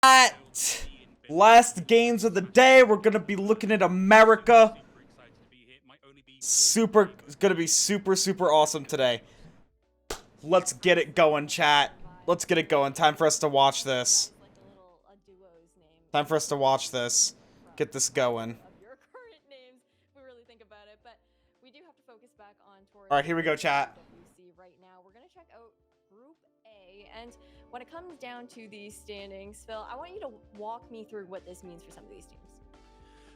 At last games of the day, we're gonna be looking at America. It's gonna be super awesome today. Let's get it going, chat. Let's get it going. Time for us to watch this. Time for us to watch this. Get this going. All right, here we go, chat. Right now, we're gonna check out Group A, and when it comes down to these standings, Phil, I want you to walk me through what this means for some of these teams.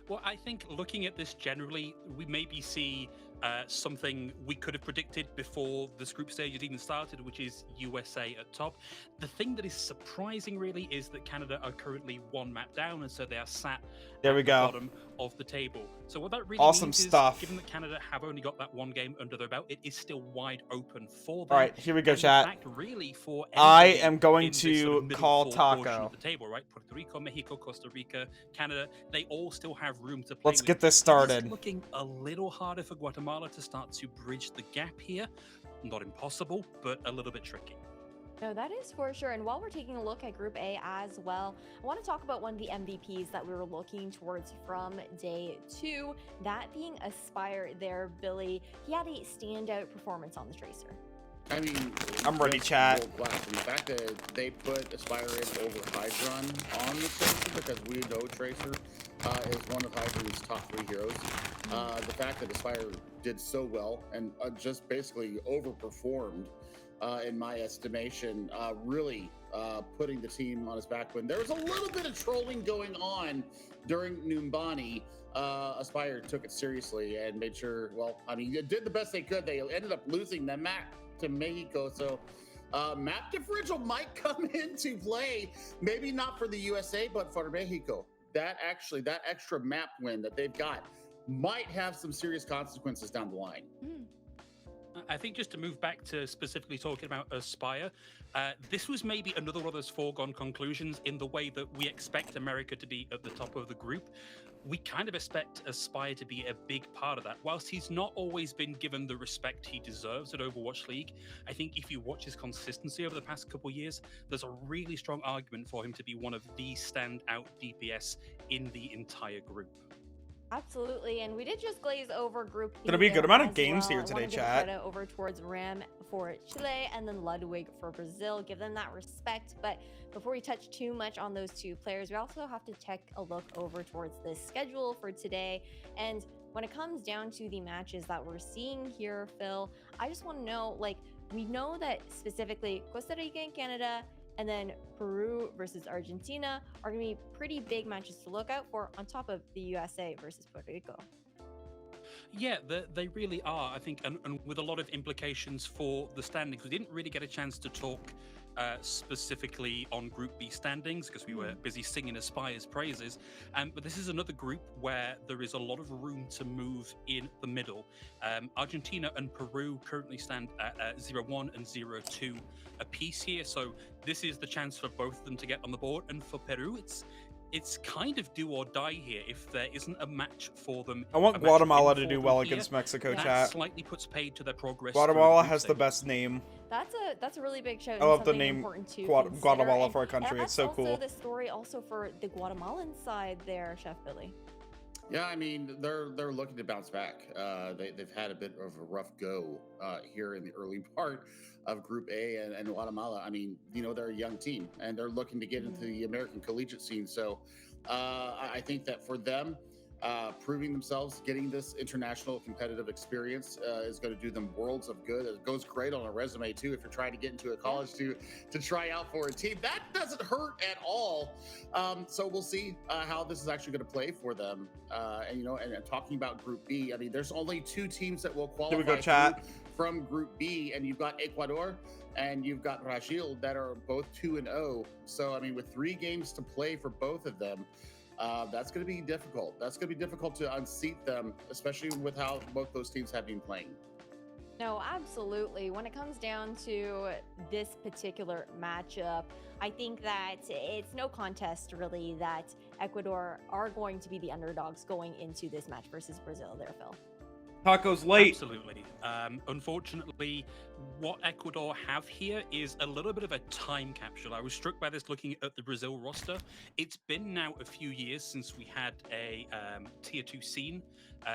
Well, I think looking at this generally, we maybe see something we could have predicted before this group stage had even started, which is USA at top. The thing that is surprising, really, is that Canada are currently one map down, and so they are sat There we at go. the bottom of the table. So what that really Awesome means stuff. is, given that Canada have only got that one game under their belt, it is still wide open for them. All right, here we go, and chat. In fact, really, for I anybody am going in this to sort of middle call four portion Taco. of the table, right? Puerto Rico, Mexico, Costa Rica, Canada, they all still have room to play. Let's with. get this It is started. looking a little harder for Guatemala to start to bridge the gap here. Not impossible, but a little bit tricky. No, that is for sure. And while we're taking a look at Group A as well, I want to talk about one of the MVPs that we were looking towards from day 2, that being Aspire there, Billy. He had a standout performance on the Tracer. I mean, I'm ready, chat. And the fact that they put Aspire in over Hydron on the Tracer, because we know Tracer is one of Hydron's top 3 heroes. The fact that Aspire did so well and just basically overperformed, in my estimation, really putting the team on his back when there was a little bit of trolling going on during Numbani. Aspire took it seriously and made sure, well, I mean, it did the best they could. They ended up losing the map to Mexico, so map differential might come into play, maybe not for the USA, but for Mexico. That extra map win that they've got might have some serious consequences down the line. I think just to move back to specifically talking about Aspire, this was maybe another one of those foregone conclusions in the way that we expect America to be at the top of the group. We kind of expect Aspire to be a big part of that. Whilst he's not always been given the respect he deserves at Overwatch League, I think if you watch his consistency over the past couple of years, there's a really strong argument for him to be one of the standout DPS in the entire group. Absolutely, and we did just glaze over Group B. Gonna be a good amount of games well. here today, I want to chat. give a shout out over towards Ram for Chile and then Ludwig for Brazil. Give them that respect. But before we touch too much on those two players, we also have to take a look over towards the schedule for today. And when it comes down to the matches that we're seeing here, Phil, I just want to know, like, we know that specifically Costa Rica and Canada, and then Peru versus Argentina are going to be pretty big matches to look out for, on top of the USA versus Puerto Rico. Yeah, they really are, I think, and with a lot of implications for the standings. We didn't really get a chance to talk specifically on Group B standings because we were busy singing Aspire's praises. But this is another group where there is a lot of room to move in the middle. Argentina and Peru currently stand at 0-1 and 0-2 apiece here. So this is the chance for both of them to get on the board. And for Peru, it's kind of do or die here if there isn't a match for them. I want Guatemala to do well against Mexico, that chat. Slightly puts paid to their progress. Guatemala has the best name. That's a really big shout. I love the name Guatemala for a country. It's so cool. Also the story also for the Guatemalan side there, Chef Billy. Yeah, I mean, they're looking to bounce back. They've had a bit of a rough go here in the early part of Group A, and Guatemala, I mean, you know, they're a young team and they're looking to get into the American collegiate scene. So I think that for them, proving themselves, getting this international competitive experience is going to do them worlds of good. It goes great on a resume too if you're trying to get into a college to try out for a team. That doesn't hurt at all. So we'll see how this is actually going to play for them. And you know, and talking about Group B, I mean, there's only 2 teams that will qualify. Here we go, chat. From Group B, and you've got Ecuador and you've got Brazil that are both 2-0. So I mean, with 3 games to play for both of them, that's going to be difficult. That's going to be difficult to unseat them, especially with how both those teams have been playing. No, absolutely. When it comes down to this particular matchup, I think that it's no contest really that Ecuador are going to be the underdogs going into this match versus Brazil there, Phil. Taco's late. Absolutely. Unfortunately, what Ecuador have here is a little bit of a time capsule. I was struck by this looking at the Brazil roster. It's been now a few years since we had a tier 2 scene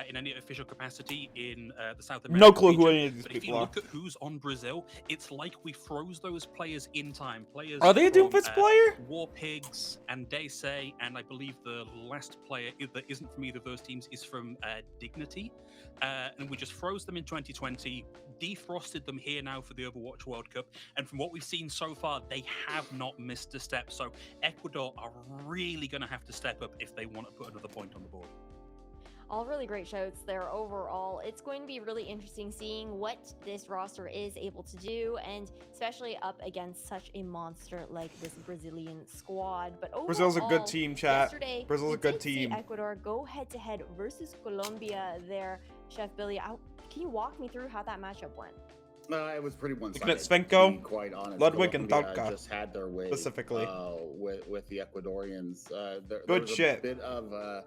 in any official capacity in the South American No clue who region. any of these But if people you are. look at who's on Brazil, it's like we froze those players in time. Players Are they a from, Doomfist player? War Pigs and Daysay, and I believe the last player that isn't from either of those teams is from Dignity. And we just froze them in 2020, defrosted them here now for the Overwatch World Cup, and from what we've seen so far, they have not missed a step. So Ecuador are really going to have to step up if they want to put another point on the board. All really great shouts there overall. It's going to be really interesting seeing what this roster is able to do, and especially up against such a monster like this Brazilian squad. But overall, Brazil's a good team, chat. yesterday, Brazil's a we good did see team. Ecuador go head-to-head versus Colombia there. Chef Billy, can you walk me through how that matchup went? It was pretty Looking one-sided. at Svenko, to be quite honest, Ludwig, and Colombia Tauka, just had their way specifically. with the Ecuadorians. There Good was shit. a bit of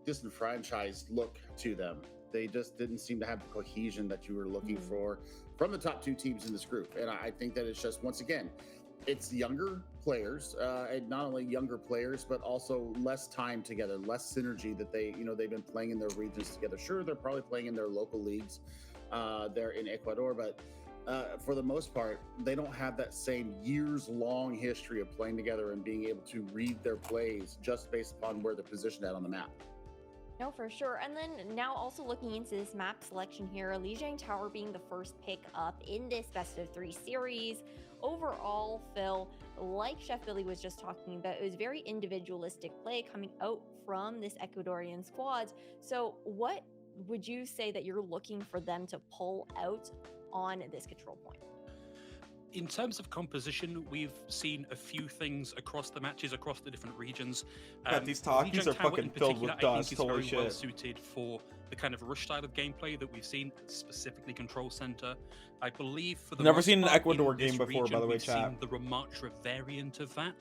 disenfranchised look to them. They just didn't seem to have the cohesion that you were looking for from the top two teams in this group. And I think that it's just, once again, it's younger players, and not only younger players, but also less time together, less synergy that they've been playing in their regions together. Sure, they're probably playing in their local leagues there in Ecuador, but for the most part, they don't have that same years-long history of playing together and being able to read their plays just based upon where they're positioned at on the map. No, for sure. And then now also looking into this map selection here, Lijiang Tower being the first pick up in this best of 3 series. Overall, Phil, like Chef Billy was just talking about, it was very individualistic play coming out from this Ecuadorian squad. So what would you say that you're looking for them to pull out on this control point? In terms of composition, we've seen a few things across the matches, across the different regions. God, these talkies Lijiang are Tower fucking in filled with particular, I dust. think is Holy very well shit. suited for the kind of rush style of gameplay that we've seen, specifically Control Center. I believe for the Never most seen an part, Ecuador in this game before, by region, the way, we've chat. seen the Ramatra variant of that.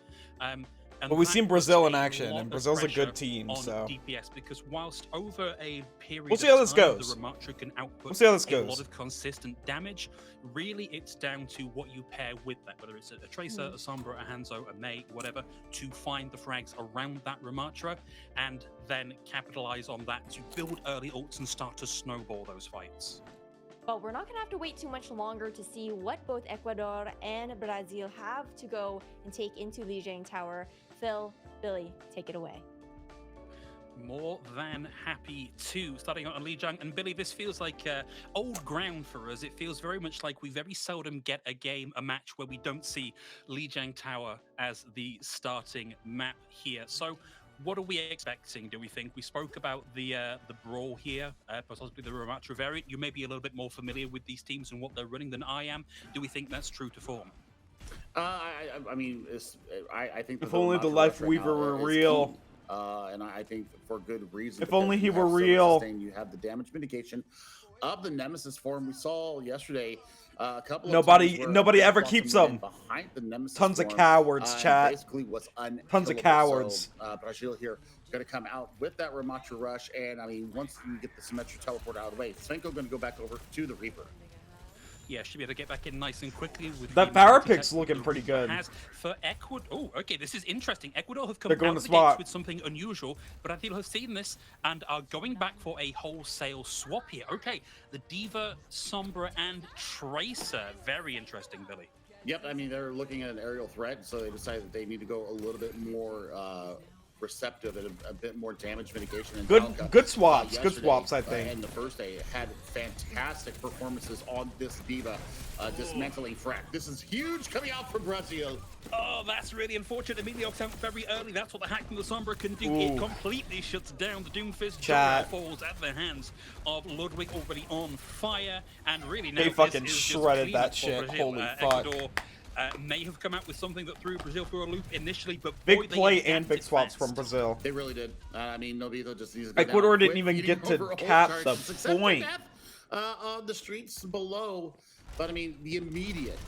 And But we've that seen puts Brazil in a action, lot and of Brazil's a good pressure team, on so DPS, because whilst over a period we'll see of how this time, goes. the Ramatra can output We'll see how this a goes. lot of consistent damage, really it's down to what you pair with that, whether it's a Tracer, a Sombra, a Hanzo, a Mei, whatever, to find the frags around that Ramatra and then capitalize on that to build early ults and start to snowball those fights. But we're not going to have to wait too much longer to see what both Ecuador and Brazil have to go and take into Lijiang Tower. Phil, Billy, take it away. More than happy to. Starting out on Lijiang, and Billy, this feels like old ground for us. It feels very much like we very seldom get a match where we don't see Lijiang Tower as the starting map here. So what are we expecting, do we think? We spoke about the brawl here, possibly the Ramatra variant. You may be a little bit more familiar with these teams and what they're running than I am. Do we think that's true to form? I mean, I think that If only the Life Weaver were real. key. And I think for good reason. If because only he you were have so much real. sustain, you have the damage mitigation of the Nemesis form. We saw yesterday a couple of Nobody- times where nobody they ever fought keeps someone them. behind the Nemesis Tons of form, cowards, and chat. Basically was unkillable. Tons of cowards. So, Brazil here is going to come out with that Ramatra rush, and I mean, once you get the Symmetra teleport out of the way, Svenko going to go back over to the Reaper. Yeah, should be able to get back in nice and quickly. With That the power amount of pick's tech looking the pretty Reaper good. has for Ecuador. Oh, okay, this is interesting. Ecuador have come They're going out to of the swap. gates with something unusual, but I feel have seen this and are going back for a wholesale swap here. Okay, the Diva, Sombra, and Tracer. Very interesting, Billy. Yep, I mean, they're looking at an aerial threat, so they decided that they need to go a little bit more receptive and a bit more damage mitigation. And Good swaps, good yesterday, swaps, I think. And the first day had fantastic performances on this Diva, dismantling frag. This is huge coming out from Brazil. Oh, that's really unfortunate. Immediately off very early. That's what the hack from the Sombra can do. Ooh. It completely shuts down the Doomfist. Chat. Falls at the hands of Ludwig, already on fire. And really now They fucking this is just shredded cleanup that for shit. Brazil. Holy fuck. Ecuador may have come out with something that threw Brazil through a loop initially, but Big boy, they play adapted and big swaps fast. from Brazil. They really did. I mean, Novito just needs to go Ecuador down, didn't quit even beating get to over all cap charges, the except for point. death, on the streets below. But I mean, the immediate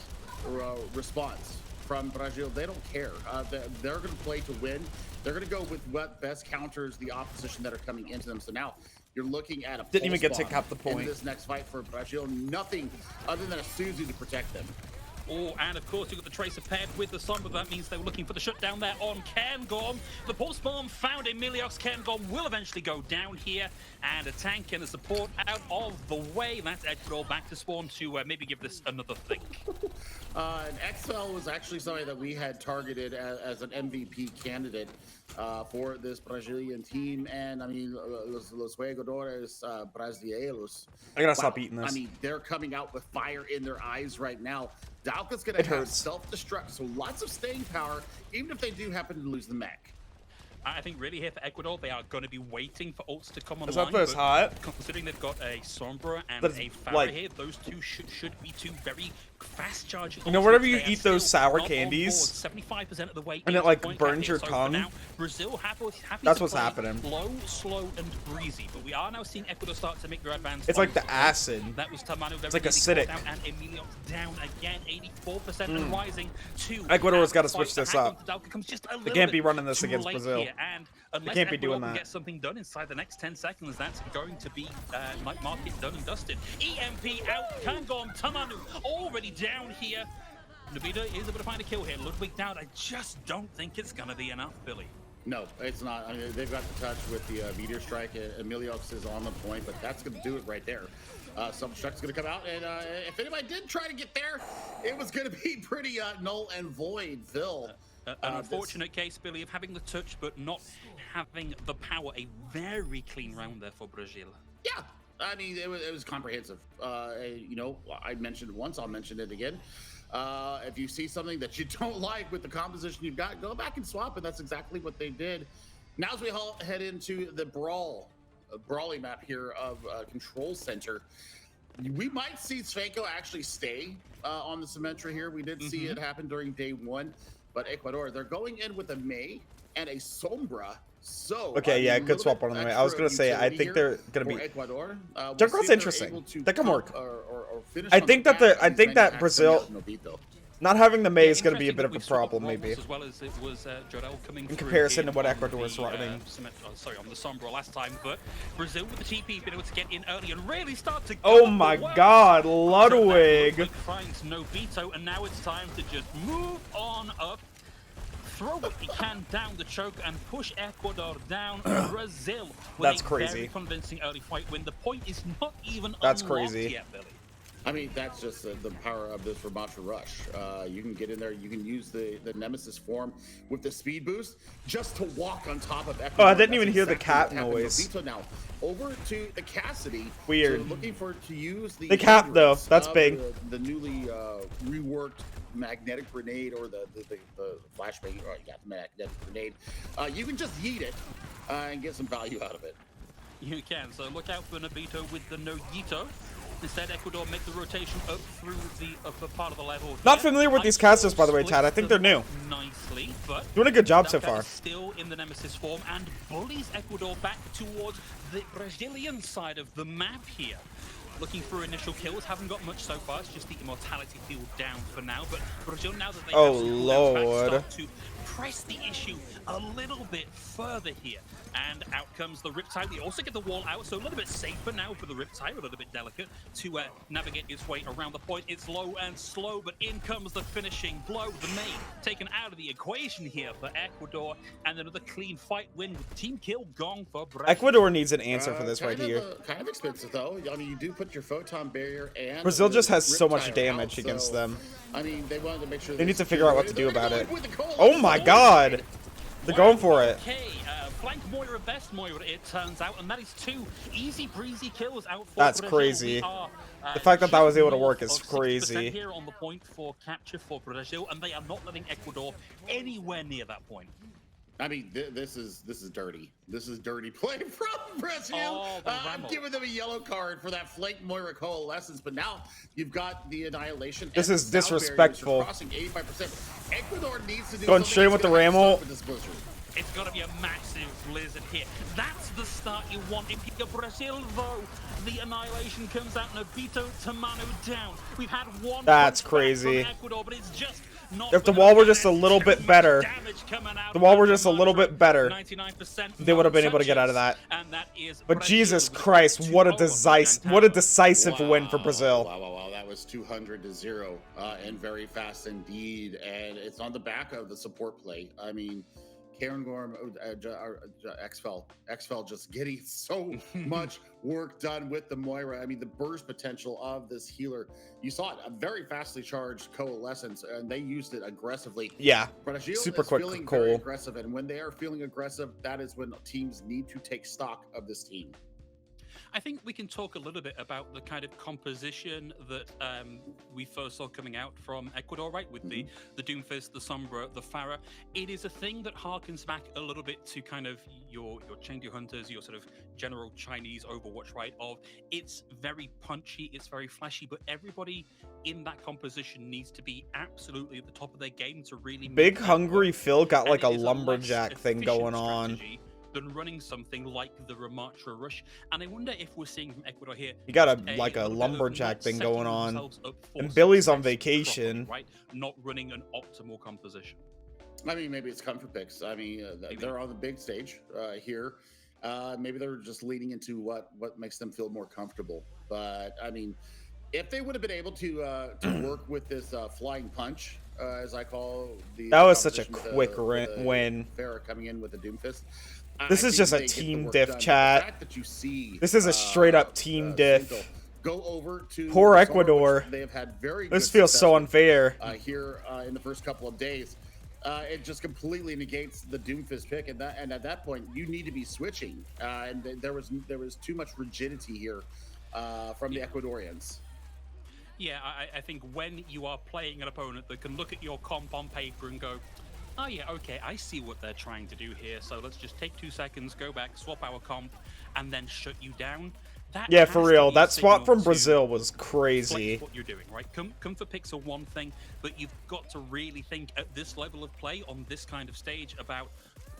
response from Brazil, they don't care. They're going to play to win. They're going to go with what best counters the opposition that are coming into them. So now you're looking at a Didn't even get to spawn cap the in point. this next fight for Brazil. Nothing other than a Suzu to protect them. Oh, and of course, you've got the Tracer paired with the Sombra. That means they were looking for the shutdown there on Cairngorm. The Pulse Bomb found Emiliox. Cairngorm will eventually go down here, and a tank and a support out of the way. That's Ecuador back to spawn to maybe give this another think. And XL was actually somebody that we had targeted as an MVP candidate for this Brazilian team. And I mean, los jugadores brasileiros. I gotta stop eating this. I mean, they're coming out with fire in their eyes right now. Dalka's gonna have self-destruct, so lots of staying power, even if they do happen to lose the mech. I think really here for Ecuador, they are going to be waiting for ults to come online. Is that first hot? Considering they've got a Sombra and That's a Farah like- here, those two should be two very fast charging. You know, whenever you eat those sour candies, 75% of the way and it into like point burns cap your here. So for tongue, now, Brazil happy that's to what's play happening. Low, slow, and breezy. But we are now seeing Ecuador start to make their advance. It's like the acid. That was Tamanu. It's like acidic. And Emilio down again, 84% and rising to. Ecuador's got to fight. switch The this hack up. on Dalka comes just a They little can't be bit running this too against late Brazil. here, and unless can't be Ecuador doing can that. get something done inside the next 10 seconds, that's going to be night market done and dusted. EMP out, Cairngorm, Tamanu already down here. Nobita is able to find a kill here. Ludwig down. I just don't think it's going to be enough, Billy. No, it's not. I mean, they've got the touch with the meteor strike. Emiliox is on the point, but that's going to do it right there. Self-destruct's going to come out, and if anybody did try to get there, it was going to be pretty null and void, Phil. An unfortunate case, Billy, of having the touch but not having the power. A very clean round there for Brazil. Yeah, I mean, it was comprehensive. You know, I mentioned it once, I'll mention it again. If you see something that you don't like with the composition you've got, go back and swap it. That's exactly what they did. Now as we head into the brawling map here of Control Center, we might see Svenko actually stay on the Symmetra here. We did see it happen during day one, but Ecuador, they're going in with a Mei and a Sombra. So Okay, yeah, good swap on the way. I was gonna say, I think they're gonna be. Ecuador. Junkrat's interesting. That can work. I think that Brazil not having the Mei is gonna be a bit of a problem, maybe. As well as it was Jorel coming In comparison to what on Ecuador is the, running. on the Sombra last time, but Brazil with the TP been able to get in early and really start to. Oh my God, Ludwig! Trying to Nobito, and now it's time to just move on up. Throw what he can down the choke and push Ecuador down. Brazil with That's a crazy. very convincing early fight win. The point is not even That's unlocked crazy. yet, Billy. I mean, that's just the power of this Ramatra Rush. You can get in there, you can use the Nemesis form with the speed boost just to walk on top of Ecuador. Oh, I didn't even That's hear the exactly cat what happened. noise. Nobito now over to the Cassidy. Weird. So looking for to use the cap, though, endurance that's of big. The newly reworked magnetic grenade or the flashbang. Oh, yeah, the magnetic grenade. You can just yeet it and get some value out of it. You can, so look out for Nobito with the Nogito. Instead, Ecuador make the rotation up through the upper part of the level. Not familiar with these casters, by the way, Chad. I think they're new. Nicely, but Doing a good job so Dalka far. is still in the Nemesis form and bullies Ecuador back towards the Brazilian side of the map here. Looking for initial kills, haven't got much so far. It's just the immortality field down for now. But Brazil, now that they Oh, have some Lord. start to press the issue a little bit further here. And out comes the Riptide. They also get the wall out, so a little bit safer now for the Riptide, a little bit delicate to navigate its way around the point. It's low and slow, but in comes the finishing blow. The Mei taken out of the equation here for Ecuador, and another clean fight win with team kill gone for Brazil. Ecuador needs an answer for this right Kind of, here. Kind of expensive though. I mean, you do put your photon barrier and Brazil just has so much Riptide damage out, against so, them. I mean, they wanted to make sure They need to figure out what to do They're about going it. with the coalition. Oh my God! They're going for it. Okay, flank Moira best Moira, it turns out, and that is 2 easy breezy kills out for That's Brazil. crazy. We are, The fact that that was able to just work north is of 60% crazy. Here on the point for capture for Brazil, and they are not letting Ecuador anywhere near that point. I mean, this is dirty. This is dirty play from Brazil. Oh, the I'm Rambo. giving them a yellow card for that flank Moira coalescence, but now you've got the annihilation. This and is the sound disrespectful. barriers are crossing 85%. Ecuador needs to do Going something straight with that's the gonna Ramel. stop this blizzard. It's got to be a massive blizzard here. That's the start you want. If you're Brazil, though, the annihilation comes out. Nobito, Tamanu down. We've had one. That's punch back crazy. from Ecuador, but it's just If the wall were just a little bit better, the wall were just a little bit better, they would have been able to get out of that. But Jesus Christ, what a decisive win for Brazil. Wow, that was 200-0 and very fast indeed. And it's on the back of the support play. I mean, Karen Gorm, XFEL just getting so much work done with the Moira. I mean, the burst potential of this healer. You saw it, a very fastly charged Coalescence, and they used it aggressively. Yeah, Brazil super is quick feeling Cole. very aggressive, and when they are feeling aggressive, that is when teams need to take stock of this team. I think we can talk a little bit about the kind of composition that we first saw coming out from Ecuador, right? With the Doomfist, the Sombra, the Pharah. It is a thing that harkens back a little bit to kind of your Chengdu Hunters, your sort of general Chinese Overwatch, right? Of it's very punchy, it's very flashy, but everybody in that composition needs to be absolutely at the top of their game to really Big Hungry Phil got like a And it is lumberjack less thing going efficient on. strategy than running something like the Ramatra Rush. And I wonder if we're seeing from Ecuador here, He got just a like a little bit of lumberjack not thing setting going on. themselves up for And Billy's on success vacation. properly, right? Not running an optimal composition. I mean, maybe it's comfort picks. I mean, they're on the big stage here. Maybe they're just leaning into what makes them feel more comfortable. But I mean, if they would have been able to work with this flying punch, as I call the That was such a competition quick with the win. Farah coming in with the Doomfist. This is just a they get the team work diff, done. The chat. fact that you see, This is a straight up team diff. Cinco go over to Poor Bizarro, Ecuador. which they have had very This good feels success so with, unfair. here in the first couple of days. It just completely negates the Doomfist pick, and at that point you need to be switching. And there was too much rigidity here from the Ecuadorians. Yeah, I think when you are playing an opponent that can look at your comp on paper and go, oh yeah, okay, I see what they're trying to do here, so let's just take 2 seconds, go back, swap our comp, and then shut you down. That Yeah, has for to real. be a That swap signal from to Brazil was flex crazy. what you're doing, right? Comfort picks are one thing, but you've got to really think at this level of play on this kind of stage about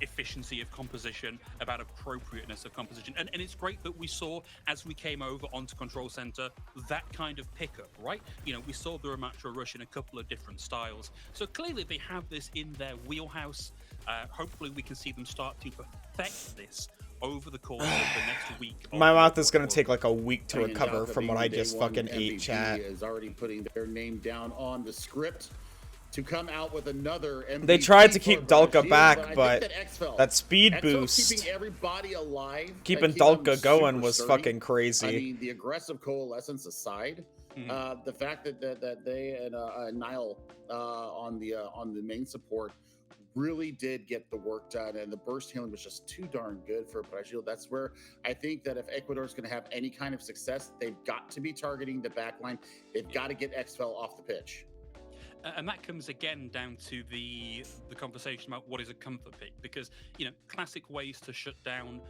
efficiency of composition, about appropriateness of composition. And it's great that we saw, as we came over onto Control Center, that kind of pickup, right? You know, we saw the Ramatra Rush in a couple of different styles. So clearly they have this in their wheelhouse. Hopefully we can see them start to perfect this over the course of the next week. My mouth is gonna take like a week to I mean, recover Delta from what being I the just day one fucking ate, MVP chat. is already putting their name down on the script to come out with another MVP. They tried to for keep Dulka Brazil, back, I think but that XFEL that speed XFEL boost, keeping everybody alive, keeping and keeping them Dulka going super was sturdy. fucking I crazy. mean, the aggressive coalescence aside, the fact that they and Nile on the main support really did get the work done, and the burst healing was just too darn good for Brazil. That's where I think that if Ecuador is going to have any kind of success, they've got to be targeting the back line. They've got to get XFEL off the pitch. And that comes again down to the conversation about what is a comfort pick, because, you know, classic ways to shut down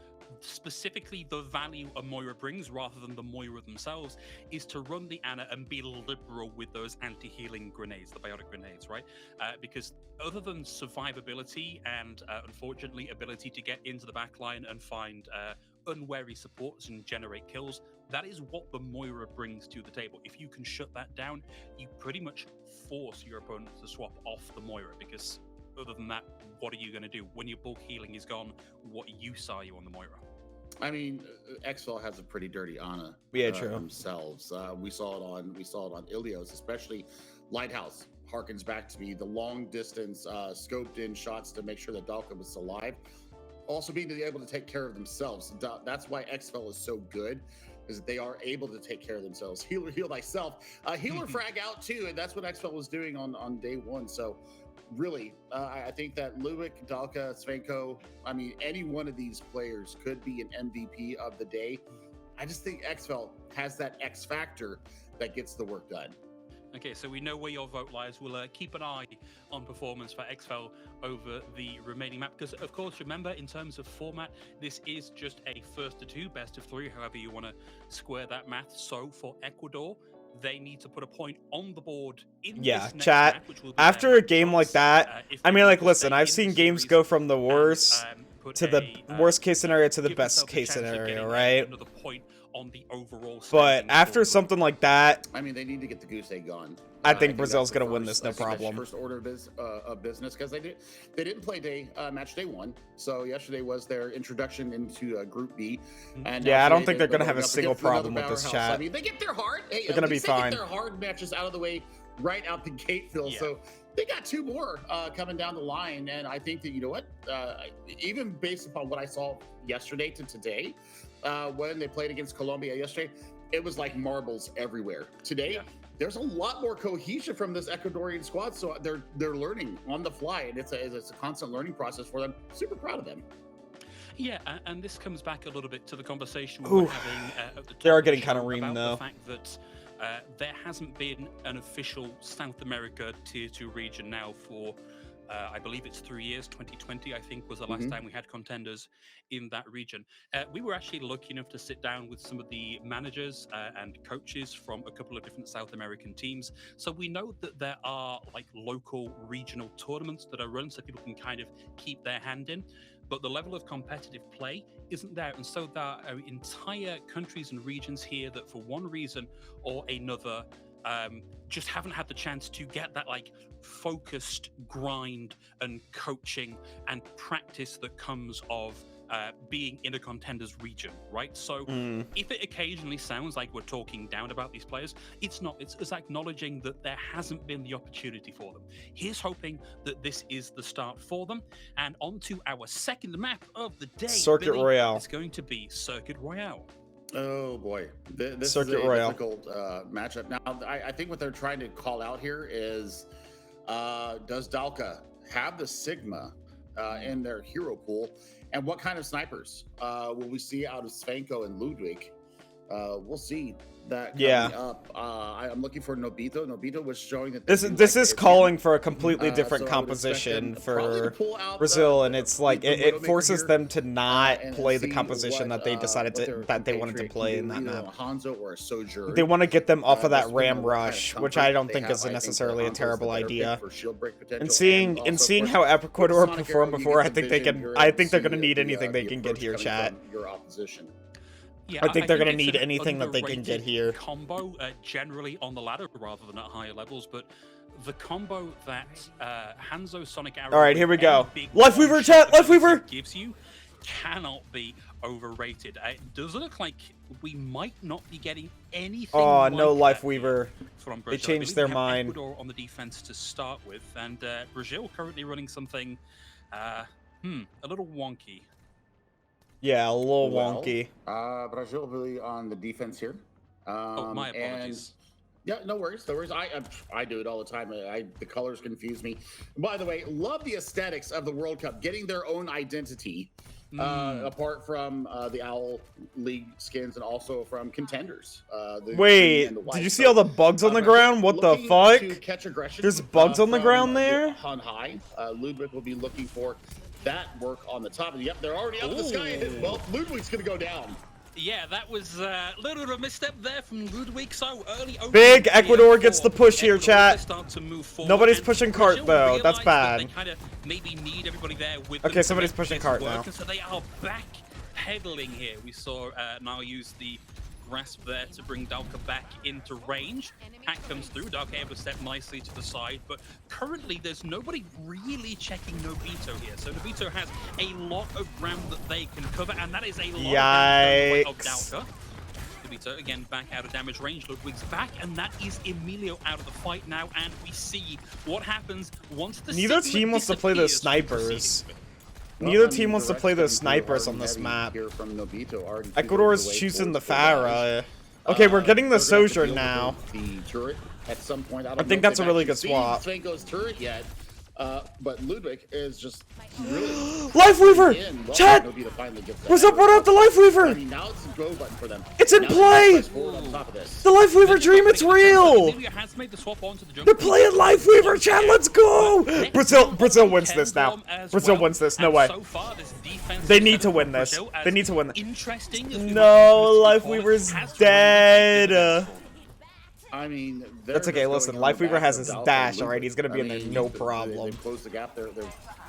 specifically the value a Moira brings rather than the Moira themselves is to run the Ana and be liberal with those anti-healing grenades, the biotic grenades, right? Because other than survivability and unfortunately ability to get into the backline and find unwary supports and generate kills, that is what the Moira brings to the table. If you can shut that down, you pretty much force your opponent to swap off the Moira, because other than that, what are you going to do? When your bulk healing is gone, what use are you on the Moira? I mean, XFEL has a pretty dirty Ana True. themselves. We saw it on Ilios, especially Lighthouse harkens back to me the long distance scoped in shots to make sure that Dalka was alive. Also being able to take care of themselves. That's why XFEL is so good, is that they are able to take care of themselves. Healer, heal thyself. Healer frag out too, and that's what XFEL was doing on day one. So really, I think that Lubick, Dalka, Svenko, I mean, any one of these players could be an MVP of the day. I just think XFEL has that X factor that gets the work done. Okay, so we know where your vote lies. We'll keep an eye on performance for XFEL over the remaining map, because, of course, remember, in terms of format, this is just a first to two, best of three, however you want to square that math. So for Ecuador, they need to put a point on the board in this next chat. map, which will be After their a game chance. like that, If I they mean, want like, to listen, stay I've in seen the games series go from the and, worst put to the a, worst case scenario to the give best themselves a case chance of scenario, getting right? another point on the overall. But standings after for- something like that, I mean, they need to get the goose egg gone. I think that's Brazil's the gonna win first- this, no I think that's problem. First order of business, because they didn't play match day 1. So yesterday was their introduction into Group B. And Yeah, I don't today think they're gonna going have a up single against another problem with this powerhouse. chat. I mean, they get their hard. Hey, They're at gonna be least they fine. get their hard matches out of the way right out the gate, Phil. Yeah. So they got 2 more coming down the line, and I think that, you know what, even based upon what I saw yesterday to today, when they played against Colombia yesterday, it was like marbles everywhere. Today, Yeah. there's a lot more cohesion from this Ecuadorian squad, so they're learning on the fly, and it's a constant learning process for them. Super proud of them. Yeah, and this comes back a little bit to the conversation we Ooh. were having at the top They are of the getting kinda show reamed, about though. the fact that there hasn't been an official South America Tier 2 region now for, I believe it's 3 years. 2020, I think, was the last time we had contenders in that region. We were actually lucky enough to sit down with some of the managers and coaches from a couple of different South American teams. So we know that there are like local regional tournaments that are run so people can kind of keep their hand in. But the level of competitive play isn't there. And so there are entire countries and regions here that for one reason or another just haven't had the chance to get that like focused grind and coaching and practice that comes of being in a contender's region, right? So if it occasionally sounds like we're talking down about these players, it's not. It's acknowledging that there hasn't been the opportunity for them. Here's hoping that this is the start for them. And on to our second map of the day. Circuit Billy. Royale. It's going to be Circuit Royale. Oh boy, this Circuit is a Royale. difficult matchup. Now, I think what they're trying to call out here is, does Dalka have the Sigma in their hero pool, and what kind of snipers will we see out of Svenko and Ludwig? We'll see that coming up. I'm looking for Nobito. Nobito was showing that This is calling for a completely different so I would expect composition them probably to for pull out, Brazil, and it's like the it Widowmaker forces here, them to not and play the see composition what, that they decided what to their that they wanted to compatriot play can in do, that either map. a Hanzo or a Sojourn. They want to get them off of that Just ram depending on what kind of rush, comfort which I don't they think have. is I think necessarily a Hanzo's the terrible better pick idea. for shield break potential, And seeing also, of seeing course, how with Ecuador Sonic performed Arrow, you before, get I the think they vision, can. you're I able think to they're see gonna need the anything they can get approach here, coming chat. from your opposition. Yeah, I think they're gonna it's need an anything that they can get underrated here. Combo generally on the ladder rather than at higher levels, but the combo that Hanzo Sonic Arrow. All right, here we with go. any big Life Weaver, one-shot chat, Life ability Weaver! gives you cannot be overrated. It does look like we might not be getting anything. Oh, like no Life that Weaver. from They Brazil. I changed believe their we have mind. Ecuador on the defense to start with, and Brazil currently running something a little wonky. Yeah, a little Well, wonky. Brazil really on the defense here. Oh, my and- apologies. Yeah, no worries, no worries. I do it all the time. The colors confuse me. By the way, love the aesthetics of the World Cup, getting their own identity, apart from the Owl League skins and also from contenders. The green Wait, and the white. did you see all the bugs on the ground? What the looking fuck? to catch aggression, There's bugs on the from ground there? On high, Ludwig will be looking for that work on the top. And yep, they're already up in the sky. Ooh. Well, Ludwig's gonna go down. Yeah, that was a little bit of a misstep there from Ludwig. So early Big opening Ecuador here gets for the push here, Ecuador chat. to start to move forward, Nobody's and pushing cart, Brazil though. That's realised that bad. They kind of maybe need everybody there with Okay, them to somebody's make pushing this cart work, now. and so they are back pedaling here. We saw now use the grasp there to bring Dalka back into range. Hack comes through. Dalka able to step nicely to the side, but currently there's nobody really checking Nobito here. So Nobito has a lot of ground that they can cover, and that is a lot Yikes. of Dalka. Nobito again back out of damage range. Ludwig's back, and that is Emilio out of the fight now, and we see what happens once the Neither Sigma team wants to play those disappears from snipers. proceeding. Neither team wants to play those snipers on this map. Ecuador is choosing the Farah. Okay, we're getting the Sojourn now. The turret at some point. I think that's a really good swap. Svenko's turret yet, but Ludwig is just really Life Weaver! in. Well, Chat! Nobita finally gets that What's up? What turret. up, the Life I Weaver? mean, now it's a go button for them. It's in Now they play! press forward on top of this. The Life Weaver dream, it's real! Emilio has made the swap onto the They're jungle. playing Life Weaver, chat, let's go! Brazil wins this now. Brazil wins this, no way. So far, this defense They is need set to up win for this. Brazil as They need to win this. Interesting. as we No, might Life call it, Weaver's has dead. remained I mean, they're That's okay, just listen, going on Life the Weaver back has of his Dalka dash and already. He's gonna be in there, Ludwig. no They problem. closed the gap. They're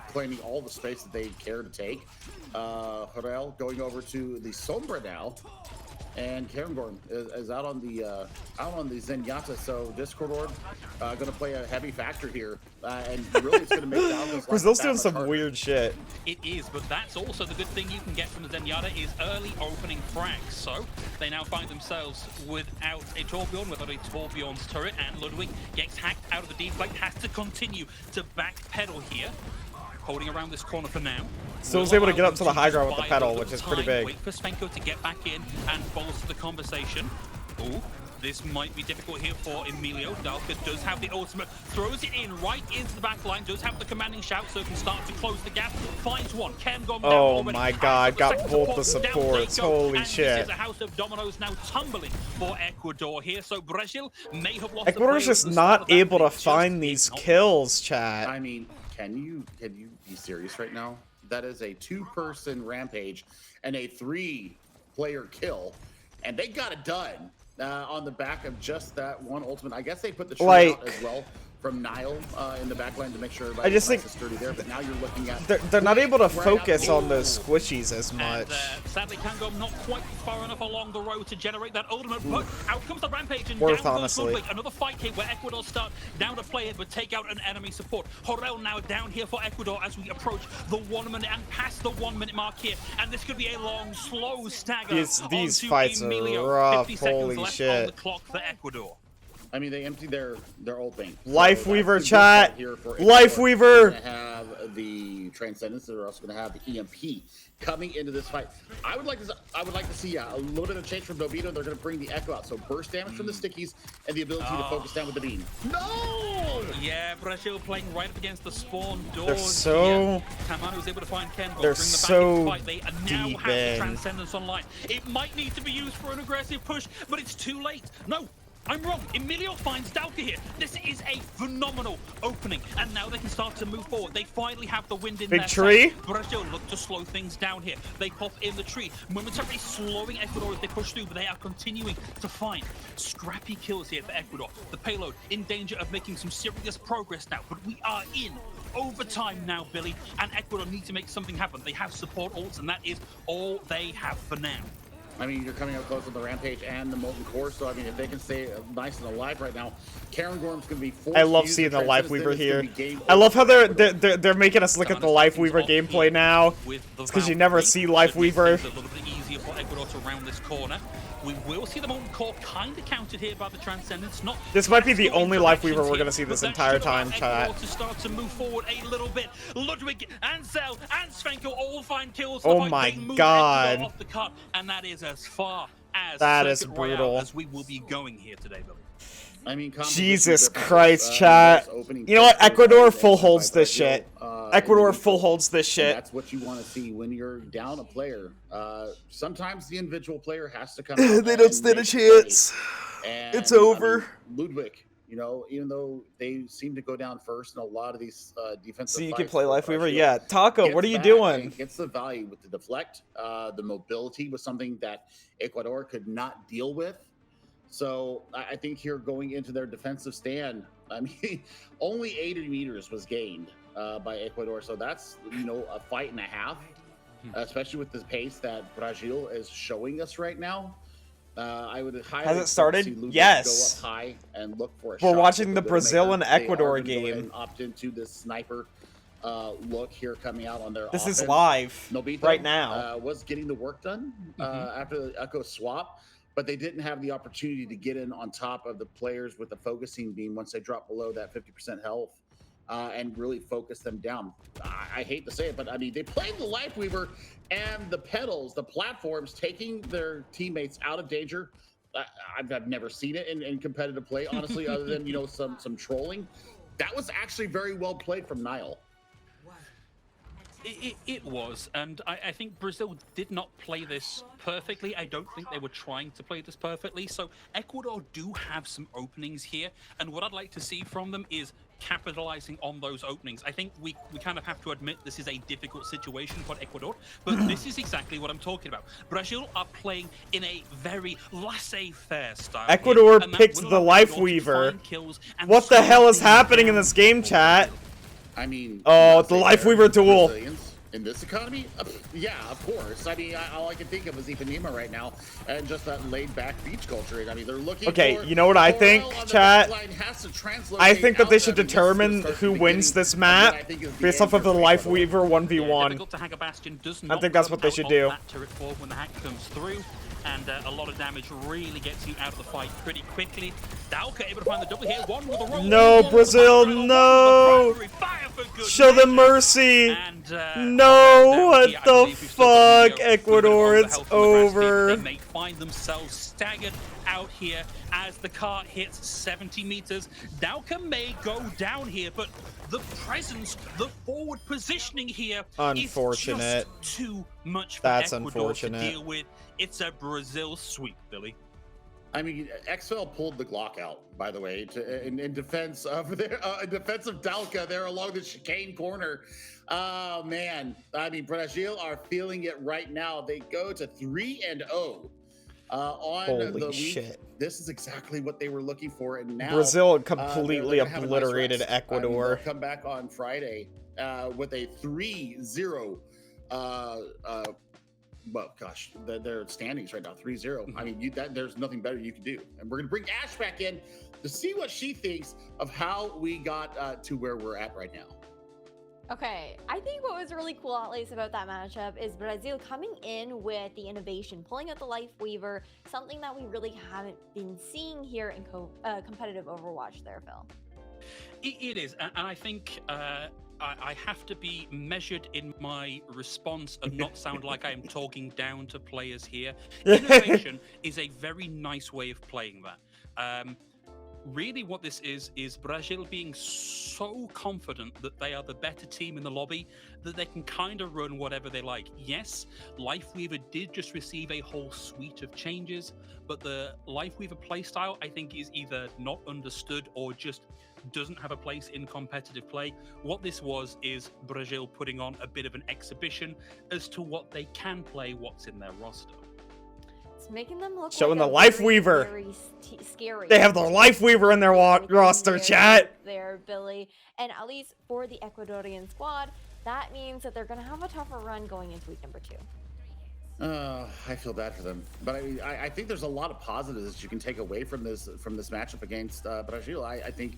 claiming all the space that they care to take. Harel going over to the Sombra now. And Cairngorm is out on the Zenyatta, so Discord Orb gonna play a heavy factor here, and really it's gonna make Dalga's Brazil's doing some weird shit. It is, but that's also the good thing you can get from the Zenyatta is early opening frags. So they now find themselves without a Torbjorn, without a Torbjorn's turret, and Ludwig gets hacked out of the deflect, has to continue to backpedal here. Holding around this corner for now. Still was able to get up to the high ground with the pedal, which is pretty big. Wait for Svenko to get back in and bolster the conversation. Ooh, this might be difficult here for Emilio. Dalka does have the ultimate, throws it in right into the back line, does have the commanding shout, so can start to close the gap. Finds one, Cairngorm down already. My god, got both the supports. Holy shit. This is a house of dominoes now tumbling for Ecuador here, so Brazil may have lost. Ecuador's just not able to find these kills, chat. I mean, can you be serious right now? That is a 2-person rampage and a 3-player kill, and they got it done on the back of just that one ultimate. I guess they put the tree out as well from Nile in the backline to make sure everybody is sturdy there. But now you're looking at they're not able to focus on those squishies as much. And, sadly, Cairngorm not quite far enough along the road to generate that ultimate. But out comes the rampage and Worth, down goes honestly. Ludwig. Another fight here where Ecuador start down to play it, but take out an enemy support. Horel now down here for Ecuador as we approach the 1 minute and past the 1 minute mark here. And this could be a long, slow stagger. These fights are rough. 50 seconds Holy left shit. on the clock for Ecuador. I mean, they emptied their old thing. Life So Weaver, that's the good part chat. here for Life Ecuador. Weaver. They're gonna have the Transcendence. They're also going to have the EMP coming into this fight. I would like to see a little bit of change from Nobito. They're going to bring the Echo out, so burst damage from the stickies and the ability to focus down with the beam. No! Yeah, Brazil playing right up against the spawn door. They're so. Tamano was able to find Ken. They're bring the so back in the fight. They now deep have the in. Transcendence online. It might need to be used for an aggressive push, but it's too late. No. I'm wrong. Emilio finds Dalka here. This is a phenomenal opening, and now they can start to move forward. They finally have the wind in Big their tree. side. Brazil look to slow things down here. They pop in the tree, momentarily slowing Ecuador as they push through, but they are continuing to find scrappy kills here for Ecuador. The payload in danger of making some serious progress now, but we are in overtime now, Billy, and Ecuador need to make something happen. They have support ults, and that is all they have for now. I mean, you're coming up close with the Rampage and the Molten Core, so I mean, if they can stay nice and alive right now, Cairngorm's going to be forced I love to use seeing the Life Weaver Transcendence, here. it's gonna be game I love how over. they're making us look at the Life Weaver gameplay now. It's because you never see Life Weaver. It's a little bit easier for Ecuador to round this corner. We will see the Molten Core kind of countered here by the Transcendence. Not This might be the going only Life Weaver directions we're here, gonna see this but that entire should allow time, chat. Ecuador to start to move forward a little bit. Ludwig and Zell and Svenko all find kills. Oh They my move God. Ecuador off the cut, and that is as far as That is Circuit Royale brutal. as we will be going here today, Billy. I mean, Jesus Christ, chat. You know what? Ecuador full holds this shit. Ecuador full holds this shit. That's what you want to see when you're down a player. Sometimes the individual player has to come out. They don't and stand a make chance. plays. And, It's over. Ludwig, you know, even though they seem to go down first in a lot of these defensive So you can fights, play Life Weaver? Brazil Yeah. Taco, gets what are you back doing? and gets the value with the deflect. The mobility was something that Ecuador could not deal with. So I think here going into their defensive stand, I mean, only 80 meters was gained by Ecuador. So that's, you know, a fight and a half, especially with the pace that Brazil is showing us right now. I would highly Has it expect to started? see Ludwig Yes. go up high and look for a We're shot watching with the Widowmaker. Brazil and They are Ecuador gonna go ahead game. and opt into this sniper look here coming out on their This is offense. live Nobito, right now. was getting the work done after the Echo swap, but they didn't have the opportunity to get in on top of the players with the focusing beam once they dropped below that 50% health and really focus them down. I hate to say it, but I mean, they played the Life Weaver and the pedals, the platforms, taking their teammates out of danger. I've never seen it in competitive play, honestly, other than, you know, some trolling. That was actually very well played from Nile. It was, and I think Brazil did not play this perfectly. I don't think they were trying to play this perfectly. So Ecuador do have some openings here, and what I'd like to see from them is capitalizing on those openings. I think we kind of have to admit this is a difficult situation for Ecuador, but this is exactly what I'm talking about. Brazil are playing in a very laissez-faire style. Ecuador and that picked will the allow Life Ecuador to Weaver. find kills and What the slow hell is things happening in down. this game, chat? I mean, Oh, let's the say Life they're Weaver duel. Brazilians. In this economy? Yeah, of course. I mean, all I can think of is Ipanema right now, and just that laid-back beach culture. I mean, they're looking Okay, for you know what I think, chat? I think that they should determine who wins this map based off of the Life Weaver 1v1. Difficult to hack a Bastion does I not think that's come what they out should of do. that turret form when the hack comes through, and a lot of damage really gets you out of the fight pretty quickly. Dalka able to find the double here, one with a roll. No, Brazil, no! Show them mercy! No, what the fuck? Ecuador, it's over. They may find themselves staggered out here as the car hits 70 meters. Dalka may go down here, but the presence, the forward positioning here Unfortunate. is just too much for That's Ecuador unfortunate. to deal with. It's a Brazil sweep, Billy. I mean, XFL pulled the Glock out, by the way, in defense of Dalka there along the chicane corner. Oh man, I mean, Brazil are feeling it right now. They go to 3-0 on Holy the week. shit. This is exactly what they were looking for, and now Brazil completely they're gonna have a nice obliterated rest. Ecuador. They'll come back on Friday with a 3-0. Well, gosh, their standings right now, 3-0. I mean, there's nothing better you can do. And we're going to bring Ash back in to see what she thinks of how we got to where we're at right now. Okay, I think what was really cool, at least about that matchup, is Brazil coming in with the innovation, pulling out the Life Weaver, something that we really haven't been seeing here in competitive Overwatch there, Phil. It is, and I think I have to be measured in my response and not sound like I am talking down to players here. Innovation is a very nice way of playing that. Really what this is Brazil being so confident that they are the better team in the lobby, that they can kind of run whatever they like. Yes, Lifeweaver did just receive a whole suite of changes, but the Lifeweaver playstyle, I think, is either not understood or just doesn't have a place in competitive play. What this is Brazil putting on a bit of an exhibition as to what they can play, what's in their roster. It's making them look Showing like the Life Weaver. very scary. They have the Life Weaver in their roster, chat. There, Billy. And at least for the Ecuadorian squad, that means that they're going to have a tougher run going into week number 2. I feel bad for them, but I think there's a lot of positives that you can take away from this matchup against Brazil. I think,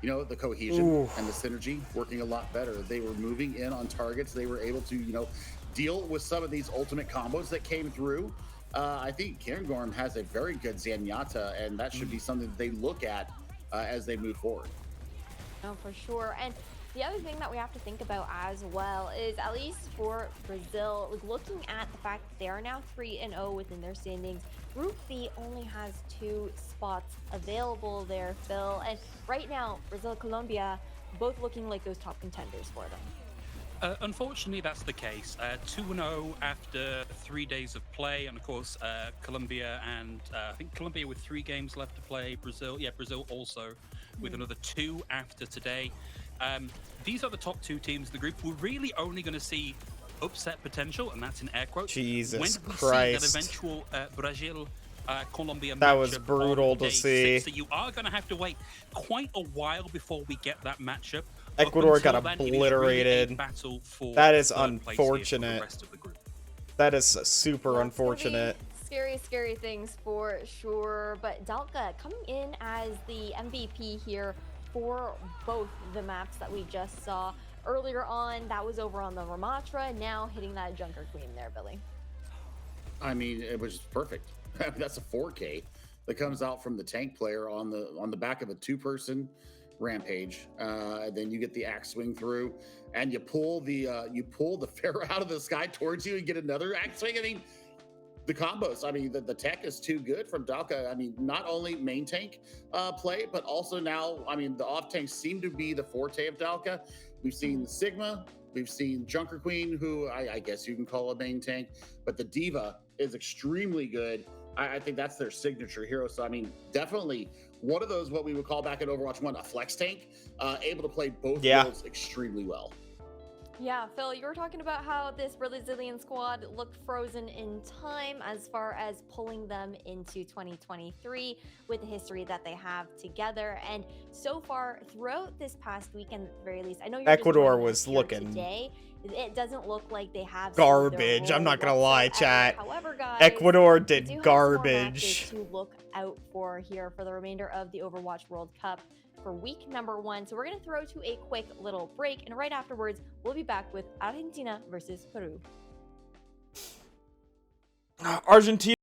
you know, the cohesion and the synergy working a lot better. They were moving in on targets. They were able to, you know, deal with some of these ultimate combos that came through. I think Cairngorm has a very good Zenyatta, and that should be something that they look at as they move forward. No, for sure. And the other thing that we have to think about as well is, at least for Brazil, looking at the fact that they are now 3-0 within their standings. Group B only has 2 spots available there, Phil. And right now, Brazil, Colombia, both looking like those top contenders for them. Unfortunately, that's the case. 2-0 after 3 days of play, and of course, Colombia and I think Colombia with 3 games left to play. Brazil also with another 2 after today. These are the top 2 teams in the group. We're really only going to see upset potential, and that's in air quotes. Jesus when we Christ. See that eventual Brazil Colombia That was matchup brutal on to day see. 6. So you are going to have to wait quite a while before we get that matchup. Ecuador got Up until then, it is really a obliterated. battle for That is third place here for the unfortunate. rest of the group. That is super That's gonna be unfortunate. Scary things for sure. But Dalka coming in as the MVP here for both the maps that we just saw earlier on. That was over on the Ramatra, now hitting that Junker Queen there, Billy. I mean, it was perfect. That's a 4K that comes out from the tank player on the back of a 2-person rampage. Then you get the axe swing through, and you pull the Pharaoh out of the sky towards you and get another axe swing. I mean, the combos. I mean, the tech is too good from Dalka. I mean, not only main tank play, but also now, I mean, the off tanks seem to be the forte of Dalka. We've seen the Sigma, we've seen Junker Queen, who I guess you can call a main tank, but the Diva is extremely good. I think that's their signature hero. So, I mean, definitely one of those, what we would call back in Overwatch 1, a flex tank, able to play both roles extremely well. Yeah, Phil, you were talking about how this Brazilian squad looked frozen in time as far as pulling them into 2023 with the history that they have together. And so far, throughout this past weekend, at the very least, I know you're Ecuador just was here looking today. it doesn't look like they have Garbage, I'm not gonna lie, chat. However, guys, Ecuador we do did have some more matches garbage. to look out for here for the remainder of the Overwatch World Cup for week number 1. So we're going to throw to a quick little break, and right afterwards, we'll be back with Argentina versus Peru. Argentina.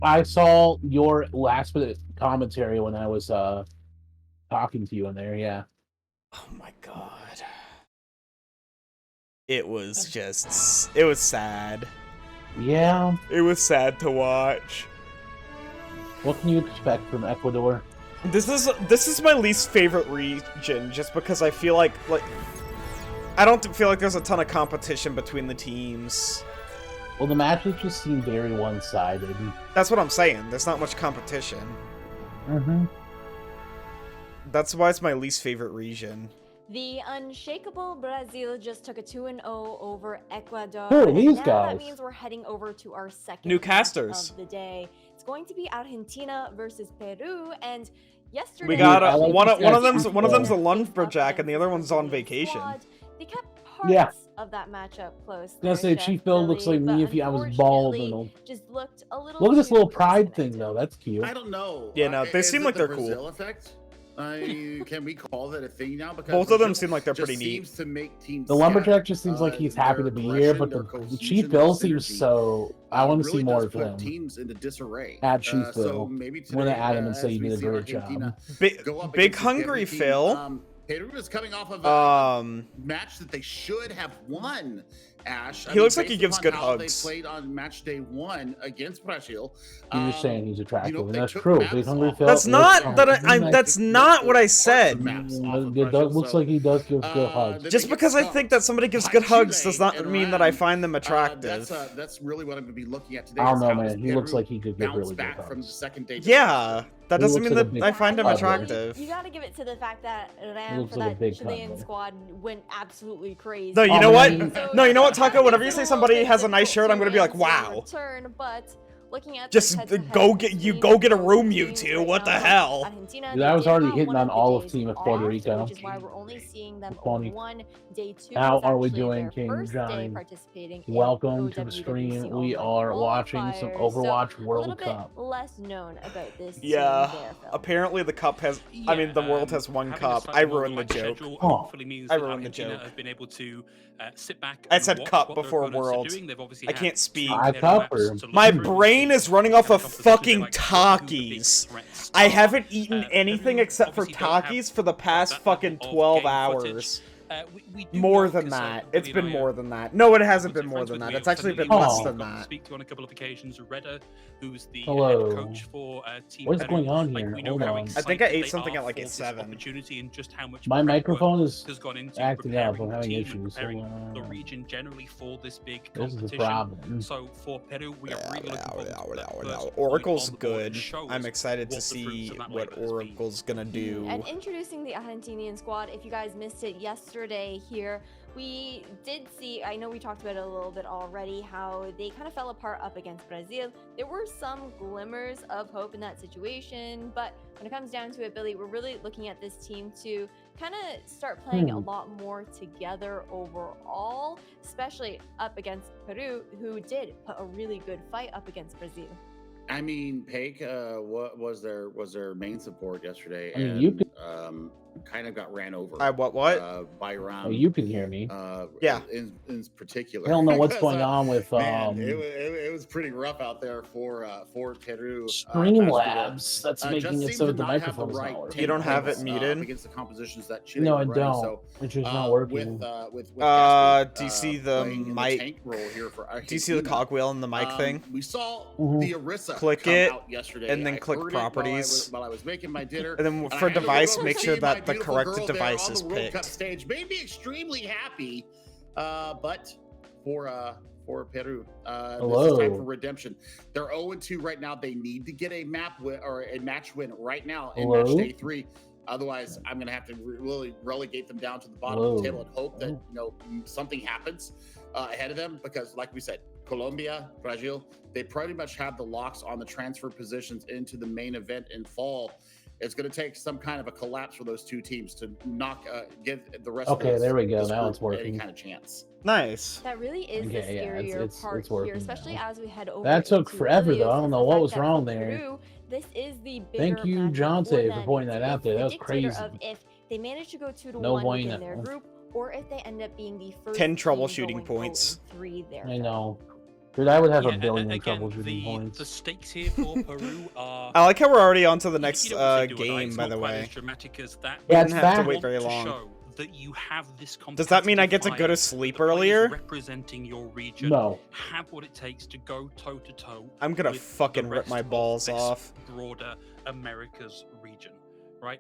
I saw your last minute commentary when I was talking to you in there. Yeah. Oh my god. It was sad. Yeah. It was sad to watch. What can you expect from Ecuador? This is my least favorite region, just because I feel like I don't feel like there's a ton of competition between the teams. Well, the matches just seem very one-sided. That's what I'm saying. There's not much competition. Mm-hmm. That's why it's my least favorite region. The unshakable Brazil just took a 2-0 over Ecuador. Who are and these now guys? That means we're heading over to our second New match casters. of the day. It's going to be Argentina versus Peru, and yesterday We got I like one the of them's sketch. a lumberjack and the other one's on vacation. They kept parts Yeah. of that matchup close. I was gonna say, Chef Chief Bill looks like Billy, me but if I was bald unfortunately, and just looked a little. look at this too little pride thing disconnected. though. That's cute. I don't know. Yeah, no, they is seem it like the they're cool. Brazil effect? Can we call that a thing now? Because Both of them Brazil seem like they're just pretty neat. seems to make teams The lumberjack scatter. just seems like he's Their happy to be here, aggression, but their the cohesion, Chief their Bill seems synergy, so. I want to really see more does of put him. teams into disarray. Add Chief So Bill. maybe I'm gonna today, add him and say as you we did a see great Argentina job. go up Big against a hungry Peru team, Phil. Peru is coming off of a Um, match that they should have won. Ash. He looks like he based gives upon good how hugs. They played on match day 1 against Brazil. You're just saying he's attractive, and they that's took true. maps Big hungry off. Phil. That's not that that's Took not what I parts of said. maps off of It Brazil, looks so, like he does give good hugs. they Just get because I stopped think that somebody gives by good hugs Chile does not and mean that I Iran. find them attractive. That's really what I'm going to be looking at today. I don't is know, how man. does He looks Peru like he could give bounce really good back from the hugs. second day. Yeah, that He doesn't looks mean like a that big I find him cuddler. attractive. You gotta give it to the fact that Ram looks for like a that big Chilean cuddler. squad went absolutely crazy. No, you Oh, know what? man. No, you know what, Taco? That Whenever makes you it say a little somebody bit has a nice difficult shirt, I'm gonna be like, to wow. return, but looking at Just the head-to-head go between get a both room, you teams two. right What the now, hell? Argentina, Dude, I they was did already have hitting one on the all of days Team of off, Puerto Rico. which is why we're only seeing them Funny. one. Day 2 How was are we actually doing, their King first day Johnny? participating in Welcome to the OWWC stream. We Online are watching some qualifiers. Overwatch So, World a little Cup. bit less known about this team Yeah, there, Phil. apparently the cup has. I mean, the world has one having a cup. slightly I more ruined the relaxed joke. schedule Oh, hopefully means I that ruined the Argentina joke. have been able to sit back. I and said watch cup what their before opponents are world. doing. They've obviously I had can't two speak. I heavy cup maps her. to look My through. brain is running off Having of competition, fucking like, who the big Takis. threats I are. haven't eaten anything Peru except for obviously don't have Takis for the past that level fucking of 12 game hours. footage. We do More know, than 'cause, that. Billy It's and been I more are than that. No, it hasn't good been more friends than with that. Leo It's actually been Fernandez. less Oh. than Got to that. speak to on a couple of occasions. Reda, who's the Hello. head coach for Team What is Peru. going on Like, here? we know Hold how on. I think I excited ate they something are at like for a this 7. opportunity and just how much My prep work microphone is has gone into acting up. preparing I'm the having team and issues. preparing So, the region generally for this big this is the competition. problem. So for Peru, we are really looking forward to that first point Oracle's on the board and good. show I'm us excited to what the fruits see of that what labor has been. Oracle's gonna do. And introducing the Argentinian squad, if you guys missed it yesterday here, we did see, I know we talked about it a little bit already, how they kind of fell apart up against Brazil. There were some glimmers of hope in that situation, but when it comes down to it, Billy, we're really looking at this team to kind of start playing a lot more together overall, especially up against Peru, who did put a really good fight up against Brazil. I mean, Paik, what was their main support yesterday? I mean, and, you could- kind of got ran over. I what? By Ram. Oh, you can hear me. Yeah. In particular. I don't know what's 'Cause, going on with Man, it was pretty rough out there for Peru. Streamlabs. That's just making it seems so to the not have microphone is right not working. You don't have it templates, muted? against the compositions that Chile No, were I running. don't. So, It's just not working. with Do Gatsby, you see the playing in mic? tank role here for Do you see the Argentina, cogwheel and the mic thing? We saw Mhm. the Arissa Click come it, out yesterday. and then I click heard it while I properties. while I was making my dinner. And then and for I had to device, go make see sure my that the beautiful correct girl there device on is the World Cup picked. stage made me extremely happy. But for Peru, this is time for redemption. They're 0-2 right now. They need to get a map win or a match win right now in match day 3. Otherwise, I'm going to have to really relegate them down to the bottom of the table and hope that something happens ahead of them. Because, like we said, Colombia, Brazil, they pretty much have the locks on the transfer positions into the main event in fall. It's going to take some kind of a collapse for those two teams to give the rest. Okay, of there we go. this Now group it's working. any kind of chance. Nice. That really is Okay, the yeah, scarier it's part working here, especially now. as we head over. That took into forever, Rio, though. I don't since know the what fact was that wrong for there. Peru, this is the Thank bigger you, matchup Jonte, for for them. pointing that It's out there. the That was dictator crazy. Of if they manage to go 2-1 No within bueno. their group, or if they end up being the first 10 team troubleshooting going points. 0-3 there. I know. Dude, I would have a Yeah, billion again, troubleshooting the points. stakes here for Peru are. I like how we're already on to the next you know what they do, right? game, It's by not the quite way. as dramatic as that. Yeah, We it's didn't have to fast. wait very To long. show that you have this Does that mean I get to competitive go to fire, sleep the players earlier? Representing your region No. have what it takes to go toe to toe. I'm gonna with fucking the rip rest my of balls this off. Broader America's region, right?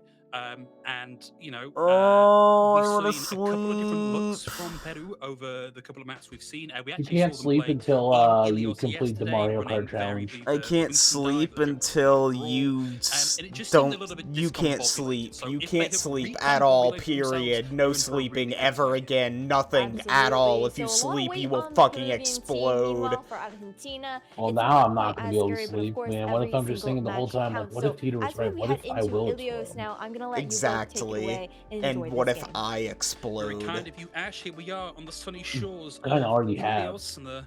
And you know, Oh, I we've wanna seen a couple of different looks sleep. from Peru over the couple of maps we've seen. We You actually can't saw them sleep play until in you Ilios complete the yesterday, Mario running Kart challenge. variably I the can't Winston sleep dive, the until Brawl, you and it just seemed a little bit you can't discombobulated. sleep. So You if they can't have sleep at all, period. No they're in for a sleeping really ever good again. Nothing at all. If you So a lot of sleep, weight you will on the fucking Peruvian team. explode. Meanwhile, for Argentina, Well, it's now not I'm not quite gonna as be able to scary, but of sleep, course, man. What if every I'm just single thinking the whole match time, like, counts. what So if Teeter was as we right? What head if I into will Ilios explode? now, I'm gonna let you both take Exactly. it away and enjoy And what this if game. I Very explode? kind of you, Ash. Here we are on the sunny shores I already of have. Ilios, and the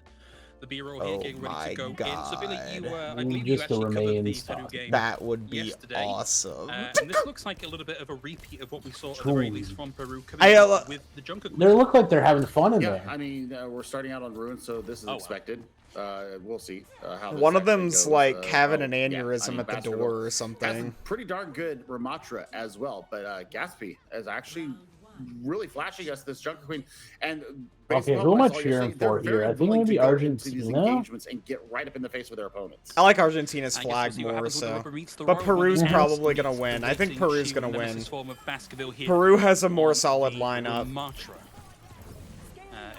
B-roll here Oh getting ready my to go in. So Billy, you, God. I believe you Just the actually covered the remains Peru talk. game That would be yesterday. awesome. And this looks like a little bit of a repeat of what we saw at the very least from Peru coming I, out with the Junker. They look like they're having fun in Yeah, there. I mean, we're starting out on Ruins, so this is wow. expected. We'll see how this One of actually them's goes. like having an yeah, aneurysm I mean, at the Baskerville door or has a something. pretty darn good Ramatra as well, but Gatsby is actually really flashing us this Junker Queen. And based Okay, on who what am I saw cheering yesterday, they're for here? very I think willing maybe to go into these Argentina. engagements and get right up in the face with their opponents. I like Argentina's I guess we'll flag see what more happens when the so. rubber meets the But road. Peru's When the probably House gonna meets the win. I think waiting Peru's shield gonna win. nemesis form of Baskerville here Peru has a more on solid the lineup. Ramatra.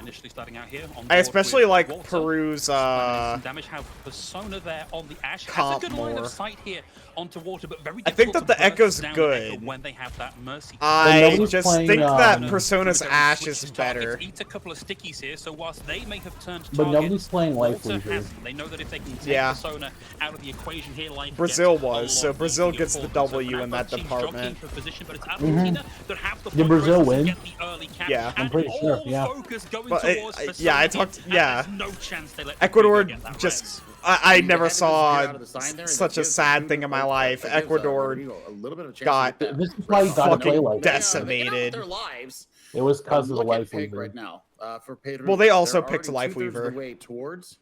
Initially starting out here on I board especially with like Walter. Peru's Some damage, have Persona there on the Ash. Has a comp good line more. of sight here onto Water, but very I think difficult that the to burst Echo's down good. Echo when they have that mercy. I nobody's just playing, think that um, Persona's Through Ash switches is targets, better. Eat a couple of stickies here, so whilst they may have turned But target, nobody's playing Life Walter Leader. hasn't. They know that if they can take Yeah. Persona out of the equation here, life Brazil gets a was, so lot Brazil easier gets for the them. So W now in that both teams jockeying department. for position, but it's Argentina that have the Did point Brazil presence win? to get the early cap, Yeah. I'm and pretty sure, all yeah. focus going But towards yeah, I Persona talked. here, and Yeah, there's no chance they let Ecuador get that just. race. I never They had to just saw get out of the sign there, and such it a gives sad Peru thing in my both- life. it gives, Ecuador Rodrigo a little bit of a chance got to get that This is why you race gotta on. play fucking like They, decimated. they get out their lives. It was because of the Look at Life Peg Leader. right now for Pedro. Well, they also They're picked already Life 2/3 of Weaver. the way towards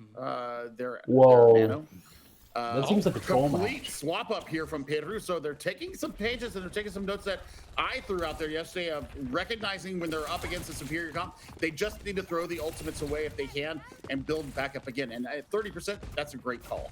their Whoa. nano. That seems like a troll complete match. swap up here from Pedro. So they're taking some pages and they're taking some notes that I threw out there yesterday of recognizing when they're up against a superior comp, they just need to throw the ultimates away if they can and build back up again. And at 30%, that's a great call.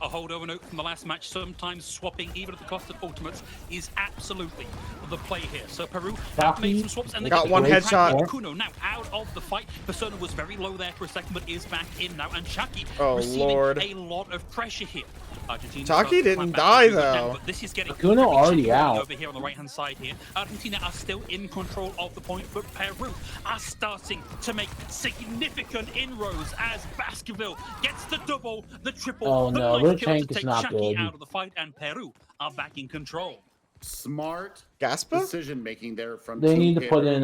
A holdover note from the last match, sometimes swapping even at the cost of ultimates is absolutely the play here. So Peru have made some swaps and they Got get one the headshot. Crack. Kuno now out of the fight. Persona was very low there for a second, but is back in now. And Chucky Oh, receiving Lord. a lot of pressure here. Argentina Chucky starts to didn't clap back die, as we look down, though. but this is getting Kuno very already tricky out. over here on the right-hand side here. Argentina are still in control of the point, but Peru are starting to make significant inroads as Baskerville gets the double, the triple, Oh, the no, nice their kill tank to is take not Chucky good. out of the fight, and Peru are back in control. Smart Gaspa? decision making there from They Team need to put Pedro. in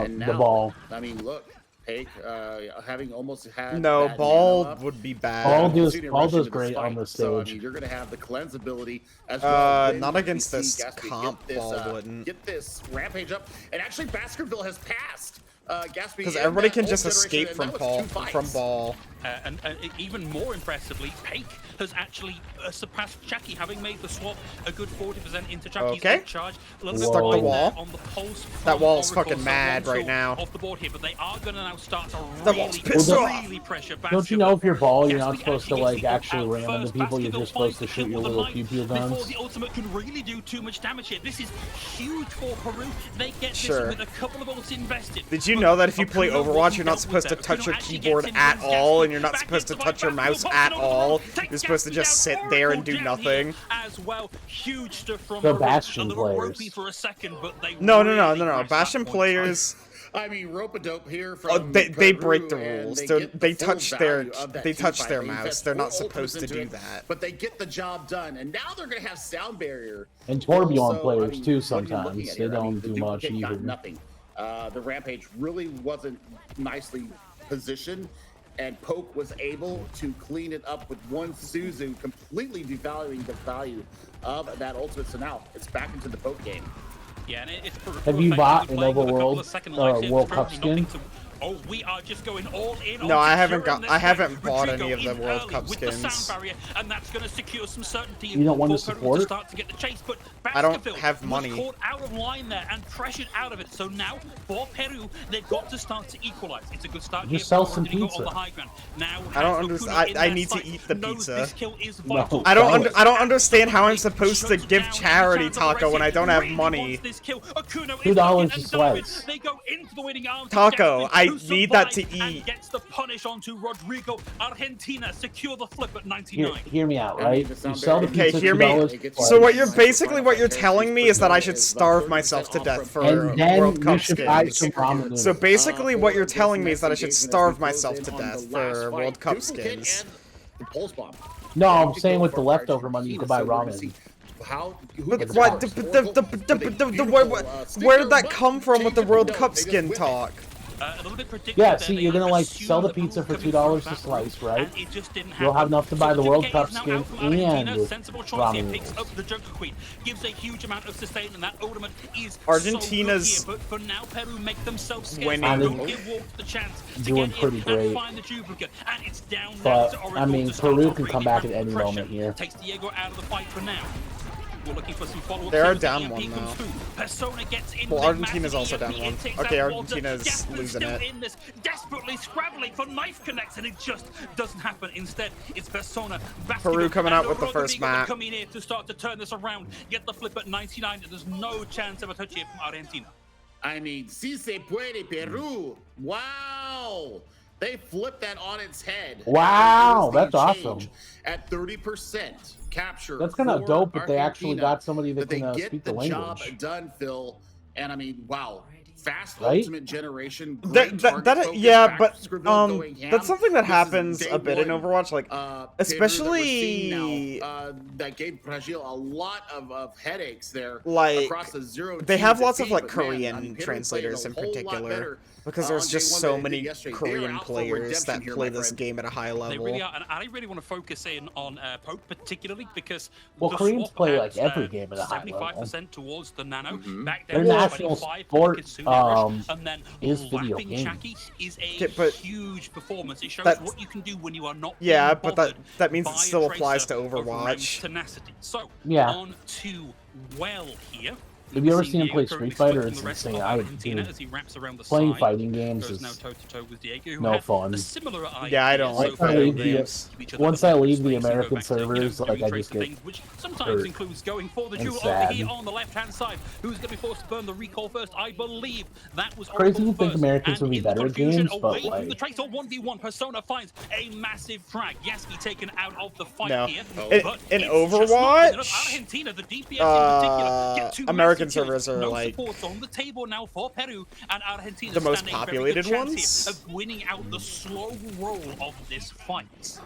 And the now, ball. I mean, look, Pake, having almost had No, that ball nano up, would be Ball bad. does- Senior Ball rush does into great on fight. the So, I stage. mean, you're going to have the cleanse ability as well. Then Not we against see this Gatsby comp, get this, ball wouldn't. Get this rampage up. And actually, Baskerville has passed Gatsby. Because in everybody that can ult just generation, escape and from that was Paul, two fights. from ball. And even more impressively, Pake has actually surpassed Chucky, having made the swap a good 40% into Chucky's Okay. charge. A little Stuck bit the wide wall. there on the pulse That from wall's Oracle, fucking so mad one right kill now. off the board here, but they are going to now start to That wall's really, pissed off. really pressure Don't you know if you're ball, you're not Gatsby supposed to actually like gets the ult actually out ram into first. people? You're Baskerville just supposed to finds shoot your triple the little knife pew pew before guns. the ultimate can really do too much damage here. This is huge for Peru. They get Sure. this with a couple of ults invested. Did you But know that if you play Kuno Overwatch, wasn't you're not dealt supposed to with touch there. your Kuno actually keyboard gets in, at brings all, Gatsby and you're not back supposed to into touch your fight. mouse Baskerville at pops it on the all? wall, takes You're supposed to Gatsby just down. sit there and Oracle do down here nothing. as well. Huge stuff from The Peru. Bastion A little players. ropey for a second, but they No. really pressed that Bastion point. players. I mean, rope-a-dope here Oh, from they Peru, break the and rules. They, They're- get the they full touch their- value of that they touch team their fight. They mouse. invest They're not 4 supposed ultimates to into do it, that. But they get the job done, and now they're going to have sound barrier. And Tourbillon Also, players I mean, too what are you looking sometimes. at They here? I mean, don't the do much duplicate got either. nothing. The Rampage really wasn't nicely positioned, and Poke was able to clean it up with one Suzu, completely devaluing the value of that ultimate. So now it's back into the Poke game. Yeah, and it's Have you bought an playing with a couple Overworld of second or lives here. World There's Cup currently skin? nothing Oh, we are just going all in. No, on I haven't securing got. this I haven't fight. bought Rodrigo any of the in World early Cup with the sound skins. barrier, and that's going to secure some certainty. You don't want to for Peru support? to start to get the chase, but I don't Baskerville have was money. caught out of line there and pressured out of it. So now for Peru, they've got to start to equalize. It's a good start. Just here sell for some Rodrigo pizza. on the high ground. Now I don't has understand. Okuno in I their need to sights, eat the knows pizza. This kill is No. vital. I don't. Sell it. I don't understand how I'm supposed to Shuts give down charity, any chance of a Taco, race when I here. don't have Really money. wants this kill. Okuno $2 is looking a and diving. slice. They go into the winning arms. Taco, I Destin, who need that to survives and eat. Gets the punish onto Rodrigo. Argentina secure the flip at 99. Hear me out, I mean, right? the You sound sell the barrier- Okay, pizza hear me. $2 So what you're Like, basically what you're Final telling me is that I should is starve about myself to 30% death off for and then World you Cup should buy skins. some ramen noodles. So basically, what you're for telling me this is that I next should engagement as starve we myself close to in on death the last for fight. World Cup Duplicate skins. and the pulse bomb. No, I'm To saying go with the for leftover money, you Argentina, could buy so we're gonna ramen. see How, who But gets what? first. Where Beautiful, where did that but come from with the change it World to Cup no, they just skin whip it. talk? A little bit predictive Yeah, there. see, They you're gonna like assumed sell the that Peru pizza for was coming $2 through a that slice, route, right? and it just didn't You'll have happen. enough to So buy the World Duque Cup is now skin out from Argentina. and Sensible choice here. ramen Picks noodles. up the Joker Queen, gives a huge amount of sustain, and that ultimate is Argentina's so good here. But for now, Peru make themselves scarce. winning. They don't give Wolf the chance to Doing get pretty in great. and find the duplicate, and it's down now But, to Oracle I mean, to start Peru to can really come back at ramp any pressure. moment here. Takes Diego out of the fight for now. We're looking for some follow-up. They are here as the down EMP one comes now. through. Persona gets in Well, with a Argentina's massive also down EMP. one. It takes Okay, out Walter. Argentina's Gaston's losing still it. in this, desperately scrabbling for knife connects, and it just doesn't happen. Instead, it's Persona. Peru coming out with the first Rodrigo map. coming here to start to turn this around. Get the flip at 99, and there's no chance of a touch here from Argentina. I mean, si se puede, Peru. Wow. They flipped that on its head. Wow, It was the that's change awesome. At 30% capture. That's kind of for dope if they actually Argentina, got somebody that they can get speak the the job language. done, Phil. And I mean, wow. Fast Right? ultimate generation. Great target That focus, yeah, but Baskerville going ham. that's something that This is happens day a bit in one. Overwatch, like Peru that we're especially seeing now, that gave Brazil a lot of headaches there. like Across the zero they teams have at lots of team, like but man, Korean I mean, Peru played translators a in whole lot particular better, because on there's day just one so than they many did yesterday. They're Korean out for players redemption that here, play my this friend. game at a high They level. really are, and I really want to focus in on Pope particularly because Well, the Koreans swap play, at, like, every game at a high level. 75% towards the Nano, Mhm. back Their down to national 25 sport, Kitsune Rush, is and then video lapping games. Chucky is a Okay, but huge performance. It shows that's- what you can do when you are not Yeah, being but bothered that means by it a still applies to tracer of Overwatch. round tenacity. So, Yeah. on to Well here. Have you ever Seeing seen him Diego play currently Street Fighter? split It's from the rest insane. of I Argentina do. as he wraps around the Playing side. fighting games Goes now is toe-to-toe with Diego, who no had fun. a similar Yeah, I don't idea like so far fighting they games. keep each other Once up I in leave the space and go American back to, servers, like, doing I tracer just get things, which sometimes hurt includes going for the and duel over sad. here on the left-hand side. Who's going to be forced to burn the recall first? I believe that was Crazy Oracle to think first. Americans And would be in the better at confusion, games, but, away from like- the tracer 1v1, Persona finds a massive frag. Yaski taken out of the fight No. here. In- but in it's just not good Overwatch, enough. Argentina, the DPS in particular, get two American massive kills. servers are, No like, supports on the table now for Peru, and Argentina the most standing a very populated good chance ones? here of winning out the slow roll of this fight.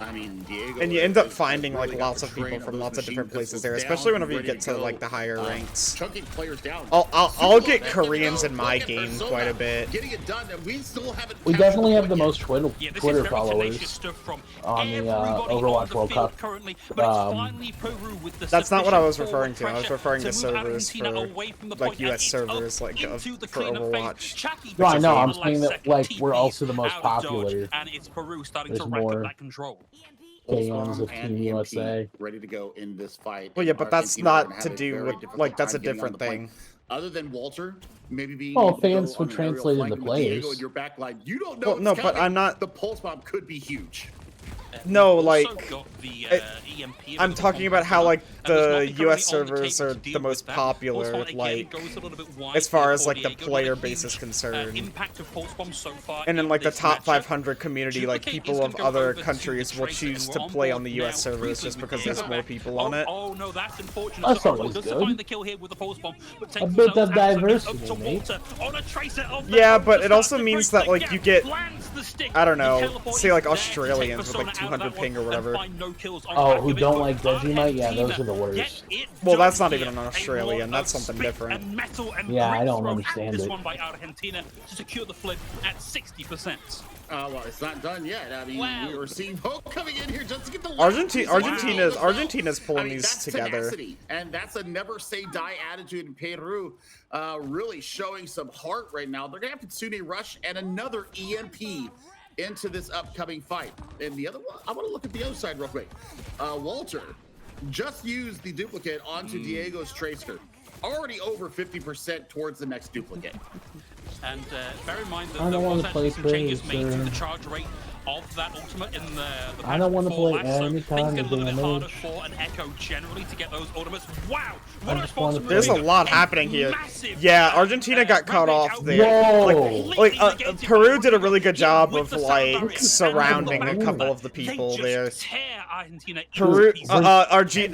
I mean, Diego And you end up is finding really like got lots the of people train from those lots of different machine places there, pistols especially down, whenever you ready get to go. like the higher ranks. Chunking players down. I'll get Super Koreans in my look at game Persona quite a bit. Getting it done, and we still haven't. We captured definitely have point the yet. most Twitter, Yeah, this Twitter is very followers tenacious stuff from on the everybody Overwatch on the World field Cup. currently, but it's finally Peru with the That's not what I was sufficient referring to. I forward was referring to pressure move servers Argentina for, away from the like, point, and US it's servers, up like, into the for cleaner phase. Overwatch. Chucky No, I gets know, in I'm the saying that, last like, second, we're TP also the most out of dodge, popular. and it's Peru starting There's to rack more up that control. fans of and Team EMP USA. ready to go in this fight. Well, yeah, but that's Argentina are not gonna to have a do very with difficult like that's a time getting on different the plane. thing. Other than Walter, maybe being Well, able to go fans on would an aerial translate flank into with Diego players. in your back line. You don't know. Well, it's no, but coming. I'm not- The pulse bomb could be huge. No, We've like, also got the, EMP I'm talking about how like and there's the nothing currently US on the servers table are to deal the with most that. popular, Pulse Bomb, like again, goes a little bit wide as far here as for like the Diego. Not a player huge, base is concerned. impact of Pulse Bomb so far And then in like the this top matchup. 500 community, like Duplicate people is of gonna go other over to countries the will Tracer, choose and to we're on play board on the now, US servers briefly just with because Diego there's more back. people on it. Oh no, that's unfortunate. That's So always Oracle does good. find the kill here with the Pulse Bomb, but takes bit of themselves out of diversity, to mate. Walter on a Tracer of Yeah, their own but to it start also to means bridge that the like gap, you get, lands the stick. I don't The know, teleport say is like there to take Australians with Persona like out of 500 ping or whatever. Oh, who don't like Vegemite? Yeah, those are the worst. Well, that's not even an Australian. That's something different. Yeah, I don't understand this it. one by Argentina to secure the flip at 60%. Well, it's not done yet. I mean, we were seeing Poke coming in here just to get the Argentina's pulling these that's together. Tenacity, and that's a never say die attitude in Peru. Really showing some heart right now. They're gonna have Kitsune Rush and another EMP into this upcoming fight. And the other one, I want to look at the other side real quick. Walter just used the duplicate onto Diego's Tracer. Already over 50% towards the next duplicate. And bear in mind that I don't there want was to play actually some changes made to Tracer. the charge rate of that ultimate in the I don't want to before play last, so any things kind get a of little bit harder damage. for an Echo generally to get those ultimates. Wow! I What a just wanna response from There's a Rodrigo. lot happening here. Massive, Yeah, Argentina got cut rampage off out there. Whoa. Like Peru did a really good job with of the sound like barrier surrounding and a the couple of the they people just there. tear Argentina into Peru, pieces.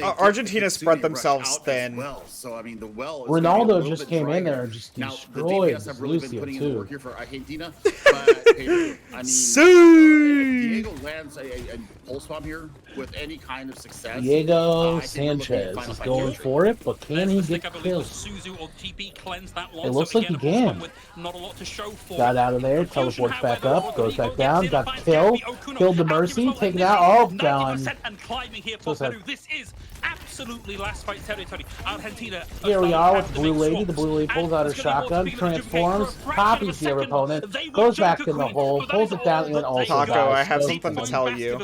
Argentina spread themselves thin. Well, so I mean, the well. Is Ronaldo gonna be a just little bit came in drier. there and just Now, the destroyed DPS have really been Lucio putting in the too. work here for Argentina, but Peru, I mean, See. Diego lands a pulse bomb here with any kind of success. Diego I think we're looking at Sanchez final is fight going here. for it, but can he There's the get stick, I the believe, kill? was Suzu or TP cleansed that one. It looks so like he again, a pulse bomb can. with not a lot to show for Got out of there, teleports back up, goes back down, got the kill, killed the Mercy, taken out, oh, gone. 90% and climbing here for So sad. Peru. This is absolutely last fight territory. Argentina. Here we are with the the Blue Lady. The Blue Lady pulls out her shotgun, transforms, copies the other opponent, goes back in the hole, pulls it down, and also Taco, dies. I have So something to funny. tell you.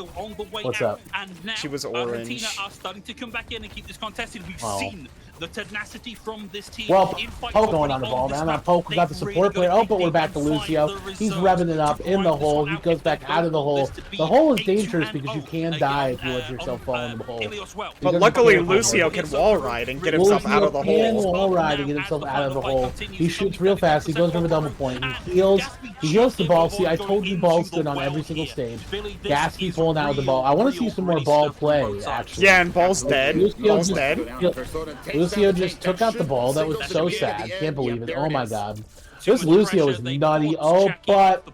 What's up? And now She was Argentina orange. are starting to come back in and keep this contested. We've Oh. seen the tenacity from this team. Well, in fight Poke for going money on the ball this now. Now map. Poke got the They've support really player. gotta Oh, but dig we're back deep to and find Lucio. the He's reserves revving it up to in the grind this hole. one He out goes if they back out of the don't hole. want this to be The hole is 8-2 dangerous because you and can oh die if you again, let yourself fall in the hole. Ilios well. But Because luckily, you can't Lucio avoid can wall ride and get himself out of the Lucio can hole. wall ride and get himself out of the hole. He shoots real fast. He goes for a double point. He heals. He heals the ball. See, I told you ball stood on every single stage. Gatsby pulling out the ball. I want to see some more ball play, actually. Yeah, and Ball's dead. Ball's dead. Lucio just took out the ball. That was so sad. Can't believe it. Oh my god. This Lucio is nutty. Oh, but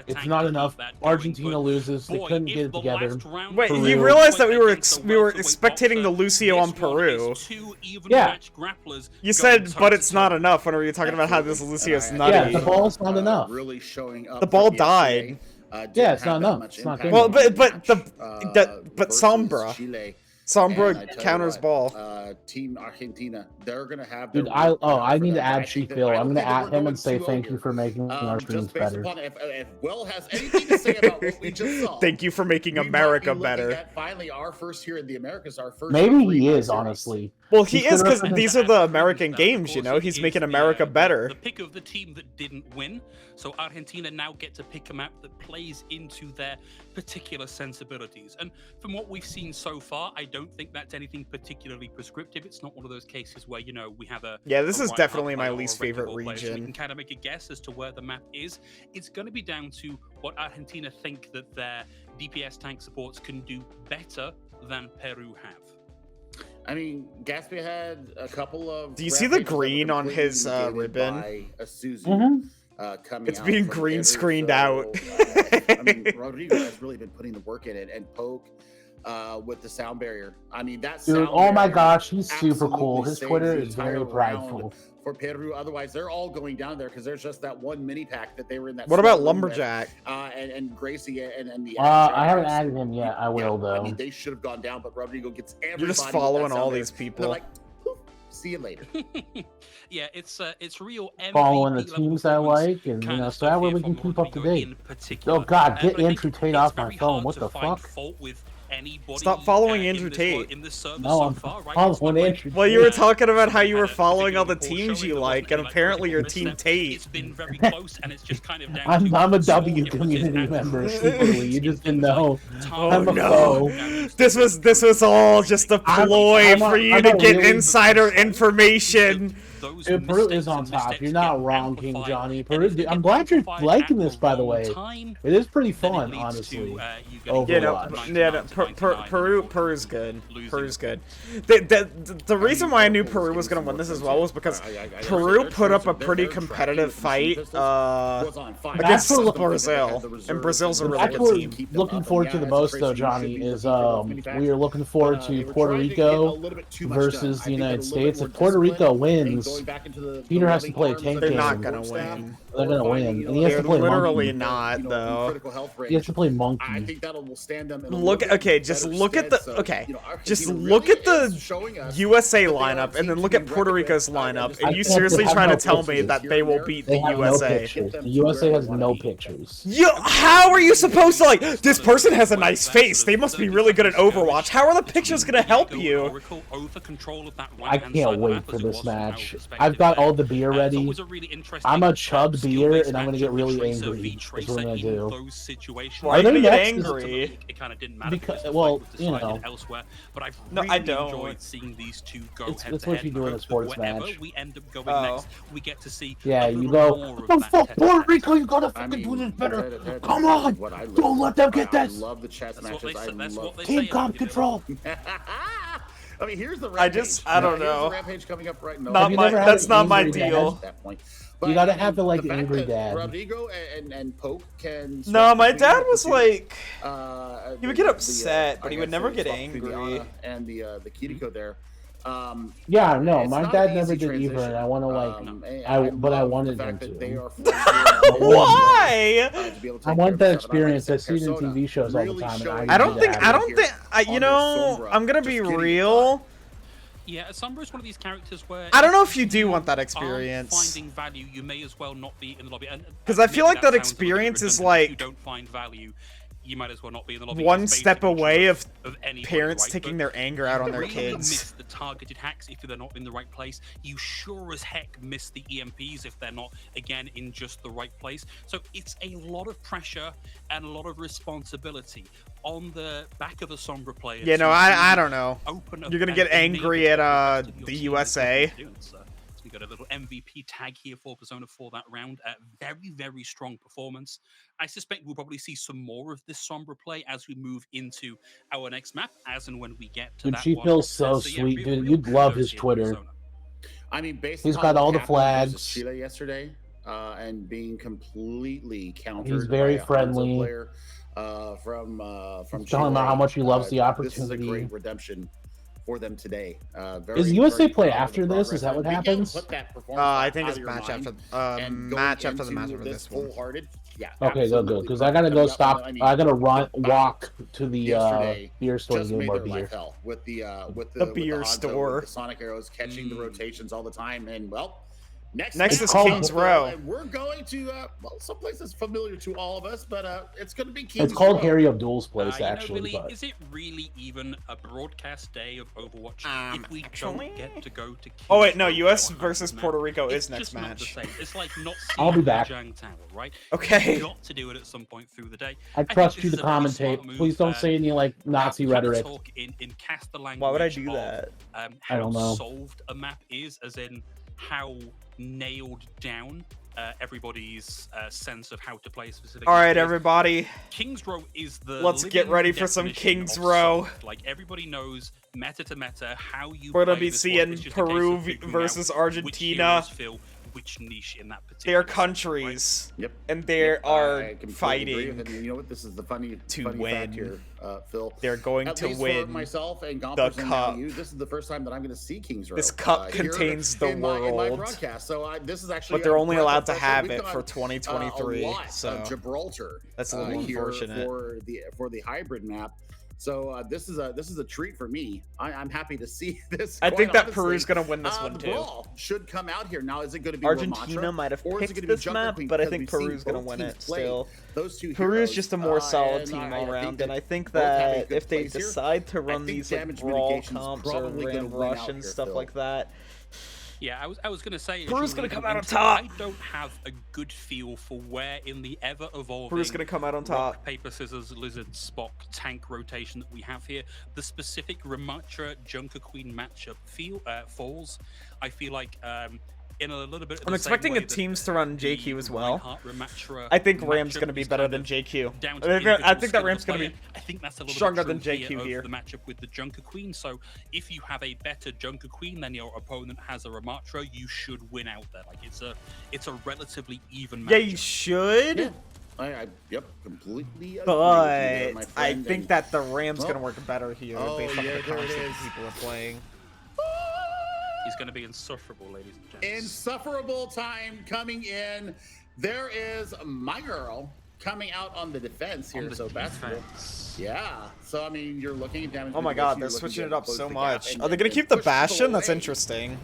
it's not enough. Argentina loses. They couldn't get it together. Wait, Peru. you realize that we were spectating the Lucio on Peru? Yeah. You said, but it's not enough. When were you talking about how this Lucio's Yeah, nutty? the ball's not enough. Really showing up. The ball for PSA. died. Yeah, it's not enough. It's not Well, good. but versus Sombra. Chile. Sombra And I tell you counters what, ball. Team Argentina, they're gonna have. Dude, their I work cut out need for to them, add but I Chief think Bill. that- I I'm don't gonna think at that we're him going and say too thank over. you for making our streams Just based better. upon if Will has anything to say about what we just saw. Thank you for making we might America be looking better. at finally our first here in the Americas, our first. Maybe free he match is, series. honestly. Well, he He's is because gonna these are the American games, you know? He's making America better. The pick of the team that didn't win, so Argentina now get to pick a map that plays into their particular sensibilities. And from what we've seen so far, I don't think that's anything particularly prescriptive. It's not one of those cases where, you know, we have a... Yeah, this a is right definitely half my player or a least regular favorite ball player, so we region. can kind of make a guess as to where the map is. It's going to be down to what Argentina think that their DPS tank supports can do better than Peru have. I mean, Gatsby had a couple of. Do you see the rampages that were green on completely his, negated ribbon? by a Suzu, Mhm. coming It's out being from green Peru, screened so, out. I mean, Rodrigo has really been putting the work in it, and Poke with the sound barrier. I mean, that Dude, sound oh my barrier gosh, he's super absolutely cool. His saves Twitter the is entire very round prideful. for Peru. Otherwise, they're all going down there because there's just that one mini pack that they were in that. What about small room Lumberjack? and Gracie and the. I haven't added him yet. I will, I though. mean, they should have gone down, but Rodrigo gets everybody. You're just with following that sound all barrier. these They're people. like, "Poof, see you later. Yeah, it's real MVP Following the level teams I performance like, and, kind of so stuff that way here we can from keep up to Rodrigo date. in particular. Oh, God, get I think Andrew Tate it's off my very phone. hard What to the find fuck? fault with anybody, Stop following in Andrew this Tate. in this service No, so I'm far, right? following It's not like Andrew Well, you were Tate. talking about how you were had a following all the particularly poor teams showing. you There like, wasn't and any, like, apparently you're critical Team misstep. Tate. It's been very close, and it's just kind of down to I'm a small W differences community and member, small secretly. You just didn't know. Oh I'm a no! foe. This was all just a ploy I'm for you to a get really- insider information. those Dude, Peru is mistakes on and top. missteps You're not get wrong, King amplified, Johnny. and Peru, if they I'm get glad you're amplified liking at this, the by the wrong way. time, It is pretty then it fun, leads honestly. to, you getting Yeah, no, Overwatch. yeah, no, 99 to 99 Peru's and good. losing Peru's it. good. The reason why I knew Peru was gonna win this as well was because Peru put up a pretty competitive fight against That's what- Brazil, and Brazil's a really That's good what team. we're looking forward to the most, though, Johnny, is we are looking forward to Puerto Rico versus the United States. If Puerto Rico wins, Peter has to play a tank They're game. not gonna win. They're gonna win, and he has They're to play literally monkey. not, though. He has to play I monkey. think that'll stand them. Just look at the USA lineup, and then look at Puerto Rico's lineup, and you seriously trying to tell me that they will beat the They have no USA? pictures. The USA has no pictures. Yo, how are you supposed to, like, this person has a nice face, they must be really good at Overwatch. How are the pictures gonna help you? I can't wait for this match. I've got all the beer ready. I'm a chug beer, and I'm gonna get really angry. That's what I'm gonna do. Why are you gonna get next? angry? It kind of didn't matter Because- because well, it was you decided know. elsewhere. But I've No, really I don't. enjoyed seeing these two go It's head to what head. you do in a I hope that sports wherever match. we end up going Oh. next, we get to see Yeah, a you little go, more of the that fuck, head-to-head. Puerto Rico, you gotta fucking do this better. Come on, don't let them get this. I love the chess That's what they matches. say- that's what they Team say, comp you know. control. I mean, here's the I rampage. don't Here's the know. rampage coming up right now. Not Have you my, never had that's an not my angry dad? deal. At that point. You gotta have the, the like, fact angry that dad. Rodrigo and Poke can. No, swap my between dad the was two. like, he would get The, upset, but I he would guess never they get swap between the angry. Ana and the Kiriko there. Yeah, no, It's my not dad an never easy did either, and I want to like, but I love wanted the him fact that to. they are forced Why? to be able to I take want care that of stuff, and I like experience. that I see it in Persona TV shows all the really time, and showing I don't need think, to I have it. don't think, you on know, their I'm gonna Sombra, be just getting real. Yeah, Sombra is one of these characters where I don't know if you do you want that aren't experience. Finding value, you may as well not be in the lobby. Because I feel maybe like that sounds a little bit experience is redundant. If you like don't find value, you might as well not be in the lobby. one It's step basically away true of anybody, parents right? taking But their anger out on you their really kids. miss the targeted hacks if they're not in the right place. You sure as heck miss the EMPs if they're not, again, in just the right place. So it's a lot of pressure and a lot of responsibility on the back of a Sombra player. You know, to I really don't know. open up You're gonna and get enable angry at rest of your the team USA. to do it. So we got a little MVP tag here for Persona 4 that round. Very, very strong performance. I suspect we'll probably see some more of this Sombra play as we move into our next map, as and when we get to Dude, that she one. feels so yeah, sweet, real dude. You'd kudos love his here for Twitter. Persona. I mean, based He's on got all the what happened versus flags. Chile yesterday, and being completely countered. He's very by a Hanzo friendly. Player, from He's telling about how much he loves the This is a opportunity. great redemption for them today. Is USA very play proud of after the this? Is progress. that what We can't happens? put that performance I think out it's of your match mind after and match going after the match into of this one. full-hearted. Yeah. Okay, good, absolutely. because I gotta go Coming up, stop. I mean, I gotta run, the bout walk to the yesterday beer store to just get made more their beer. life hell with the The with beer Hanzo, store. with the Sonic arrows, catching the rotations all the time, and well. Next Next is map, King's Row. and we're going to someplace that's familiar to all of us, but it's going to be King's It's called Row. Harry Abdul's place, You know, actually. Billy, But is it really even a broadcast day of Overwatch if we actually? don't get to go to King's Oh wait, no, Row US for our versus match? Puerto Rico It's is next just not the match. same. It's like not I'll be seeing back. Zhang Tower, right? Okay. You've got to do it at some point through the day. I think trust this you is to a very commentate. smart move, Please don't say any like Nazi how to rhetoric. Talk in cast the language Why would I do of, that? How don't know. solved a map is, as in how nailed down everybody's sense of how to play a specific. All right, map is. everybody. King's Row is the. Let's get living ready for some definition King's of Row. soft. Like everybody knows, meta to meta, how you. We're gonna play be this seeing one. It's just a case of Peru figuring versus out Argentina. Which heroes fill which niche in that particular. They are set, right? countries, Yep. and they Yep, are I completely agree fighting. with it. And you know what? This is the funny win. fact here, Phil. They're going At to least win for myself and the Gompers and now cup. you, this is the first time that I'm going to see King's Row. This cup here contains the in my world. broadcast. So this is actually. But they're a only breath allowed of to fresh air. have We've it got, for 2023, a lot so of Gibraltar. that's a little here unfortunate. for the hybrid map. So this is a treat for me. I'm happy to see this. I quite think that honestly. Peru's gonna win this one The too. brawl should come out here now. Is it going to be Argentina Ramantra, might have or is it picked gonna be this Jungle map, Queen? but I Because think we've seen Peru's gonna both win teams it play still. Those two Peru's heroes, just a more solid and team I all think around, that and I think both have a that good if they place here. decide to I run think these like damage brawl mitigation's comps or probably gonna random win out rush and here, stuff Phil. like that, Yeah, I was gonna say Peru's gonna come out on top. I don't have a good feel for where in the ever evolving Peru's gonna come out on top. rock, paper, scissors, lizard, Spock tank rotation that we have here. The specific Ramatra Junker Queen matchup falls. I feel like in a little bit. I'm expecting the teams to run JQ as well. I think Ram's gonna be better than JQ. I think that Ram's gonna be stronger than JQ here. The matchup with the Junker Queen. So if you have a better Junker Queen than your opponent has a Ramatra, you should win out there. Like it's a relatively even matchup. Yeah, you should. Yeah. Yep, completely. But I think that the Ram's gonna work better here based on the there cards it that is. people are playing. He's going to be insufferable, ladies and gentlemen. Insufferable time coming in. There is my girl coming out on the defense here. So basketball. Yeah. So I mean, you're looking at damage. Oh my god, they're switching it up so much. Are they gonna keep the Bastion? That's interesting.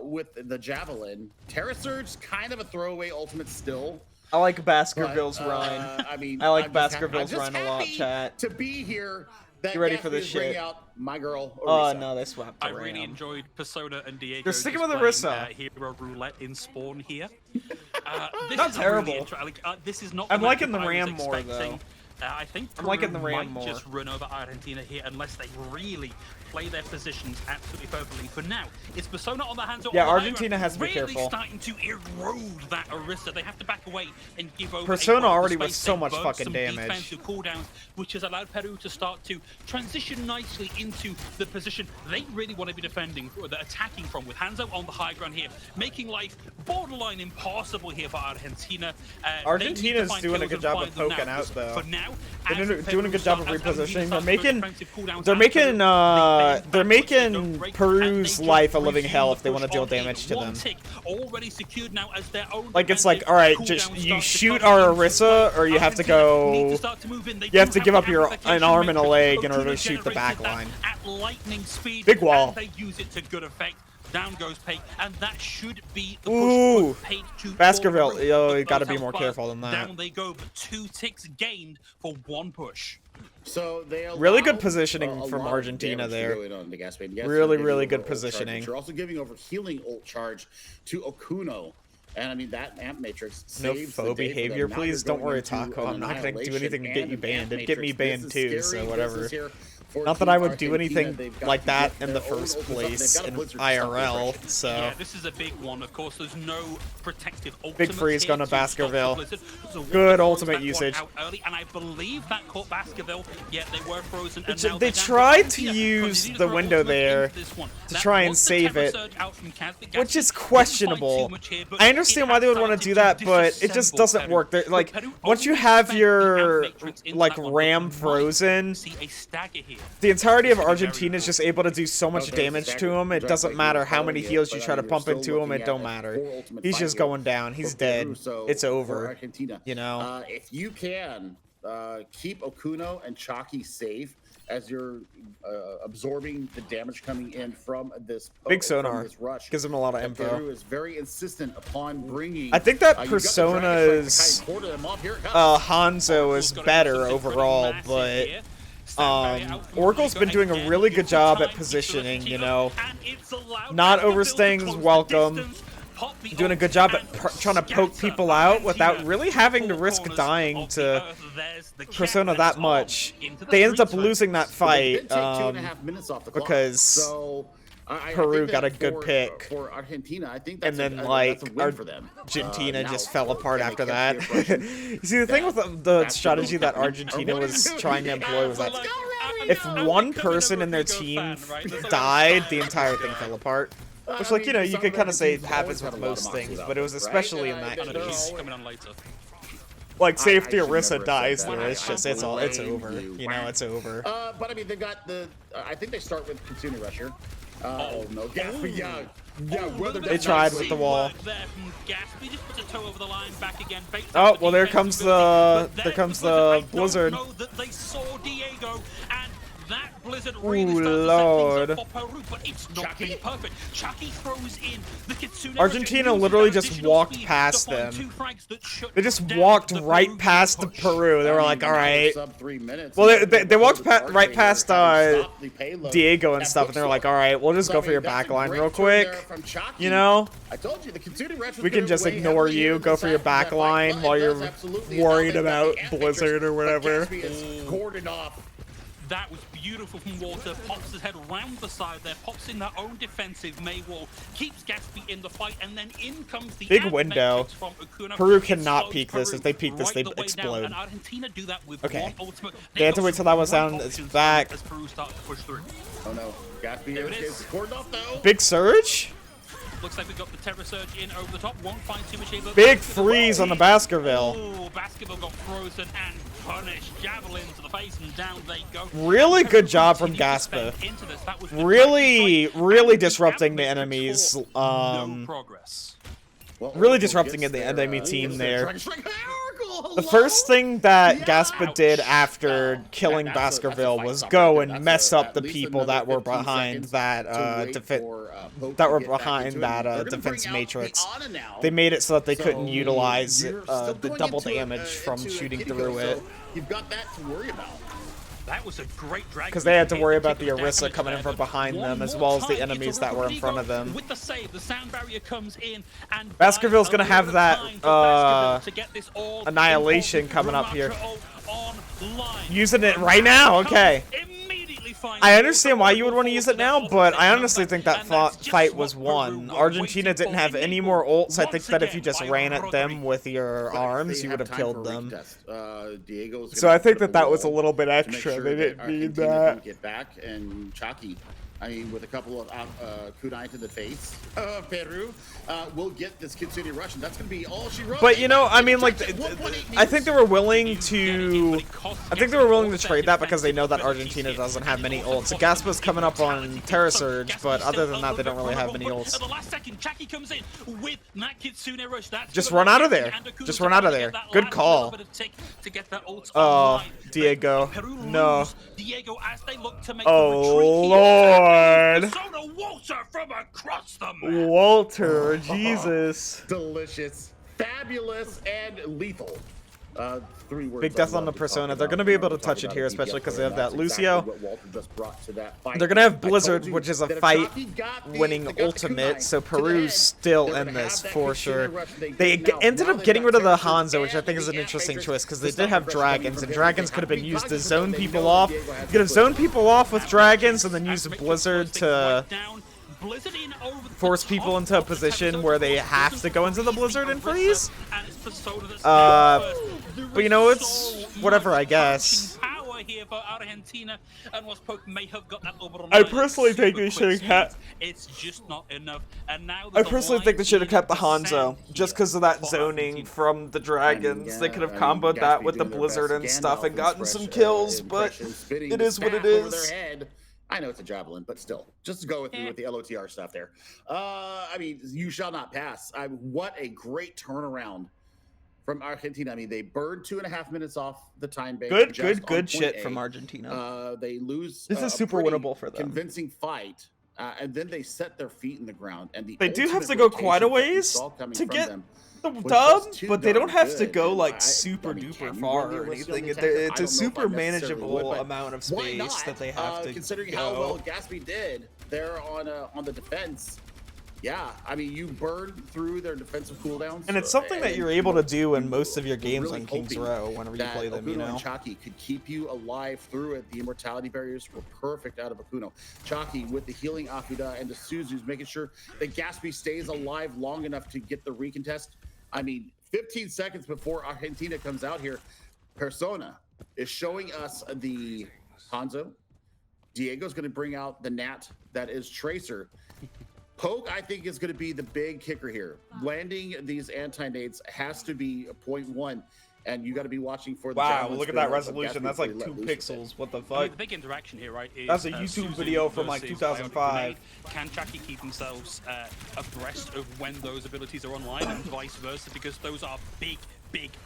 With the Javelin, Terra Surge, kind of a throwaway ultimate still. I like Baskerville's run. I mean, I like I'm Baskerville's just run a lot, happy chat. to be here. That You ready for this Gatsby is bringing shit? Out my girl. Oh Orisa. no, they swapped the I really Ram. enjoyed Persona and Diego. They're sticking with just Orisa. playing, Hero Roulette in Spawn here. This Not is terrible. Really this is not. I'm the liking matchup the I was Ram more, expecting. though. I think I'm liking the Peru Ram might more. just run over Argentina here unless they really play their positions absolutely perfectly. For now, it's Persona on the hands of Yeah, on the Argentina high ground, has to be really careful. starting to erode that Orisa. They have to back away and give over. Persona a already space. was so They much burned fucking some damage. defensive cooldowns, which has allowed Peru to start to transition nicely into the position they really want to be defending, or the attacking from, with Hanzo on the high ground here, making life borderline impossible here for Argentina. Argentina's doing a good job of poking out, though. For now, They're doing a good job of repositioning. They're making Peru's life a living hell if they want to deal damage to them. Like it's like, all right, just you shoot our Orisa, or you have to go. You have to give up an arm and a leg in order to shoot the back line. Big wall. They use it to good effect. Down goes Pake, and that should be the Ooh, push for Pake to Baskerville. forward. Yo, you But gotta both be more health careful bars, than that. Down they go, but 2 ticks gained for 1 push. So they Really good allow, positioning a from lot of Argentina damage to there. go in on the Gatsby. And Gatsby Really, giving really over good ult charge, positioning. but you're also giving over healing ult charge to Okuno. And I mean, that amp matrix No saves faux the day for behavior, them. Now please. you're Don't worry, going into Taco. an I'm not gonna do anything to get you annihilation banned. and It'd get me amp banned matrix. too, This is so scary whatever. business here for Not that Team I would do Argentina. anything They've got like to that get in the their own first ults up. They've place got a in Blizzard to stop IRL, progression. so. Yeah, this is a big one. Of course, there's no protective ultimate. Big freeze going to Baskerville. So Good Wolf ultimate throws that usage. one out early, and I believe that caught Baskerville. Yeah, they were frozen. And They now they're down tried to Argentina. use Continue to the throw window ultimates there into this one. to That try and was the save Terra it, Surge out from Kaz, but which is Gatsby didn't fight questionable. too much here, but I understand why they would want to do that, but it just doesn't work. Like, once you have your like Ram frozen, the entirety of Argentina is just able to do so much damage to him. It doesn't matter how many heals you try to pump into him. It don't matter. He's just going down. He's dead. It's over. You know. If you can keep Okuno and Chalky safe as you're absorbing the damage coming in from this Big from sonar this rush, gives him a lot of Peru info. is very insistent upon bringing. I think that you got the Dragon Strike to Persona's kind of quarter them off. Here it comes. Hanzo is better overall, but Oracle's been doing a really good job at positioning, you know. Not overstaying is welcome. Doing a good job at trying to poke people out without really having to risk dying to Persona that much. They ended up losing that fight because So, Peru think got that a good pick. For Argentina. I think And that's then, a like, win for them. Argentina Now, just fell apart can they after keep that. the aggression? You see, the thing with the strategy that Argentina was trying to employ was that if one person in their team died, the entire thing fell apart. Which, like, you know, you could kind of say happens with most things, but it was especially in that case. Like, say if the Orisa dies there, it's just, it's over. You know, it's over. But I mean, they got the. I think they start with Kitsune Rusher. Oh no, Gatsby, yeah. Whether They tried with the wall. Gatsby just puts a toe over the line, back again. Oh well, there comes the Blizzard. Know that they saw Diego, and that Blizzard really Ooh, starts to Lord. set things up for Peru, but it's not been perfect. Chucky throws in the Kitsune. Argentina literally just walked past them. They just walked right past Peru. They were like, all right. Well, they walked right past Diego and stuff, and they were like, all right, we'll just go for your backline real quick. You know? We can just ignore you, go for your backline while you're worried about Blizzard or whatever. That was beautiful from Walter. Pops his head around the side there, pops in their own defensive May wall, keeps Gatsby in the fight, and then in comes the big window. From Okuno. Peru cannot peek this. If they peek this, they explode. And Argentina do that with okay. one ultimate. They had to wait till that was down. It's back. As Peru starts to push through. Oh no. Gatsby is cordoned off though. Big surge? Looks like we got the Terror Surge in over the top. Won't find too much here. Big freeze on the Baskerville. Oh, Baskerville got frozen and punished. Javelin to the face and down they go. Really good job from Gaspa. Really disrupting the enemies. No progress. Really disrupting the enemy team there. The first thing that Gaspa did after killing Baskerville was go and mess up the people that were behind that defense matrix. They made it so that they couldn't utilize the double damage from shooting through it. You've got that to worry about. That was a great drag. Because they had to worry about the Orisa coming in from behind them, as well as the enemies that were in front of them. With the save, the sound barrier comes in, and Baskerville's gonna have that annihilation coming up here. Using it right now, okay. I understand why you would want to use it now, but I honestly think that fight was won. Argentina didn't have any more ults. I think that if you just ran at them with your arms, you would have killed them. So I think that was a little bit extra. They didn't need that. Get back and Chucky. I mean, with a couple of kunai to the face of Peru, we'll get this Kitsune Rush, and that's going to be all she wrote. But, you know, I mean, like, I think they were willing to... trade that because they know that Argentina doesn't have many ults. So Gaspa's coming up on Terra Surge, but other than that, they don't really have many ults. Just run out of there. Just run out of there. Good call. Oh, Diego. No. Oh, Lord. Walter from across the map. Walter, Jesus. Delicious, fabulous, and lethal. 3 words. Big death on the Persona. They're going to be able to touch it here, especially because they have that Lucio. They're going to have Blizzard, which is a fight-winning ultimate, so Peru's still in this for sure. They ended up getting rid of the Hanzo, which I think is an interesting choice, because they did have dragons, and dragons could have been used to zone people off. You could have zoned people off with dragons, and then use Blizzard to force people into a position where they have to go into the Blizzard and freeze. But you know, it's whatever, I guess. I personally think they should have kept. It's just not enough. And now I personally think they should have kept the Hanzo, just because of that zoning from the dragons. They could have comboed that with the Blizzard and stuff and gotten some kills, but it is what it is. I know it's a javelin, but still, just go with me with the LOTR stuff there. I mean, you shall not pass. What a great turnaround from Argentina. I mean, they burned 2.5 minutes off the time bank. Good shit from Argentina. They lose. This is super winnable for them. Convincing fight, and then they set their feet in the ground. And they do have to go quite a ways to get the dub, but they don't have to go like super duper far or anything. It's a super manageable amount of space that they have to considering how well Gatsby did there on the defense. Yeah, I mean, you burned through their defensive cooldowns. And it's something that you're able to do in most of your games on King's Row whenever you play them, you know? Chucky could keep you alive through it. The immortality barriers were perfect out of Akuno. Chucky with the healing Akuda and the Suzu's making sure that Gatsby stays alive long enough to get the recontest. I mean, 15 seconds before Argentina comes out here, Persona is showing us the Hanzo. Diego's going to bring out the Nat that is Tracer. Poke, I think, is going to be the big kicker here. Landing these anti-nades has to be a 0.1, and you got to be watching for the wow, look at that resolution. That's like 2 pixels. What the fuck? I mean, the big interaction here, right? Is, that's a YouTube video from like 2005. Can Chucky keep themselves abreast of when those abilities are online and vice versa? Because those are big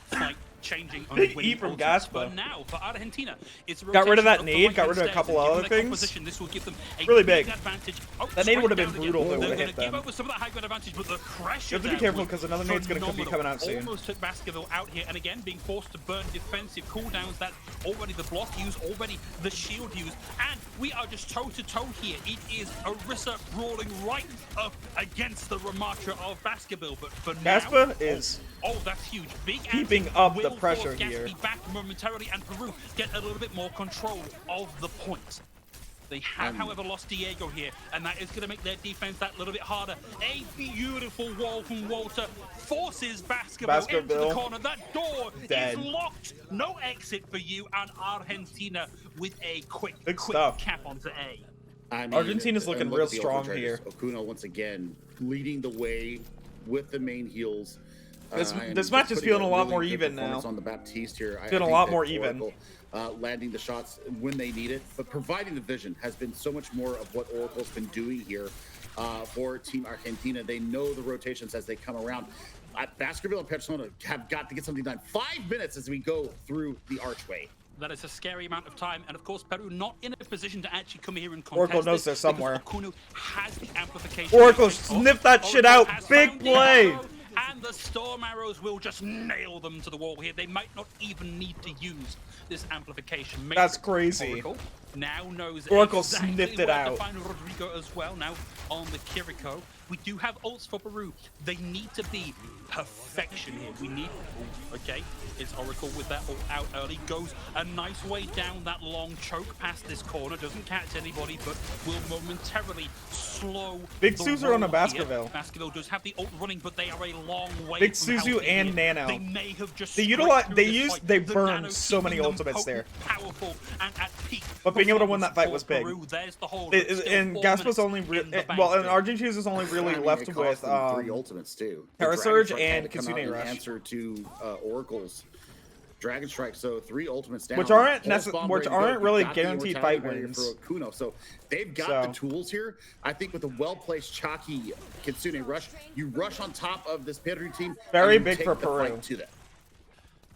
fight changing on Big winning E from ultimates. Gaspa. But now for Argentina, it's a Got rid of that rotation nade, the got rid of a right-hand couple stairs, other and given their things. position, this will give them a Really big big. advantage. Oh, That nade would have been straight down brutal if it again. would have They're hit gonna give them. over some of that high ground advantage, but the pressure You have to be there careful was because another nade's gonna be phenomenal. coming out soon. Almost took Baskerville out here, and again being forced to burn defensive cooldowns. That's already the block used, already the shield used, and we are just toe to toe here. It is Orisa brawling right up against the Ramatra of Baskerville, but for now, Gaspa is that's huge. Big keeping anti up the will pressure force here. Gatsby back momentarily, and Peru get a little bit more control of the point. They have, however, lost Diego here, and that is going to make their defense that little bit harder. A beautiful wall from Walter forces Baskerville into the corner. That door Dead. is locked. No exit for you, and Argentina with a quick stuff. cap onto A. I mean, Argentina's looking real at the strong ultra here. charges. Okuno once again leading the way with the main heals. This and this just match is putting feeling a lot really more good even performance now. on the Baptiste here. I Feeling a think lot that more even. Oracle, landing the shots when they need it, but providing the vision has been so much more of what Oracle's been doing here for Team Argentina. They know the rotations as they come around. Baskerville and Persona have got to get something done. 5 minutes as we go through the archway. That is a scary amount of time, and of course, Peru not in a position to actually come here and contest. Oracle knows this they're somewhere. Okuno has the amplification. Oracle, sniff that shit out. Big play. And the Storm Arrows will just nail them to the wall here. They might not even need to use this amplification. Maybe That's crazy. Oracle now knows Oracle exactly sniffed it where out. to find Rodrigo as well. Now on the Kiriko. We do have ults for Peru. They need to be perfection here. We need... okay, it's Oracle with that ult out early. Goes a nice way down that long choke past this corner. Doesn't catch anybody, but will momentarily slow Big the Suzu on a roll Baskerville. here. Baskerville does have the ult running, but they are a long way Big from Suzu healthy and here. Nano. They may have just They scraped utilize- through they this used- fight. they The burned Nano so many keeping them ultimates there. potent, powerful, and at peak. But being able to win that fight was big. Peru, there's the hold. And Gaspa's only well, and Argentina's is only really left it with cost them 3 ultimates too. The Terra Dragon Surge Strike had and to come out Kitsune in Rush. answer to Oracle's Dragon Strike, so 3 ultimates down. Which aren't Pulse Bomb ready to go. really Got the guaranteed immortality fight barrier wins. for Okuno, so they've got the tools here. I think with a well-placed Chalky Kitsune Rush, you rush on top of this Peru team. Very and you big take for the Peru. fight to them.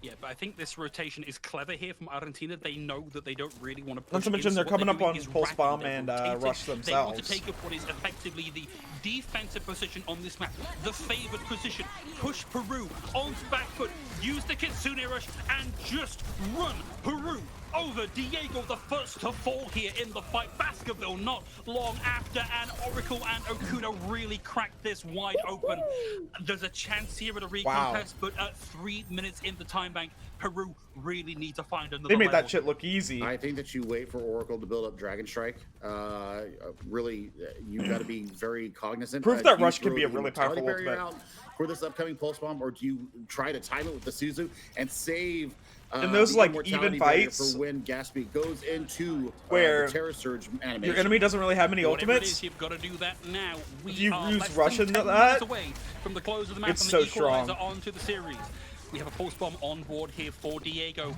Yeah, but I think this rotation is clever here from Argentina. They know that they don't really want to push. Not to mention in, so they're what coming up doing on is Pulse racking, Bomb they're and rotating. Rush They want themselves. to take up what is effectively the defensive position on this map, the favored position. Push Peru on back foot, use the Kitsune Rush, and just run Peru over. Diego the first to fall here in the fight. Baskerville not long after, and Oracle and Okuno really cracked this wide open. There's a chance here at a recontest, but at 3 minutes in the time bank, Peru really need to find another They made level. that shit look easy. I think that you wait for Oracle to build up Dragon Strike. Really, you got to be very cognizant. Proof Do that you Rush could throw be a the really Immortality powerful barrier ultimate. out for this upcoming Pulse Bomb, or do you try to time it with the Suzu and save In those, the like, Immortality even barrier fights for when Gatsby goes into where the Terra Surge animation? your enemy doesn't really have many Whatever it ultimates. is, you've got to do that now. We you are use less Rush than into 10 that, minutes away from the close of the map it's and so the equalizer strong. onto the series. We have a pulse bomb on board here for Diego.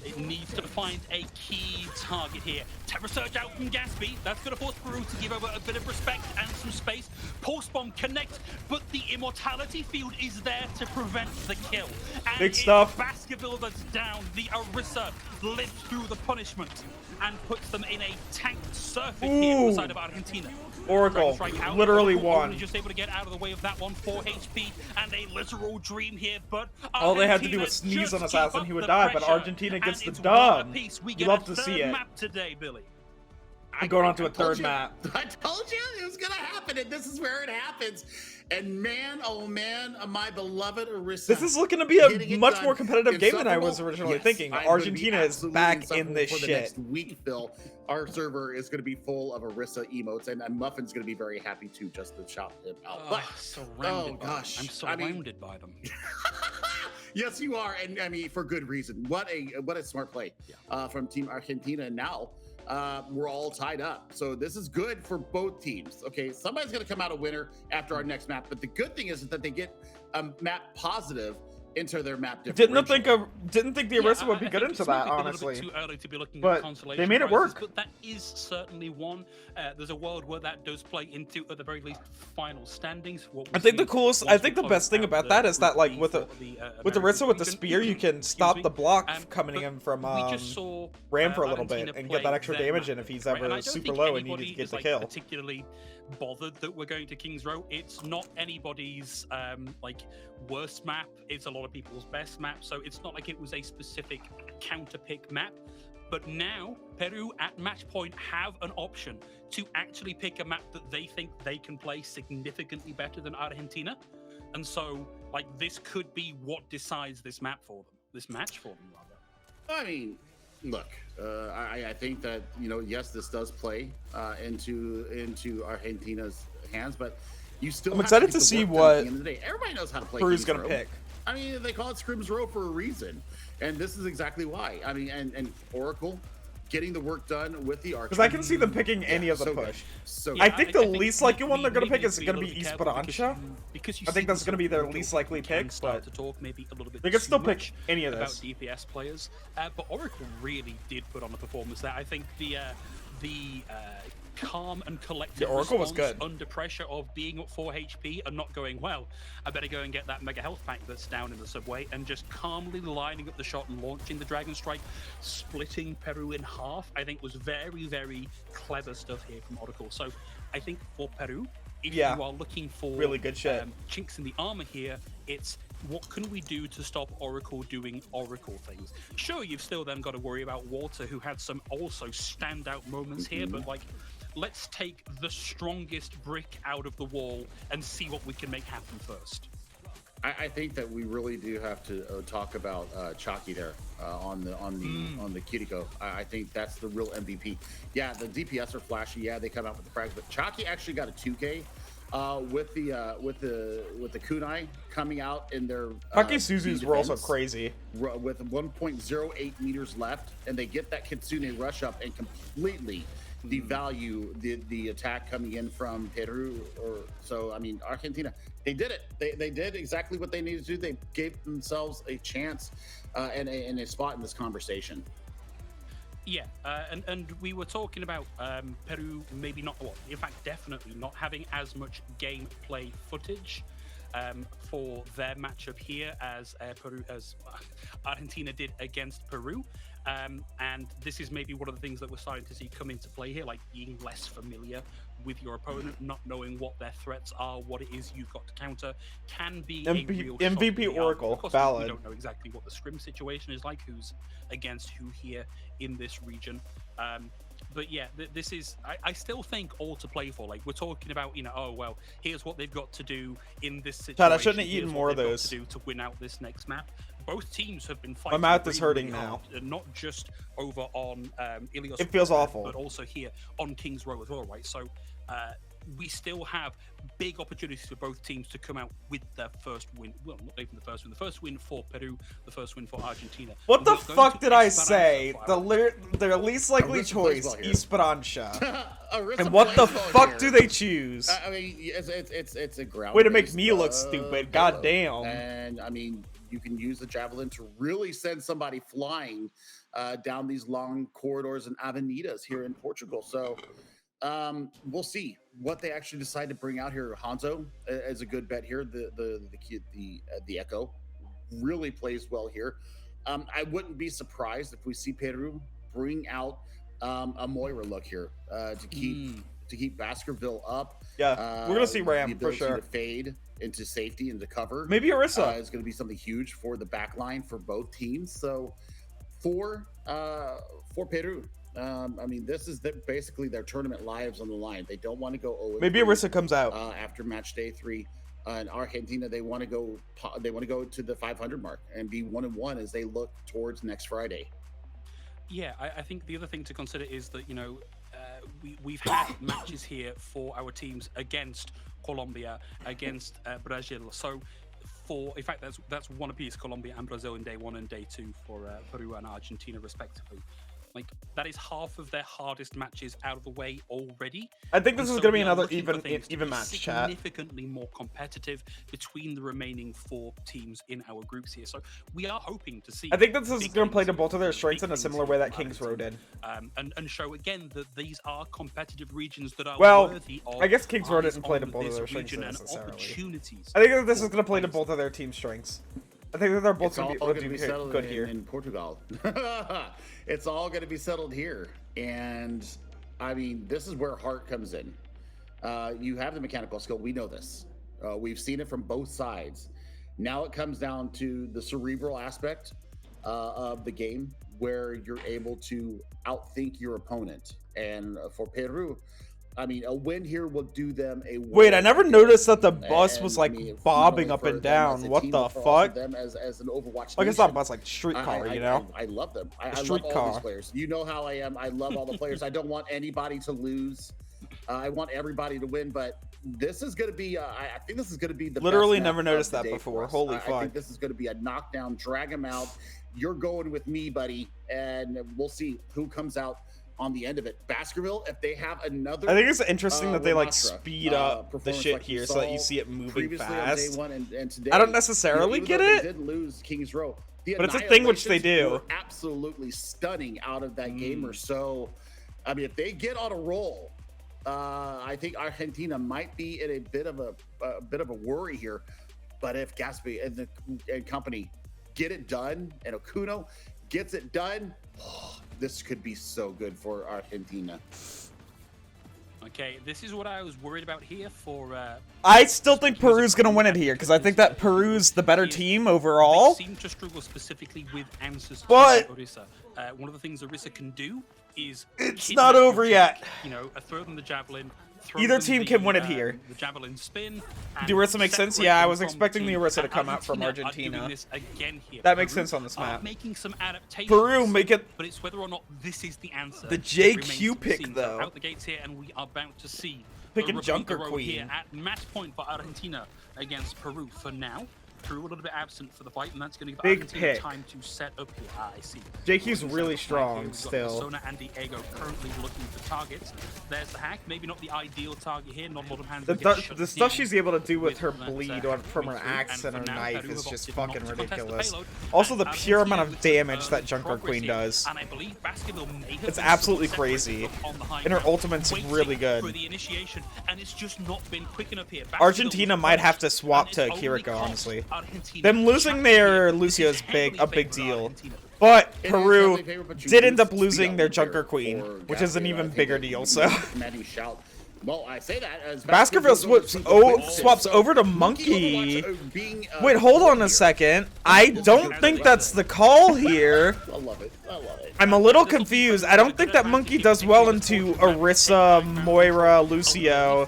It needs to find a key target here. Terra Surge out from Gatsby. That's going to force Peru to give over a bit of respect and some space. Pulse Bomb connect, but the Immortality field is there to prevent the kill. And Big it's stuff. Baskerville that's down. The Orisa lives through the punishment and puts them in a tanked surface here on the side of Argentina. Oracle Dragon Strike out. literally Oracle won. only just able to get out of the way of that one. 4 HP and a literal dream here, but All they had to do Argentina was sneeze just on keep Assassin, up he would the die, but pressure, Argentina gets and the it's dub. one apiece. We You get love a to third see it. map today, Billy. I'm going on to a I told third you. map. I told you it was gonna happen, and this is where it happens. And man, oh man, my beloved Orisa. This is looking to be getting a it much done. more competitive game than I was Insufferable? originally Yes, thinking. I'm gonna be Argentina is absolutely back in insufferable this for the shit. next week, Phil. Our server is going to be full of Orisa emotes, and Muffin's going to be very happy to just to shout him out. But Surrounded by gosh, them. I'm surrounded by them. yes, you are, and I mean for good reason. What a smart play from Team Argentina. And now we're all tied up, so this is good for both teams. Okay, somebody's going to come out a winner after our next map, but the good thing is that they get a map positive into their map Didn't differential. think the Orisa would be good into that, honestly. A little bit too early to be looking But at consolation they made it prizes, work. But that is certainly one. There's a world where that does play into, at the very least, final standings. I think the coolest, I think the best thing about that is that, like, with Orisa with the spear, you can stop the block coming in from Ram for a little bit and get that extra damage in if he's ever super low and needed to get the kill. Particularly bothered that we're going to King's Row. It's not anybody's like worst map. It's a lot of people's best map. So it's not like it was a specific counter pick map. But now Peru at match point have an option to actually pick a map that they think they can play significantly better than Argentina. And so, like, this could be what decides this map for them, this match for them, rather. I mean, look, I think that, you know, yes, this does play into Argentina's hands, but you still. I'm excited to see what everybody knows how to play. Peru's gonna pick. I mean, they call it Scrims Row for a reason, and this is exactly why. I mean, and Oracle getting the work done with the Archer. Because I can see them picking any of the push. So I think the least likely one they're going to pick is going to be Esperanza. I think that's going to be their least likely pick, but they can still pick any of this. About DPS players, but Oracle really did put on a performance there. I think the calm and collected Oracle was good under pressure of being at 4 HP and not going, well, I better go and get that mega health pack that's down in the subway, and just calmly lining up the shot and launching the Dragon Strike, splitting Peru in half, I think was very, very clever stuff here from Oracle. So I think for Peru, if you are looking for really good shit, chinks in the armor here, it's what can we do to stop Oracle doing Oracle things? Sure, you've still then got to worry about Walter, who had some also standout moments here, but like, let's take the strongest brick out of the wall and see what we can make happen first. I think that we really do have to talk about Chalky there on the Kiriko. I think that's the real MVP. Yeah, the DPS are flashy. Yeah, they come out with the frags, but Chalky actually got a 2K with the kunai coming out in their Suzus were also crazy with 1.08 meters left, and they get that Kitsune rush up and completely devalue the attack coming in from Peru. Or so, I mean, Argentina, they did it. They did exactly what they needed to do. They gave themselves a chance and a spot in this conversation. Yeah, and we were talking about Peru maybe not, well, in fact, definitely not having as much gameplay footage for their matchup here as Argentina did against Peru. And this is maybe one of the things that we're starting to see come into play here, like being less familiar with your opponent, not knowing what their threats are, what it is you've got to counter, can be a real MVP Oracle. Of course, valid. We don't know exactly what the scrim situation is like, who's against who here in this region. But yeah, this is, I still think all to play for. Like, we're talking about, you know, oh, well, here's what they've got to do in this situation. Chad, I shouldn't have eaten more of those. To do to win out this next map. Both teams have been fighting. My mouth is really, hurting really now. Hard, not just over on Ilios. It feels awful. But also here on King's Row as well, right? So we still have big opportunities for both teams to come out with their first win. Well, not even the first win. The first win for Peru, the first win for Argentina. What the fuck did I say? Their least likely choice, Esperanza. And what the fuck do they choose? I mean, it's a ground. Way to make me look stupid. God damn. And I mean, you can use the javelin to really send somebody flying down these long corridors and avenidas here in Portugal. So we'll see what they actually decide to bring out here. Hanzo is a good bet here. The Echo really plays well here. I wouldn't be surprised if we see Peru bring out a Moira look here to keep Baskerville up. Yeah, we're gonna see Ram for sure. To fade into safety, into cover. Maybe Orisa is going to be something huge for the back line for both teams. So for Peru, I mean, this is basically their tournament lives on the line. They don't want to go 0-3. Maybe Orisa comes out after match day 3. In Argentina, they want to go to the 500 mark and be 1-1 as they look towards next Friday. Yeah, I think the other thing to consider is that, you know, we've had matches here for our teams against Colombia, against Brazil. So in fact, that's one apiece, Colombia and Brazil in day 1 and day 2 for Peru and Argentina respectively. Like, that is half of their hardest matches out of the way already. I think this And is so going to be we are another looking for things to even be match, chat. significantly more competitive between the remaining 4 teams in our groups here. So we are hoping to see. I think this is big going to play things to both of their here, strengths big in a things similar here way that from Kings Row did. and show again that these are competitive regions that are Well, worthy of I guess Kings Row eyes didn't play to on both of this their strengths region and necessarily. opportunities. I think that this is for going to play to players. both of their team strengths. I think that they're both It's all going going to to be be settled good here. in Portugal. It's all going to be settled here. And, I mean, this is where heart comes in. You have the mechanical skill. We know this. We've seen it from both sides. Now it comes down to the cerebral aspect of the game, where you're able to outthink your opponent. And for Peru, I mean, a win here will do them a Wait, I never noticed that the bus and, was I like mean, bobbing not up only and for them as down. a What team, the but for also fuck? them as an Overwatch Like, it's not nation. bus, like streetcar, you know? I love them. I love street all car. these players. You know how I am. I love all the players. I don't want anybody to lose. I want everybody to win, but this is going to be, I think this is going to be the Literally best never map of noticed the that day before. for us. Holy I fuck. think this is going to be a knockdown, drag them out. You're going with me, buddy, and we'll see who comes out on the end of it. Baskerville, if they have another, I think it's interesting that they like Lamashra, speed up the performance shit like we here so that you saw see it moving previously on fast. day one and today. I don't necessarily even get though it, They did lose Kings Row, but it's a thing which they do. were absolutely stunning out of that game or so. I mean, if they get on a roll, I think Argentina might be in a bit of a worry here. But if Gatsby and company get it done, and Okuno gets it done, this could be so good for Argentina. Okay, this is what I was worried about here for... I still think Peru's going to win it here, because I think that Peru's the better team overall. They seem to struggle specifically with answers But- to Orisa. One of the things Orisa can do is... It's not over yet. You know, throw them the javelin. Throw Either them team the, can win it here. The javelin spin. Do Orisa make sense? separate Yeah, I them was from expecting the team. Orisa to come out from Are doing Argentina. this again here. That makes Peru sense on this are map. making some adaptations, Peru make it. but it's whether or not this is the answer. The that JQ remains to be pick, seen. though. So out the gates here, and we are about to see Picking the Junker Row Queen. here at match point for Argentina against Peru. For now, Peru a little bit absent for the fight, and that's going to give Big Argentina pick. time to set up here. I see. JQ's really We've strong got still. Persona and Diego currently looking for targets. There's the hack. Maybe not the ideal target here. Not a lot of hands. The stuff she's able to do with her that, bleed from her axe and her knife is just fucking ridiculous. Also, the pure amount of damage that Junker Queen does. And I believe Baskerville may have It's been absolutely somewhat crazy. separated on the high And her ground, ultimate's waiting really good. For the initiation, and it's just not been quick enough here. Argentina might have to swap to Kiriko, honestly. Them losing their Lucio is a big deal. But Peru did end up losing their Junker Queen, which is an even bigger deal, so... Well, I say that as Baskerville swaps over to Monkey. Wait, hold on a second. I don't think that's the call here. I love it. I love it. I'm a little confused. I don't think that Monkey does well into Orisa, Moira, Lucio,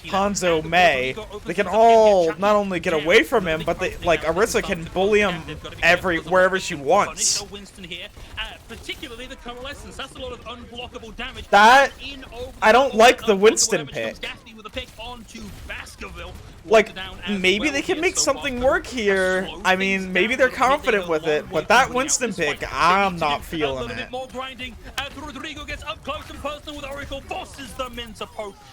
Hanzo, May. They can all not only get away from him, but they, like, Orisa can bully him wherever she wants. Particularly the coalescence. That's a lot of unblockable damage. That I don't like the Winston pick. Like, maybe they can make something work here. I mean, maybe they're confident with it, but that Winston pick, I'm not feeling it.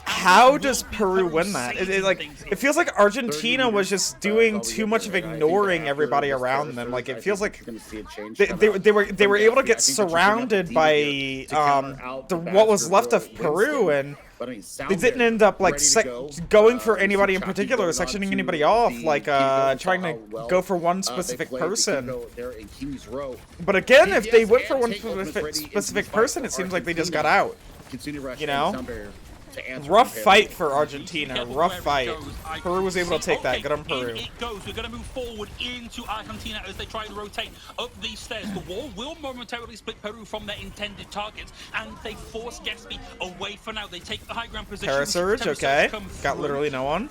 How does Peru win that? It feels like Argentina was just doing too much of ignoring everybody around them. Like, it feels like they were able to get surrounded by what was left of Peru, and they didn't end up like going for anybody in particular, or sectioning anybody off, like trying to go for one specific person. But again, if they went for one specific person, it seems like they just got out. You know? Rough fight for Argentina. Rough fight. Peru was able to take that. Good on Peru. It goes. We're going to move forward into Argentina as they try and rotate up these stairs. The wall will momentarily split Peru from their intended targets, and they force Gatsby away for now. They take the high ground position. Terra Surge, okay. Got literally no one.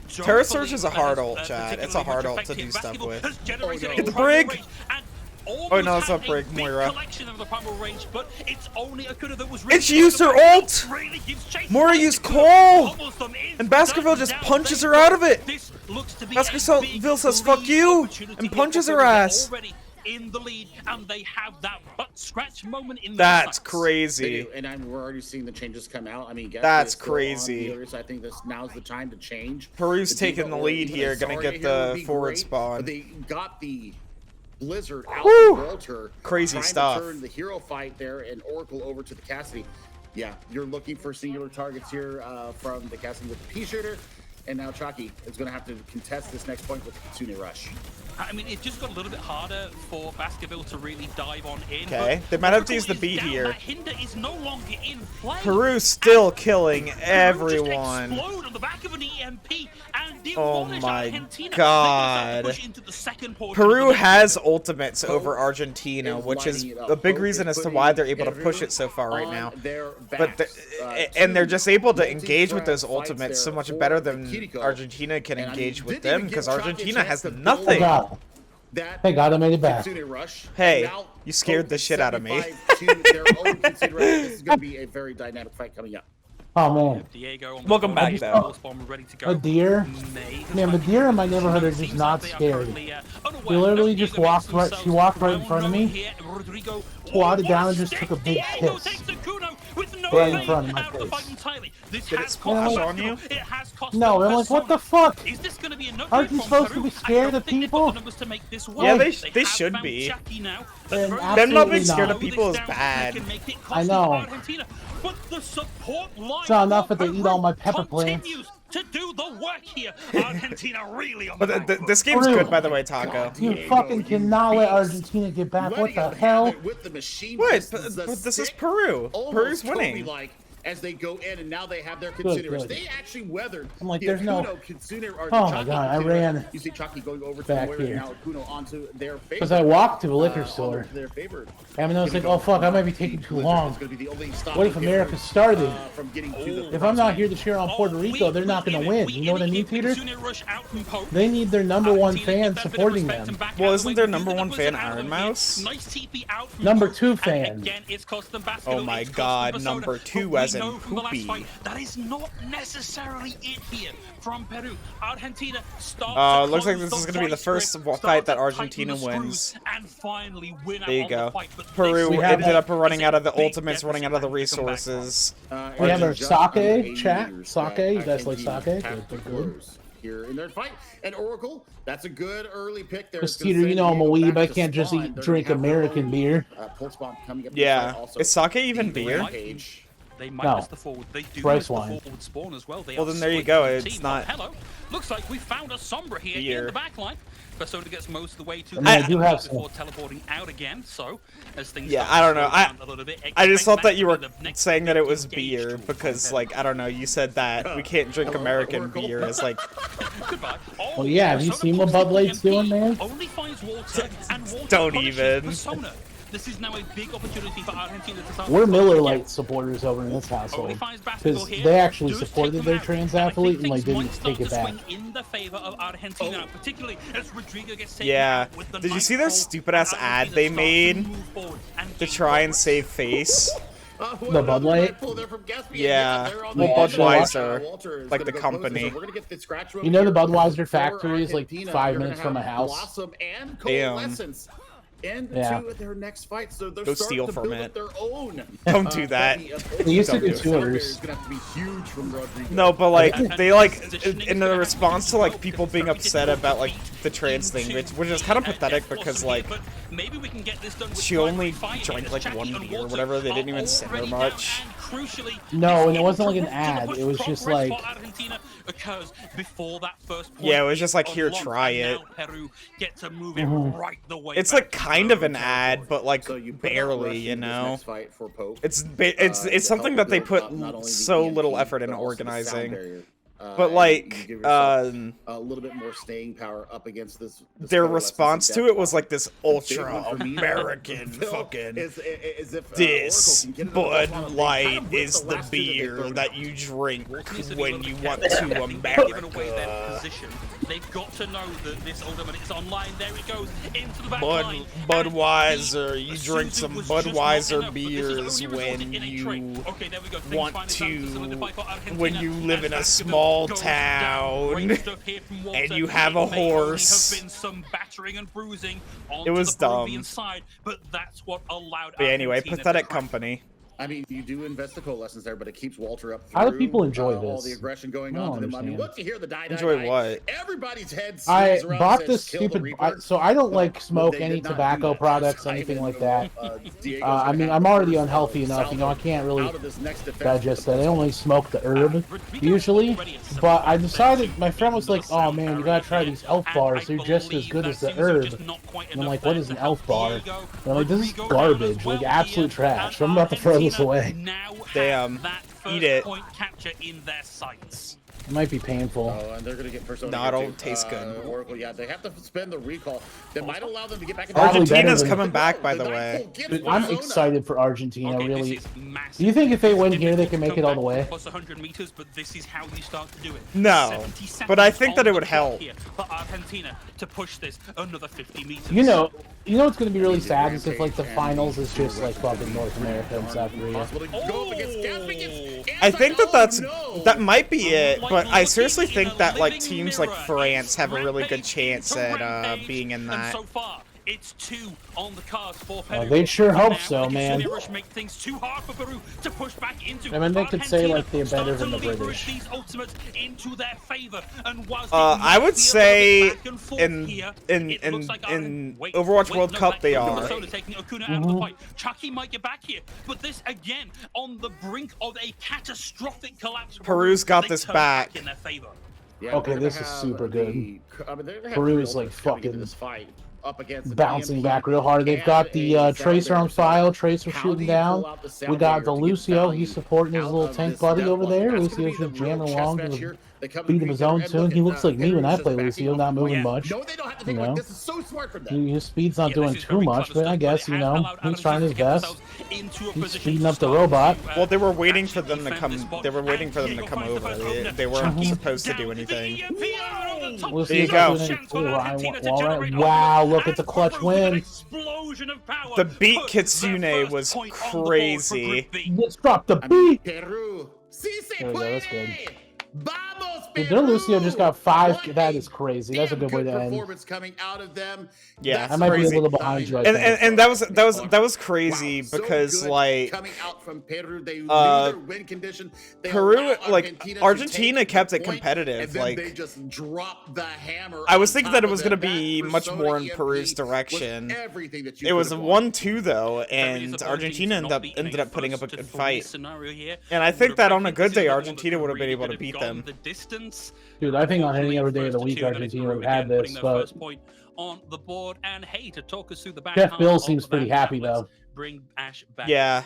Terra Surge is a hard ult, Chad. It's a hard ult to do stuff with. Get the brig! Oh no, it's not Brig, Moira. And she used her ult! Moira used Cole! And Baskerville just punches her out of it! Baskerville says fuck you! And punches her ass! in the lead, and they have that butt scratch moment in That's their sights. crazy. And we're already seeing the changes come out. I mean, That's crazy. I think now's the time to change. Peru's taking the lead here, gonna get the forward spawn. They got the Blizzard out Woo! of Walter. Crazy trying stuff. To turn the hero fight there and Oracle over to the Cassidy. Yeah, you're looking for singular targets here from the Cassidy with the Pea Shooter. And now Chalky is going to have to contest this next point with the Kitsune Rush. I mean, it just got a little bit harder for Baskerville to really dive on in. Okay, they might have to use the beat here. That hinder is no longer in play. Peru's still killing everyone. Just explode on the back of an EMP and Oh demolish my Argentina. God. Push into the second portion of Peru the has ultimates over Argentina, which is lighting it up. a big Pope reason is as to why they're able to putting push it so far right on now. their But backs. and they're just able to multi-frag engage with those fights ultimates so there much for better the than Kiriko. Argentina can And I mean, engage with didn't even them, give because Chalky a Argentina chance has to build nothing. God. that Thank God I made it back. Kitsune Rush. Hey, And now you scared Pope the shit out of me. 75 to their own Kitsune Rush. This is going to be a very dynamic fight coming up. Oh man. Diego on the Welcome phone, back, though. force bomb ready to go. A deer? May Man, the deer in my neighborhood are just not scary. They literally just walked right. She walked right in front of me, squatted down, and just took a big piss right in front of my face. Did it splash on you? No, I'm like, what the fuck? Is this going to be enough? Aren't you supposed to be scared of people? Yeah, they should be. Then Them not being absolutely scared not. of people is bad. I know. But the support line It's not enough that they eat all my pepper plants. continues to do the work here. Argentina really on the But back this game's Peru. good, by the way, Taco. You fucking cannot let Argentina get back. What the hell? With the machine What? pistols, But the this is sick, Peru. almost Peru's winning. Kobe-like as they go in, and now they have their Kitsune Rush. good. They actually weathered I'm like, the there's no- Akuno Kitsune, or Oh my Chalky God, I Kitsune ran Rush. You see Chalky going over to back the here. now Akuno onto their favorite. Because I walked to a liquor store. Their favorite. And I was like, oh fuck, I might be taking too long. It's gonna be the only What if America started? from getting to the If I'm not here to cheer on Puerto Rico, they're not going to win. You know what I mean, Peter? They need their number one fan supporting them. Well, isn't their number one fan Iron Mouse? Number two fan. Oh my God, number two as in poopy. That is not necessarily it here from Peru. Argentina looks like this is going to be the first fight that Argentina wins. And finally win There you out go. on the fight, but Peru We have ended that- up running out of the ultimates, running out of the resources. We have our just under sake 80 chat. meters Sake, that you guys like Argentina sake? have They're to good. close here in their fight. And Oracle, that's a good early pick there. Because Peter, you know I'm a weeb. I can't just drink American beer. Pulse bomb coming up. Yeah. Is sake even beer? They might No. miss the forward. They do Rice miss the wine. forward spawn as well. They Well, are then there you split go. in It's team. not- Hello. Looks like we found a Sombra here Beer. in the back line. Persona gets most of the way to I mean, I do have before some. teleporting out again. So as things Yeah, start I to don't know. slow down a little bit, I just expect thought that you were to be the next saying that it was engaged beer tool because, from like, I don't know, you said that we can't drink Hello, American Oracle. beer. It's like, Goodbye. Oh, Well, yeah, have you Persona seen what pops Bud the Light's EMP, doing, man? Only finds Walter, and Walter Don't punishes even. Persona. This is now a big opportunity for Argentina to start. We're Miller again. Lite supporters over in this Only household. finds Baskerville Because here. they actually Does supported take their them out. trans And I think athlete and like things might didn't start take it to back. swing in the favor of Argentina, particularly as Rodrigo gets taken yeah. out with the Did you see nitro, this stupid ass and ad Argentina they starts made move forward and to gain try and progress. save face? The Bud Light? Yeah. Well, Well, Budweiser, like the company. You know the Budweiser factory is like 5 minutes from my house. Blossom and Damn. Coalescence into Yeah. their next fight, so they're Go starting steal to from build it. up their own. Don't do that. They used to Don't do do it. tours. Gonna have to be huge from Rodrigo. No, but like And they like positioning in is the gonna response have to like go, people because being it's upset gonna be about like difficult the trans thing, into which is kind of the pathetic death because blossom here, like but maybe we can get this done with she primary only fight drank as like Jackie one and beer or Walter whatever. They are didn't even send her already down, much. and crucially, No, and it this wasn't like an interrupts the ad. push It was just progress like- for Argentina occurs before that first point Yeah, it was is just like, here, unlocked, try and it. now Peru get to move it Mhm. right the way It's back like to kind their of an own ad, territory. but like So you put out barely, Rush you in this know. next fight for Pope. It's to something help that they build put up not only the so little EMP, effort but into also the sound organizing. barrier. But And like, you give yourself a little bit more staying power up against this their coalescence response and to death it was block. like this The big ultra one for me, American Phil, fucking. is if, This Oracle can get another Bud one, they kind Light of whip is the last two that they beer throw that out. you drink Ultimately, when look you at want that. to They've given away their America. position. They've got to know that this ultimate is online. There it goes into the back Bud line. Budweiser, And you the drink Suzu some was just not Budweiser enough, but this is beers only resulted when in a you trade. Okay, there we go. Things want finally starting to solidify for Argentina when you live as in a Baskerville small small goes town, down. Great stuff here from Walter. and you have a It may only horse. have been some battering and bruising It was onto the Peruvian dumb. side, but that's what allowed But anyway, Argentina to pathetic crack. company. I mean, you do invest the coalescence there, but it keeps Walter up through. How do people enjoy all this? the aggression going I don't on to them. I mean, understand. once you hear the die, Enjoy what? everybody's head I swings around bought and this says, "Kill the stupid. Reaper." So I don't like But smoke they any did not do tobacco that. products, Simon, anything like that. Diego's I gonna mean, have I'm the already first unhealthy enough. Salvo I can't really out of this next defense digest with that. the I only smoke the herb usually. But I decided, my friend was like, "Oh man, you gotta try these elf bars. They're just as good as the herb." And I'm like, "What is an elf bar?" And I'm like, "This is garbage, like absolute trash." So I'm about to throw this away. Damn. Eat it. Point capture in their sights. It might be painful. Oh, and they're gonna get Persona. No, here, it don't too. taste good. Oracle, yeah, they have to spend the recall. That might allow them to get back. Probably better Argentina's than- coming back, by the way. Dude, I'm excited for Argentina, Okay, really. this is massive. Do you think if they win here, they Difficult can to make it come all the back way? Plus 100 meters, but this is how you start to do it. No, 70 but I seconds think that on it the would clock help. here for Argentina to push this another 50 meters. You know what's gonna be really sad is if like the finals is just like fucking North America and South Korea. I think that might be it, but I seriously think that like teams like France have a really good chance at being in And that. so far, it's 2 on the cards for Oh, Peru. they'd sure hope Now, so, the man. Kitsune Rush make things too hard for Peru to push back into. I mean, they could say, Argentina like, they're better start than to the leverage British. These ultimates into their favor. And whilst it I might would be a say little bit back and forth in here, in it in looks like in wait, Overwatch World no, Cup that they could be are. Persona taking Okuna out of the fight. Chucky might get back here, but this again on the brink of a catastrophic collapse. Peru's got They this turn back. in their favor. Yeah, Okay, we're gonna this is have super good. I mean, they're gonna have Peru is, real like, coming into fucking this fight up against the Bouncing DMP back real hard. They've and got the a Tracer on Salvator. file. Tracer How do shooting you down. pull out the We got Salvator the to get Lucio. value He's supporting his out little of tank this buddy death over block? there. That's Lucio's gonna be just the real jamming chess along match to here. They come beat to him his Greek own and tune. look He at, looks like me when I Henry's play just Lucio, backing not up. moving Yeah. much. No, they don't have to take You like know? this is so smart from them. His speed's not Yeah, doing this is too very much, clever but I stuff, guess, it you has know, allowed he's Argentina trying his to get best. themselves into a He's position speeding to up the start robot. to, Well, they were waiting for actually them to defend come. this spot. They were waiting for them to Diego come finds the over. first opener. They weren't Chucky supposed to down do anything. the EMP over the top. We'll There see you if go. there's any Chance for Argentina to Wow, generate wow, offense, look at the and clutch Peru with an win. explosion of power The beat puts Kitsune their first was point on the board for crazy. Group B. Let's drop the I mean, beat. Peru. Si se There we go, that's puede. good. Vamos, Dude, Peru. their Lucio just got 5. What That a is crazy. That's a damn good way to end. performance coming out of them. Yeah, That's I might be a crazy. little behind you, I And think. and that was crazy Wow, so because good like coming out from Peru, they knew their win condition. They Peru, allowed like Argentina Argentina to take kept the it point, competitive. and then Like they just dropped the hammer. I was on thinking top that it of was them. going to be That much Persona more in EMP Peru's was direction. everything that you It was could a have wanted. 1-2 though, Very and disappointing Argentina to not be in ended up putting up a first to good three fight. scenario here. And I Would think have that on a predicted good this day, is the one Argentina that would have been really able to could have beat gone them. the distance. Dude, I think on any Unfortunately, other day of the first week, two, and it's Argentina Peru would have had again putting this, their but first point on the board. And hey, to talk us through the back Jeff half Bill of seems pretty that happy, let's though. Bring Ash back. Yeah.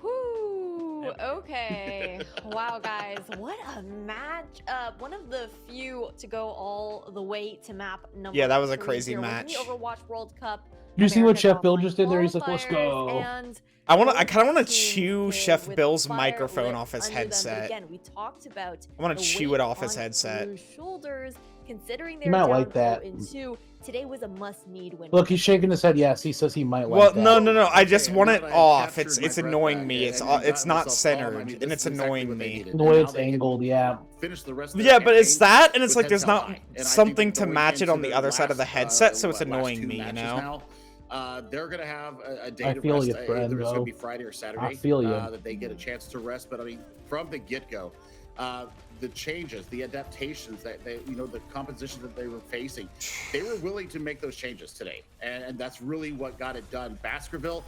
Whew, okay. Wow, guys, what a matchup. One of the few to go all the way to map number Yeah, that was a 3 crazy here within match. the Overwatch World Cup. you see what America's Chef Bill offline just did there? He's like, let's qualifiers, go. and I both kind of want to teams chew came Chef with Bill's fire microphone lit off his under them. But headset. again, we talked about I want the to chew weight it off his on headset. Peru's shoulders, considering He they're might down like that. 0-2. Today was a must-need win. Look, he's shaking his head. Yes, he says he might like Well, that. no. I just Okay, want now it that I've off. captured It's my breath annoying back me. and It's gotten not myself calm, I centered, mean, and this it's is exactly annoying what they me. needed. The And way now it's they can angled, yeah. finish the rest of Yeah, their but it's campaign that, and it's with like heads there's held not high. And I think something that to going match it into on the other side of the last, headset, so it's last annoying two me, you matches know? they're gonna have a day I to feel rest. you, Either it's Brando. gonna be Friday or Saturday. I feel you. That they get a chance to rest. But I mean, from the get-go, the changes, the adaptations that they, the composition that they were facing, they were willing to make those changes today, and that's really what got it done. Baskerville,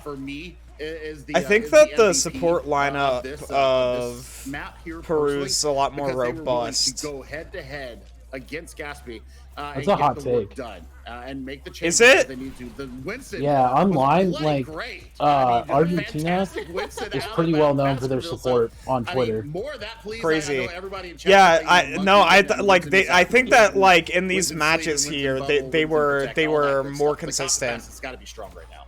for me, is the. I think is that the MVP support lineup this of map here Peru's a lot more because they were willing robust. to go head-to-head against Gatsby. That's and a hot get the work take. done and make the changes Is it? that they need to. The Winston Yeah, was online, bloody like, great. Argentina fantastic Winston is out pretty of well known for their Baskerville. support on I Twitter. mean, more of that, please. Crazy. I know everybody in chat Yeah, is saying, I think that like in these Winston matches Sleeve, here, Winston Bubble, they were Winston Protect, all were that good more stuff. The consistent. It's got to be strong right now.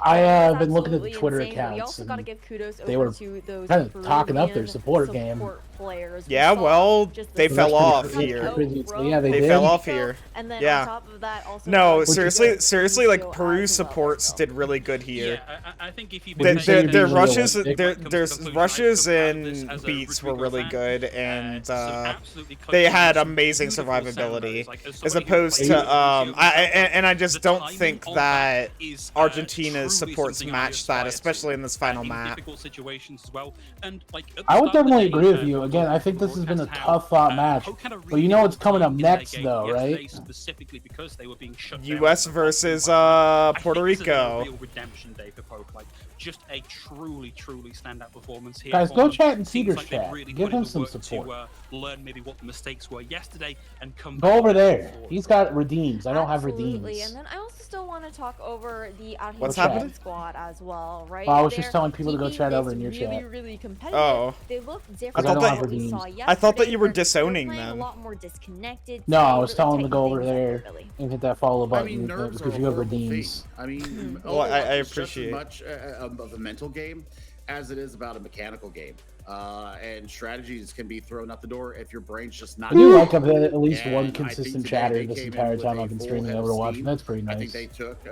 I That's have been looking at the absolutely Twitter insane, but we accounts, also got to and give kudos they over were to those kind of talking up their Peruvian support game. players. We Yeah, saw well, just the they fell speed off coming here. out from Yeah, they They did. fell off Mexico, here. and then Yeah. on top of that, also No, Rodrigo seriously, like Lucio Peru as well supports still. did really good here. Yeah, I think if you Would you say you're Their being rushes, realistic? their rushes and beats were really good, and they had amazing survivability. As opposed to I just don't think that Argentina's supports match that, especially in this final map. Difficult situations as well. And like I would definitely agree with you. Again, I think this has been a tough fought match. But you know what's coming up next, though, right? Specifically because they were being shut US down versus Puerto This is a Rico. real redemption day for Poke. Like just a truly standout performance here. Guys, from go them. chat in Seems Teeter's like they've chat. really Give put in him the some work support. To learn maybe what the mistakes were yesterday and come Go back over and there. forward. He's got redeems. I don't have Absolutely, redeems. and then I also still want to talk over the What's Argentine happening? squad as well, right? Well, I was They're just telling people to go keeping chat over this in your really, chat. really competitive. Oh. They look different I than don't what have we redeems. saw yesterday. I thought that you were They're disowning playing them. a lot more disconnected. No, so I they was really telling him to tighten go over things up there really. and hit that follow I button mean, nerves are because a you have horrible redeems. thing. I mean, Well, I Overwatch is just appreciate- as much of a mental game as it is about a mechanical game. And strategies can be thrown out the door if your brain's just not. I do like I've had at least And one I think consistent today chatter they this came in entire with time a I've been full streaming head of Overwatch, steam. and that's pretty I think nice.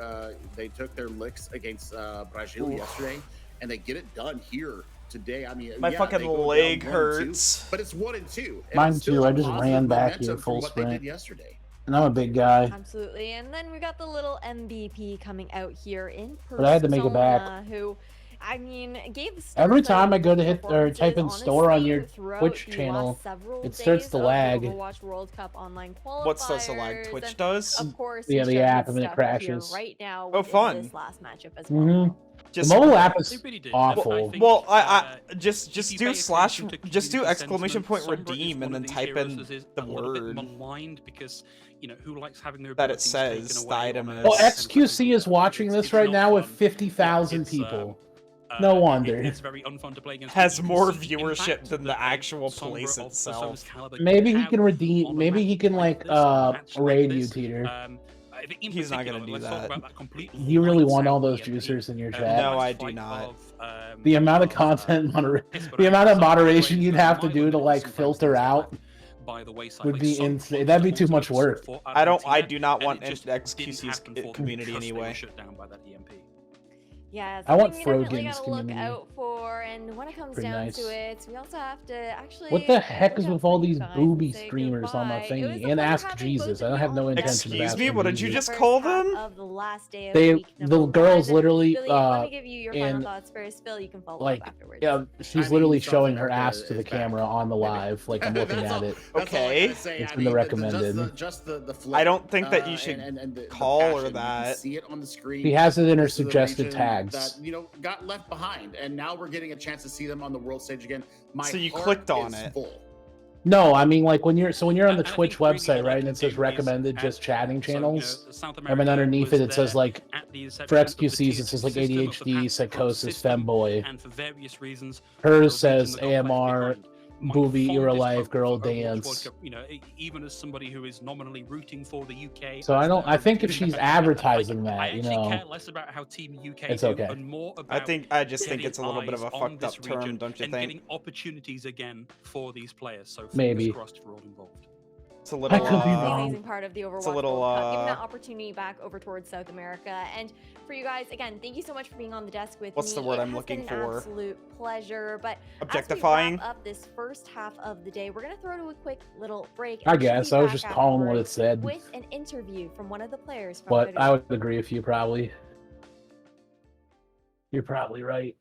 they took their licks against Brazil yesterday, and they get it done here today. I mean, My yeah, fucking they go down leg 1-2, hurts. but it's 1-2. And Mine it's still too. I a just positive ran back momentum here from full what they sprint. did yesterday. And I'm a big guy. Absolutely, and then we got the little MVP coming out here in But I had to make it back. Persona, who, I mean, gave Every time I go to hit hit or type in store on your Twitch channel, it starts to lag. Overwatch World Cup online qualifiers. What starts to lag? Twitch and does? Of course, Yeah, he's the sharing app, his and then it stuff crashes. here right now. Oh, within fun. This last matchup as well. Mm-hmm. Just The mobile app They is really did. awful. And I think, well, I just if you do pay slash attention to just do community exclamation point sentiment, Sombra is redeem one and of then these type heroes in that is the a little bit word maligned because who likes having their that it abilities taken says away the on item a- is. Well, on a XQC is watching it's- this it's right not now with fun. 50,000 it's, people. No wonder. It's very unfun to play against. Has You can more see, in viewership fact, than the that actual Sombra place of itself. Persona's caliber Maybe he have can on redeem. a Maybe he map can like like this, on a match like raid this, you, Teeter. In He's not particular, gonna do let's that. talk about that complete Do you really want lights-out all those EMP, juicers in your the chat? No, last I do fight not. of, The amount of of, content, Hisper the amount of Some moderation players you'd that have to might do limit to on like sometimes filter things out left by the wayside. would Like, be some insane. wants That'd to be too also much work. support I Argentina, do not and want it just XQC's didn't happen for them community because they were anyway. shut down by that EMP. Yeah, I want something we definitely Frogan's gotta look community. out for, and when it comes Pretty down nice. to it, we also have to actually. What the heck look is out with for all you these guys booby and say streamers on my goodbye. It was thingy? a And pleasure Ask having Jesus. both I of don't you have on no the intention desk of Excuse asking me, what did you Jesus. just first call half them? Of the last day of They, week the number girl's one. literally, Billy, let me give you your final in, thoughts first. Phil, you can follow like, up afterwards. yeah, she's I mean, literally South showing her America ass to the is back. camera on the live, like I'm looking That's at all- it. That's all I Okay. gotta say. It's I in the mean, recommended. just the I don't think that you uh, should and the call her passion. You can that. see it on the screen. He has it in her This is a suggested region tags. That got left behind, and now we're getting a chance to see them on the world stage again. My So you heart clicked on is it. full. No, I mean like when you're on the And I Twitch think really website, all right, I and can it says do is recommended add just to that. chatting So, channels. South And then America underneath was it, it says there like at the inception for of the XQCs, tier it says 2 like system of the ADHD, Hasbro psychosis, system, femboy. and for various reasons, Hers the region says that got left AMR, behind. My Booby, Era fondest Life, hope Girl for Overwatch World Dance. Cup, even as somebody who is nominally rooting for the UK. So as I don't. their I home think if team, she's advertising I that, you actually know, care less about how Team UK it's do okay. and more about I just think getting it's a little bit of a eyes on fucked this up term, region don't you and think? getting opportunities again for these players. So fingers Maybe. crossed for all involved. It's a little. I could be The wrong. amazing part of the Overwatch a little, World Cup, giving that opportunity back over towards South America. And for you guys, again, thank you so much for being on the desk with What's me. the word It I'm has looking been an for? absolute pleasure. But Objectifying? as we wrap up this first half of the day, we're gonna throw to a quick little break. I and we should guess be I was back just calling what it afterwards said. with an interview from one of the players. From But Twitter. I would agree with you probably. You're probably right.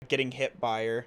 getting hit by her.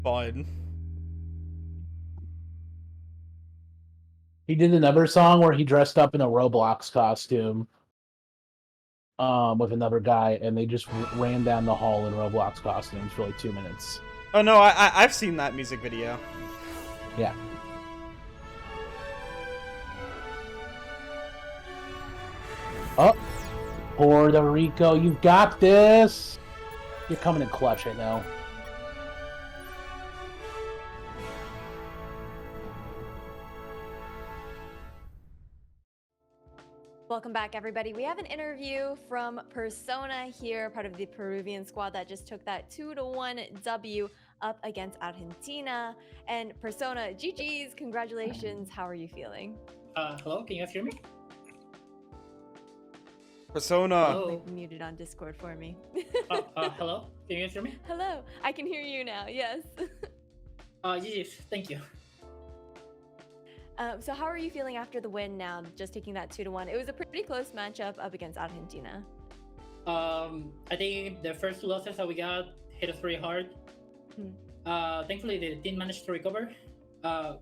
Bud. He did another song where he dressed up in a Roblox costume with another guy, and they just ran down the hall in Roblox costumes for like 2 minutes. Oh no, I've seen that music video. Yeah. Oh, Puerto Rico, you've got this. You're coming in clutch right now. Welcome back, everybody. We have an interview from Persona here, part of the Peruvian squad that just took that 2-1 W up against Argentina. And Persona, GG's, congratulations. How are you feeling? Hello, can you guys hear me? Persona. Hello. Muted on Discord for me. Hello, can you guys hear me? Hello, I can hear you now, yes. Yes, thank you. So how are you feeling after the win now, just taking that 2-1? It was a pretty close matchup up against Argentina. I think the first two losses that we got hit us pretty hard. Thankfully, the team managed to recover.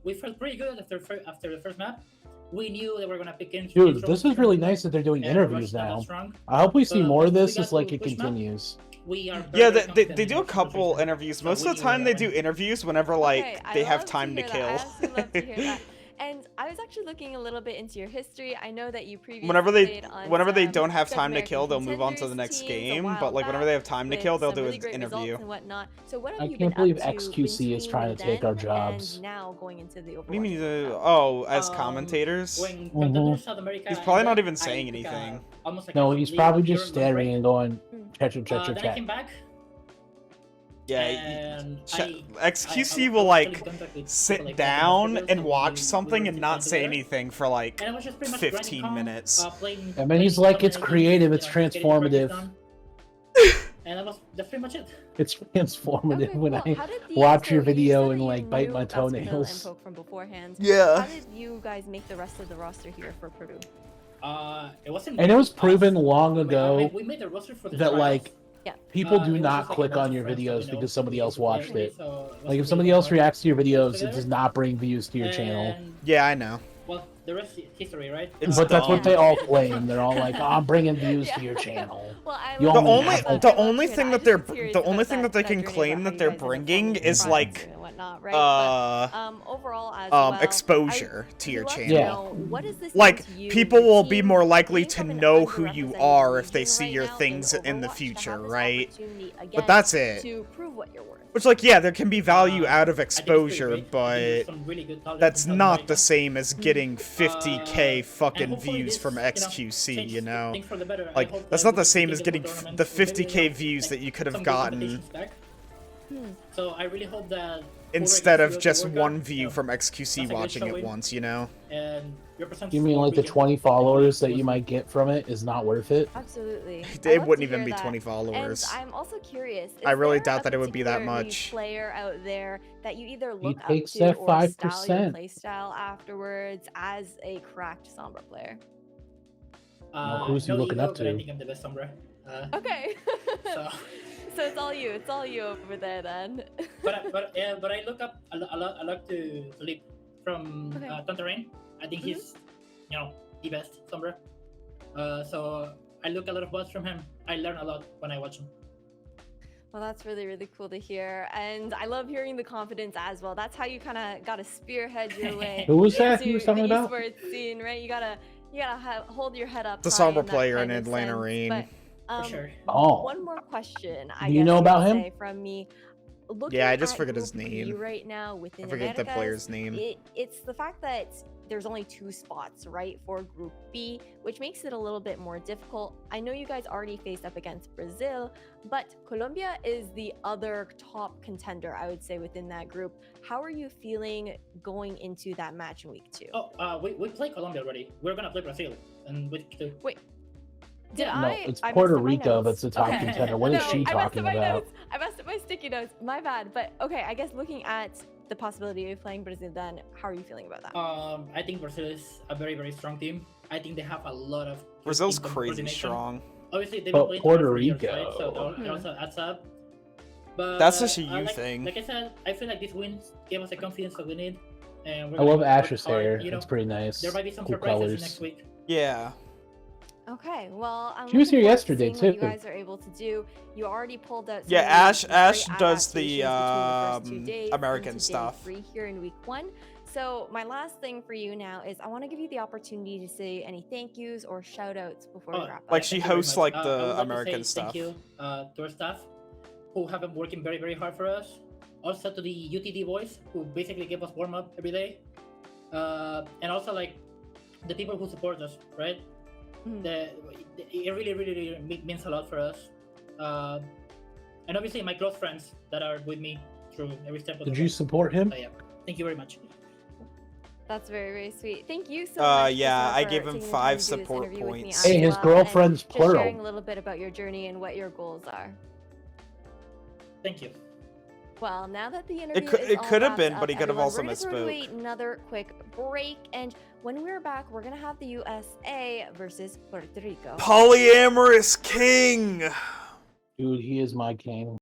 We felt pretty good after the first map. We knew they were going to pick in. Dude, this is really nice that they're doing interviews now. I hope we see more of this as like it continues. Yeah, they do a couple interviews. Most of the time they do interviews whenever like they have time to kill. I absolutely love to hear that. And I was actually looking a little bit into your history. I know that you previously whenever they don't have time to kill, they'll move on to the next game. But like whenever they have time to kill, they'll do an interview. And whatnot. So what have I you can't been believe up to XQC is trying to take our jobs. And now going into the Overwatch. What do you mean? Oh, as commentators? He's probably not even saying anything. No, he's probably just staring and going, check. Then I came back. Yeah, XQC will like sit down and watch something and not say anything for like 15 minutes. And then he's like, it's creative, it's transformative. And that's pretty much it. It's transformative when I how did watch your so you video said and that like you bite knew my Basketball toenails. and Poke from beforehand. Yeah. How did you guys make the rest of the roster here for Peru? It wasn't. And it was proven long I mean, ago we made the roster for the that trials. like people do It was not just like click a bunch on of your friends, videos you know, because somebody else we watched played, it. so it wasn't Like if really somebody else hard. reacts to your videos, it Together. does not bring views to your channel. And, Yeah, I know. well, the rest is history, right? It's But that's what dumb. they all claim. They're all like, oh, I'm bringing views to your channel. Well, I You love only that. have The I love only to hear thing that. that they're I'm just curious the about only thing that they can journey claim about that how they're you guys have bringing formed is friends like and whatnot. whatnot, right? But overall as well, exposure to your channel. Yeah. What does this Like, mean to you people and your will be team more likely being to from an know who you underrepresented are if they region see right your now things in the Overwatch to future, have this right? opportunity again But that's it. to prove what you're worth. Which, like, yeah, there can be value out of I think it's pretty exposure, great. I think but there's some really good talent that's in South not America. the same as getting 50k And fucking hopefully views this, from XQC, changes you know? things for the better. I Like, hope that's that not the we same can as get more getting tournaments, the or maybe 50k like- views like that you could have some good gotten competitions back. So I really hope that instead whoever of gets just the one workout, view from XQC that's a good watching it showing. once, you know? And represents You mean our like the region. 20 followers that was you might get from it is not worth it? Absolutely. I It love wouldn't to even hear be that. 20 followers. And I'm also curious. I really there doubt a that it would be that particularly much. Player out there that you either He look up takes to that or style your 5%. play style afterwards as a cracked Sombra player? Well, who's he no looking ego, up but I to? think I'm the best Sombra. Okay. So, So it's all you. It's all you over there then. but I look up a lot. I like to Philippe from Okay. Tantarine. I think he's the best Sombra. So I look a lot of bots from him. I learn a lot when I watch him. Well, that's really, really cool to hear. And I love hearing the confidence as well. That's how you kind of got to spearhead your way Who was that into he was talking the about? esports scene, right? You gotta hold your head up The high Sombra in that player kind in of Atlanta sense. Rain. But, For sure. Oh. one more question, I Do you guess know you about would him? say from me. Looking Yeah, I just at forget his Group B name. right now within I forget the Americas, player's name. It's the fact that there's only 2 spots, right, for Group B, which makes it a little bit more difficult. I know you guys already faced up against Brazil, but Colombia is the other top contender, I would say, within that group. How are you feeling going into that match in week 2? Oh, we played Colombia already. We're gonna play Brazil and week 2. Wait. Did No, I? it's I Puerto messed up my Rico notes. that's the top Okay. contender. What is No, she I messed talking up my about? notes. I messed up my sticky notes. My bad. But okay, I guess looking at the possibility of playing Brazil, then how are you feeling about that? I think Brazil is a very, very strong team. I think they have a lot of Brazil's team crazy coordination. strong. Obviously, they've But been playing Puerto together for years, Rico. right? So it also adds up. But That's just a you like, thing. Like I said, I feel like this win gave us the confidence that we need. And we're I love gonna work Ash's hard, hair. you know. It's pretty nice. There might be some Cool surprises colors. next week. Yeah. Okay, well, I'm She was looking here forward to yesterday, seeing what you too. guys are able to do. You already pulled out. Yeah, some Ash great does the, adaptations between the first 2 days American into day stuff. 3 here in week 1. So my last thing for you now is I want to give you the opportunity to say any thank yous or shout outs before we wrap up. Like, she Thank you very hosts, much. like, I the would like to American say stuff. Thank you to our staff who have been working very, very hard for us. Also to the UTD boys who basically give us warm up every day. And also like the people who support us, right? It really, really, really means a lot for us. And obviously my close friends that are with me through every step of the Did way. you support him? So, yeah. Thank you very much. That's very, very sweet. Thank you so much. Yeah, Christopher, I for gave him taking the 5 time to do this support interview with me points. as Hey, his well, girlfriend's and just sharing plural. a little bit about your journey and what your goals are. Thank you. Well, now that the interview could- is it all could have wrapped been, up, but he could have everyone, also we're gonna throw away misspoke. another quick break, and when we're back, we're gonna have the USA versus Puerto Rico. Polyamorous king! Dude, he is my king.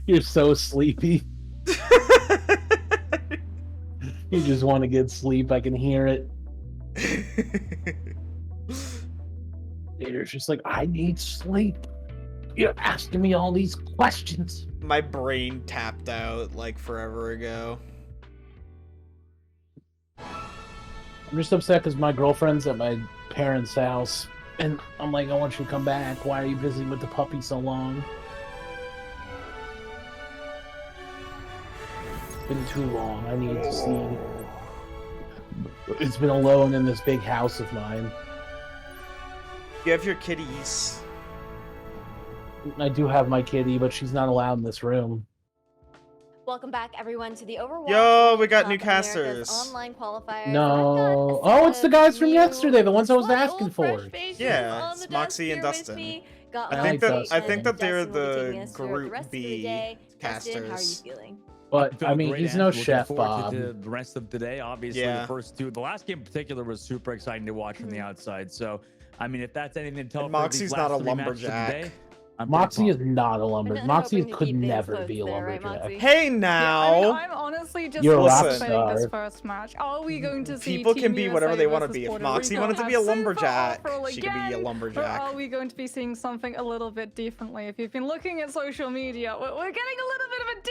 You're so sleepy. You just want to get sleep. I can hear it. Peter's just like, I need sleep. You're asking me all these questions. My brain tapped out like forever ago. I'm just upset because my girlfriend's at my parents' house. And I'm like, I want you to come back. Why are you busy with the puppy so long? It's been too long. I need to see. It's been alone in this big house of mine. You have your kitties. I do have my kitty, but she's not allowed in this room. Welcome back, everyone, to the Overwatch. Yo, we got Cup, new America's casters. Online qualifiers. No. Oh, it's the guys from yesterday, the ones I was asking for. Yeah, it's Moxie and Dustin. I think that they're the Group B casters. How are you feeling? But I mean, he's no chef, Bob. The rest of today, obviously, the first two. The last game in particular was super exciting to watch from the outside. So, I mean, if that's anything to tell, Moxie's not a lumberjack. Moxie is not a lumberjack. Moxie could never be a lumberjack. Hey now! Yeah, I mean, I'm honestly just You're a rock playing star. this first match. Are we going to see People can Team be whatever they want to USA be. If versus Moxie Puerto wanted to Rico be a have super lumberjack, awful she could be a again? Or lumberjack. are we going to be seeing something a little bit differently? If you've been looking at social media, we're getting a little bit of a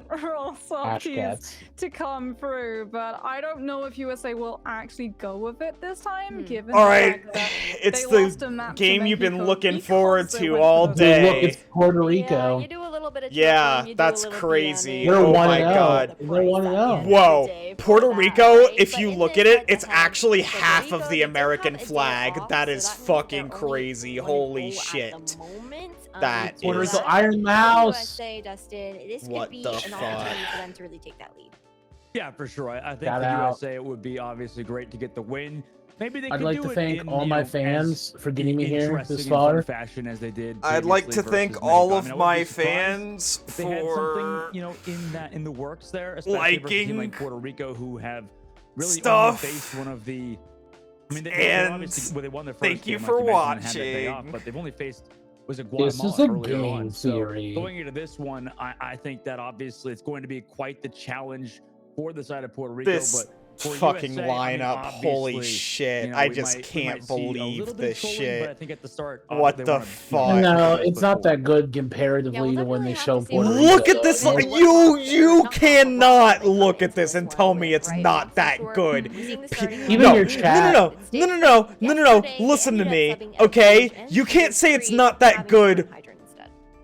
different role softies to come through. But I don't know if USA will actually go with it this time, given All the right, fact that it's they lost a the match to game you've been Mexico looking because forward they to went all for the Dude, look, day. it's Puerto Rico. Yeah, you do a little bit of Yeah, choking, you do a that's little crazy. DMing. They're Oh 1-0. my god. They're 1-0. Whoa, Puerto Rico, if you look at it, it's actually Puerto half Rico, of the they did American have a day flag. off, That so is that means fucking they're only crazy. 1-0 Holy at the shit. moment. That We do Puerto is- Rico have Iron Mouse. USA, Dustin. This What could be the an fuck? opportunity for them to really take that lead. Yeah, for sure. I think Shout for out. USA it would be obviously great to get the win. Maybe they I'd could like do to it thank in, all you my know, fans as for getting me here interesting this and fun far. fashion as they did. I'd like to previously thank versus all Mexico. I of mean, I my wouldn't be surprised fans if they had something, you for know, in the works there, especially versus a team like liking Puerto Rico, who have really stuff. only faced one of the. I mean, they And obviously well, they won their first thank you game, for like you mentioned, and had that day off, watching. but they've only faced was it This Guatemala is a earlier game on. So theory. going into this one, I think that obviously it's going to be quite the challenge for the side of Puerto Rico, this but for fucking USA, I mean, lineup. Holy obviously, shit. you know, I we just might can't see a believe little bit of this trolling, shit. But I think at the start, What they the wanna, fuck? No, push it's not forward. that good comparatively Yeah, we'll to when they definitely have show to see Puerto what Rico. Look at this. Yeah. You Not cannot comparable, look but at this and it's tell one me with, it's right? not For that sure. good. We're seeing the starting Even lineup. your chat. No. Listen to me, okay? You can't say it's not that good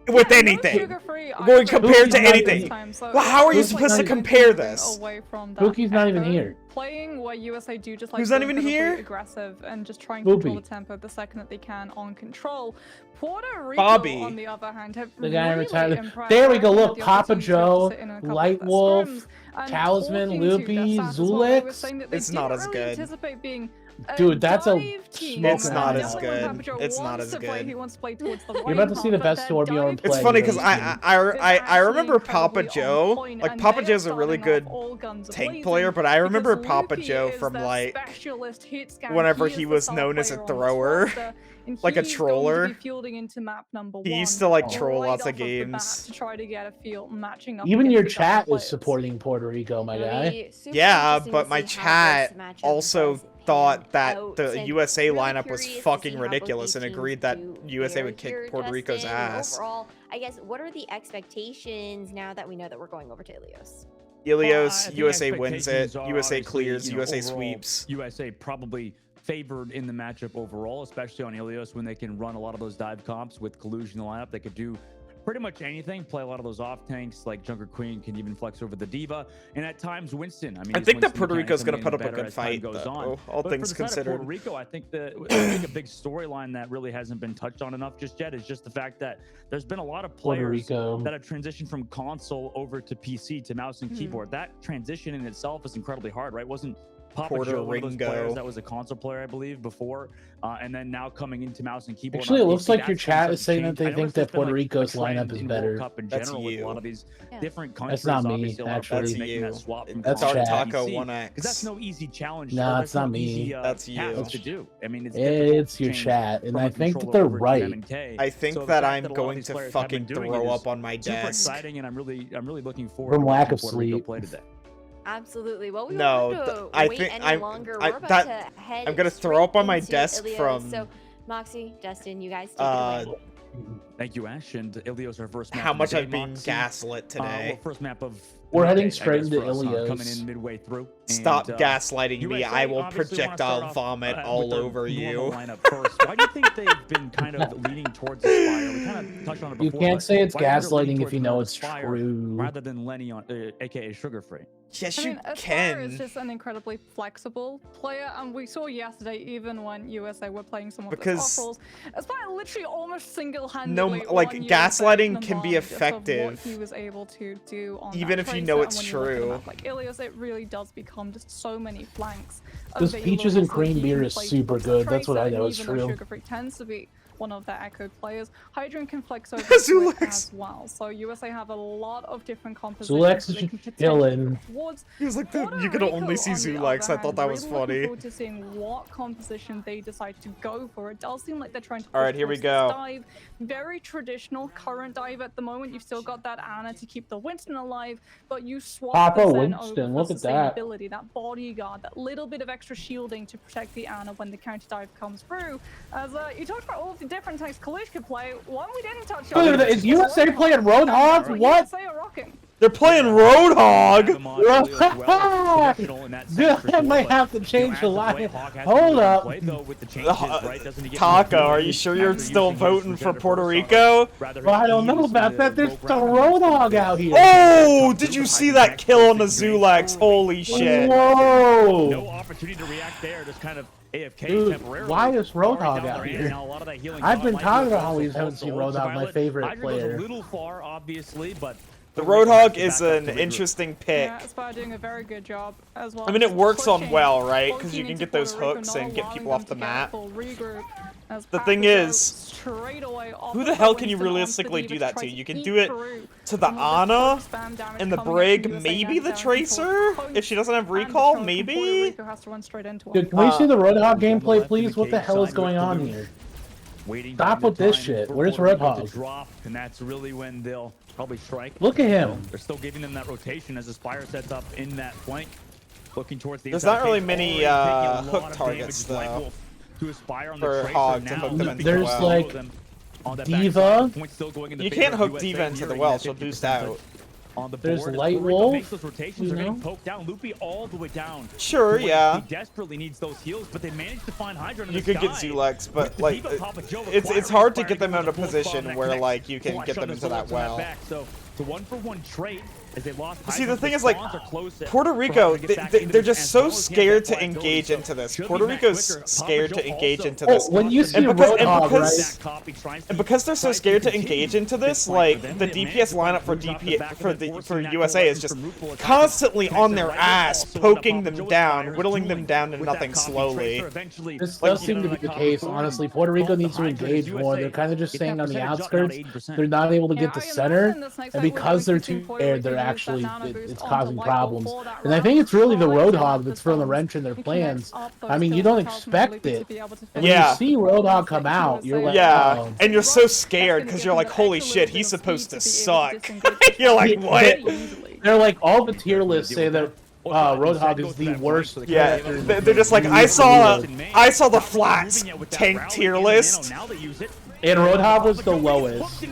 with Yeah, no anything. sugar-free Going ice compared to cream anything. this time, so Well, how are you it's supposed to like compare moving this? away from that Pookie's not even echo here. Playing where USA do just like Who's not go even incredibly here? aggressive and just try and control Poopy. the tempo the second that they can on control. Puerto Rico, Bobby. on the other hand, have The guy really retired. impressed. There we go, I've had look, the Papa opportunity to Joe, sit in a couple of Light their Wolf, scrims, and Talisman, talking to Loopy, their stats as well, they were Zulix. saying that they It's not didn't as really good. anticipate being Dude, that's a dive team. smoke It's not And as definitely when good. Papa Joe It's not wants as to play, good. he wants to play towards the You're about to see the best two of you ever It's play. funny because in I remember Papa Joe. Like Papa Joe's a really good tank player, but I remember Papa Joe from like whenever he was known as a thrower, like a troller. He used to like troll lots of games. To try to get a feel matching up Even against your the chat other is supporting Puerto Rico, my guy. Yeah, but my chat also thought that the USA lineup was fucking ridiculous and agreed that USA would kick Puerto Rico's ass. Overall, I guess, what are the expectations now that we know that we're going over to Ilios? Ilios, I think USA wins it, expectations are USA obviously, clears, you know, USA overall, sweeps. USA probably favored in the matchup overall, especially on Ilios when they can run a lot of those dive comps with Collusion in the lineup. They could do pretty much anything, play a lot of those off tanks, like Junker Queen can even flex over the Diva, and at times Winston. I mean, I his think that Winston Puerto mechanics Rico's are gonna getting put up a better good as time fight, goes though, on. all But things for the side of considered. Puerto Rico, I think a big storyline that really hasn't been touched on enough just yet is just the fact that there's been a lot of Puerto players Rico. that have transitioned from console over to PC to mouse and keyboard. That transition in itself is incredibly hard, right? Wasn't Papa Puerto Joe, one of those Ringo. players that was a console player, I believe, before, and then now coming into mouse and keyboard. Actually, it you looks see like that's your been chat such is a saying change. that I they know think it's just that been, Puerto like, a Rico's trend lineup is in better. World Cup in That's general with a you. lot of these Yeah. different That's countries. not me, Obviously, a lot of actually. players That's making you. that swap from That's console to chat. Taco PC, 1X. because that's no easy challenge. Nah, or it's that's not no me. easy, That's you. task to do. I mean, it's It's difficult to your change chat, and from I a think that controller they're over to right. M&K. I think So the that fact I'm that a lot of going these to players have been fucking doing throw it is up on my super desk. exciting, and I'm really looking forward From to lack watching of Puerto Rico sleep. play today. Absolutely. Well, we No, don't have to I wait think any I'm- longer. I- We're about that- to head I'm gonna throw straight up on my into desk Ilios. from- So, Moxie, Dustin, you guys take it away. Thank you, Ash, and Ilios, our first match. How of the much day, I've been Moxie. gaslit today. Well, first map of We're the heading day, I straight guess, into for us, Ilios. coming in midway through. Stop and, gaslighting me. USA I will obviously wanna projectile start off, vomit with all their over normal you. lineup first. Why do you think they've been kind of leaning towards Aspire? We kind of touched on it You before. can't but say it's why do you think they're leaning gaslighting if towards you know more it's Aspire true. rather than Lenny on, aka Sugar Free? Yes, I you mean, Aspire is can. just an incredibly flexible player, and we saw yesterday, even when USA were playing some of Because- its off-rolls, Aspire literally almost single-handedly No, like, won gaslighting USA can be the advantage of effective what he was able to do on even that if you tracer, know and it's when you look at a true. map like Ilios, it really does become just so many flanks. This available, peaches and so cream he beer can is play super towards good. the That's what I tracer, know and is even though true. Sugar Free tends to be one of their echo players, Hydra can flex over to it Zulax. as well. So USA have a lot of different compositions. Zulax that is they can potentially chilling. go towards. He was like, Puerto you could Rico, only see on the Zulax. other I thought that hand, was really looking funny. forward to seeing what composition they decide to go for. It does seem like they're trying to All right, push here we towards go. this dive. Very traditional current dive at the moment. You've still got that Ana to keep the Winston alive, but you swap Papa the Zen Winston, over look for at that. sustainability, that bodyguard, that little bit of extra shielding to protect the Ana when the counter dive comes through. As you talked about all of the different types Kalish could play, one we didn't touch on. Dude, is USA playing Roadhog? What? What? USA are rocking. They're playing Roadhog. Dude, I might have to change the line. Hold up. Taco, are you sure you're still voting for Puerto Rico? Well, I don't know about that. There's still Roadhog out here. Oh, did you see that kill on the Zulax? Holy shit. Whoa. No opportunity to react there, just kind of AFK Dude, temporarily. why is Roadhog Already out down their here? hand. Now, a lot of that healing I've been might talking be about how we also haven't seen false. Roadhog, my Violet, favorite Hydra goes player. a little far, obviously, but The Puerto Rico has Roadhog to is back up an to regroup. interesting pick. Yeah, Aspire doing a very good job as well. I mean, it works on Pushing well, right? both Because you can teams get into those Puerto Rico, hooks not and get allowing people them off the to get a map. full regroup, as The Paco thing goes is, straight away off who of the hell can you Winston onto realistically Diva do to that try to? You can eat do it through to the some of Ana first spam damage and the coming Brig, from USA maybe down the down Tracer? towards If she doesn't have and the recall, choke from Puerto maybe? Rico has to run straight into him. Dude, can we see the Roadhog gameplay, left in please? the What the cage hell is side going with on Blue. here? Waiting Stop for with this time shit. for Where's Puerto Rico Roadhog? to drop, and that's really when they'll probably strike. Look at him. They're still giving them that rotation as Aspire sets up in that flank, looking towards the There's inside not really cage, many, already taking a lot hook of targets, damage, White though, Wolf to Aspire on for the Tracer Hog to now. hook them into There's, the well. like, On the Diva. backside, points still going in the You favor can't of hook USA, Diva into the nearing well, that she'll boost 50% out. on the There's board. Light Puerto Rico Wolf, makes those rotations, you they're getting know? poked down. Loopy all the way down. Sure, to where yeah. He desperately needs those heals, but they managed to find Hydra in You the could get sky. Zulax, but With the like, Diva, Papa Joe it's requiring hard to Aspire get them go in a with the full position bomb that where connects. like you can Flash get them on the into that Zulax on well. back. So it's a 1-for-1 trade as they lost. See, Hydra, the thing but is, like, spawns are close Puerto for Rico, Hydra to get back into they're this, just as so well as he has scared that to flag engage ability. into this. Should be Puerto back Rico's quicker. scared Papa to Joe engage also into Oh, this. when you see And because- and Roadhog, because- right? that copy tries to And because they're so try scared to continue engage into this this, fight like for them, the they managed DPS to lineup for boost off the DP back of for it, the forcing that USA is collection just from Rupal attacking. constantly on their Connects it right ass, also poking into them Papa Joe down, Aspire, whittling them dueling down to with nothing that copy slowly. tracer. Eventually, This Like, does seem to be the case, honestly. Puerto Rico needs to engage more. They're kind of just staying on the outskirts. They're not able to get the center, and because they're too scared, they're actually it's causing problems. And I think it's really the Roadhog that's throwing the wrench in their plans. I mean, you don't expect it. When Yeah. you see Roadhog come out, you're like, Yeah, oh. and you're so scared because you're like, holy shit, he's supposed to suck. You're like, what? They're like, all the tier lists say that Roadhog is the worst. Yeah, character. they're just like, I saw the flats tank tier list. And Roadhog was the lowest.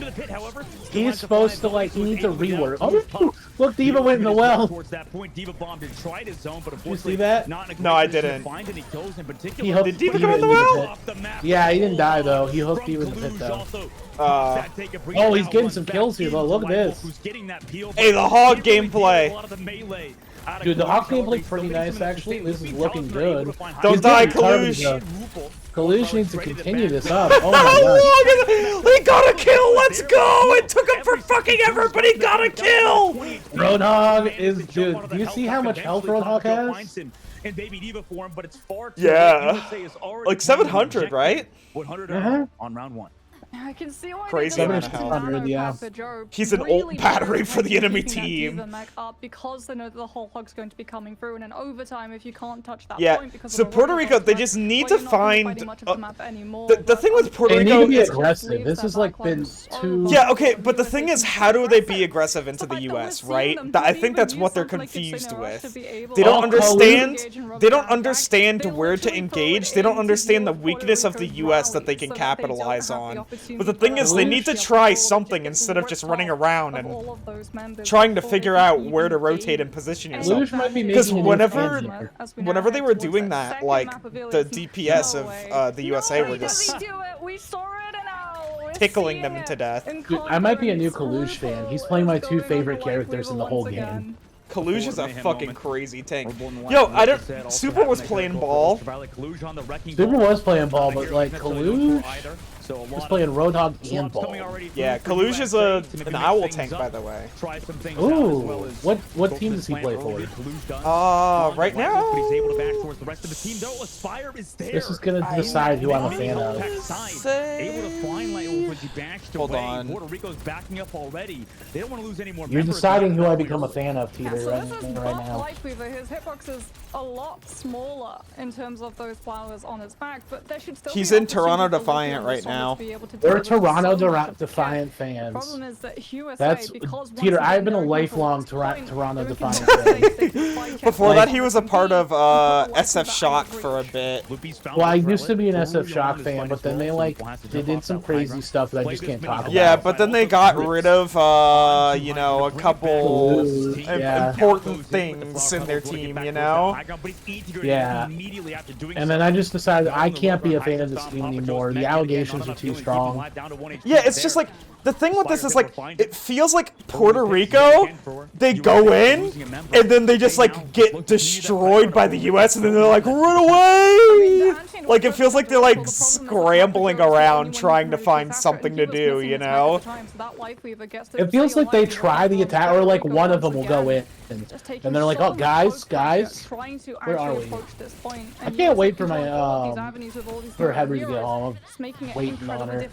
He's supposed to, like, he needs a rework. Oh, look, Diva went in the well. Towards that point, Diva bombed and tried his zone, but You see that? No, I didn't. Find any kills in particular. He hooked Did Diva Diva go in the into well? pit. Yeah, he didn't die, though. He hooked Diva in the pit, though. Oh, he's getting some kills here, though. Look at this. Hey, the Hog gameplay. Dude, the Hawk gameplay pretty nice, actually. This is looking good. Don't die, Kalush! Kalush needs to continue this up. Oh How my long is it? He got a kill! Let's go! It took him for fucking ever, but he got a kill! Roadhog is, dude, do you see how much health Roadhog has? In Baby Diva form, but it's far too Yeah. Like 700, right? 100 on round 1. I can see why Crazy they amount don't of have health. Nano Yeah. Papa Joe He's an really ult battery for the enemy keeping that team. Diva mech up because they know that the whole hog's going to be coming through, and in overtime, if you can't touch that Yeah, point because so of the Puerto road Rico, they dodge, just need well, to you're not gonna be find. fighting much of the map anymore, The but thing with Puerto They need Rico to be is. aggressive. This has like been too. Yeah, okay, but the thing is, how do they be aggressive into the US, right? I think that's what they're confused with. They don't understand. They don't understand where to engage. They don't understand the weakness of the US that they can capitalize on. But the thing is, they need to try something instead of just running around and trying to figure out where to rotate and position yourself. Kalush might be Because making whenever they were doing that, like the DPS of the USA were just tickling them to death. Dude, I might be a new Kalush fan. He's playing my two favorite characters in the whole game. Kalush is a fucking crazy tank. Yo, I don't. Super was playing ball. Super was playing ball, but like Kalush was playing Roadhog and ball. Yeah, Kalush is an owl tank, by the way. Ooh, what team does he play for? Right now. This is gonna decide who I'm a fan of. Hold on. Puerto Rico's backing up already. They don't want to lose any more. You're deciding who I become a fan of, Teeter, So right this is right buff now. Lightweaver. His hitbox is a lot smaller in terms of those flowers on his back, but there should still He's be in Toronto opportunity for Defiant Luffy right and Sonic now. to be able to We're deal with Toronto so much of Defiant the fans. problem is that USA, That's because once Teeter. again I've been a they're in lifelong control at this Toronto point, Defiant they fan. can fight Before Captain that, he was a part of America SF Shock for a bit. Well, I used to be an SF Shock fan, but then they did some crazy stuff that I just can't talk about. Yeah, but then they got rid of you know, a couple important things in their team, you know? Yeah. And then I just decided I can't be a fan of this team anymore. The allegations are too strong. Yeah, it's just like, the thing with this is like, it feels like Puerto Rico, they go in, and then they just like get destroyed by the US, and then they're like, run away! Like, it feels like they're like scrambling around trying to find something to do, you know? It feels like they try the attack, or like one of them will go in, and they're like, oh, guys, where are we? I can't wait for my, for Henry to get home. I'm waiting on her.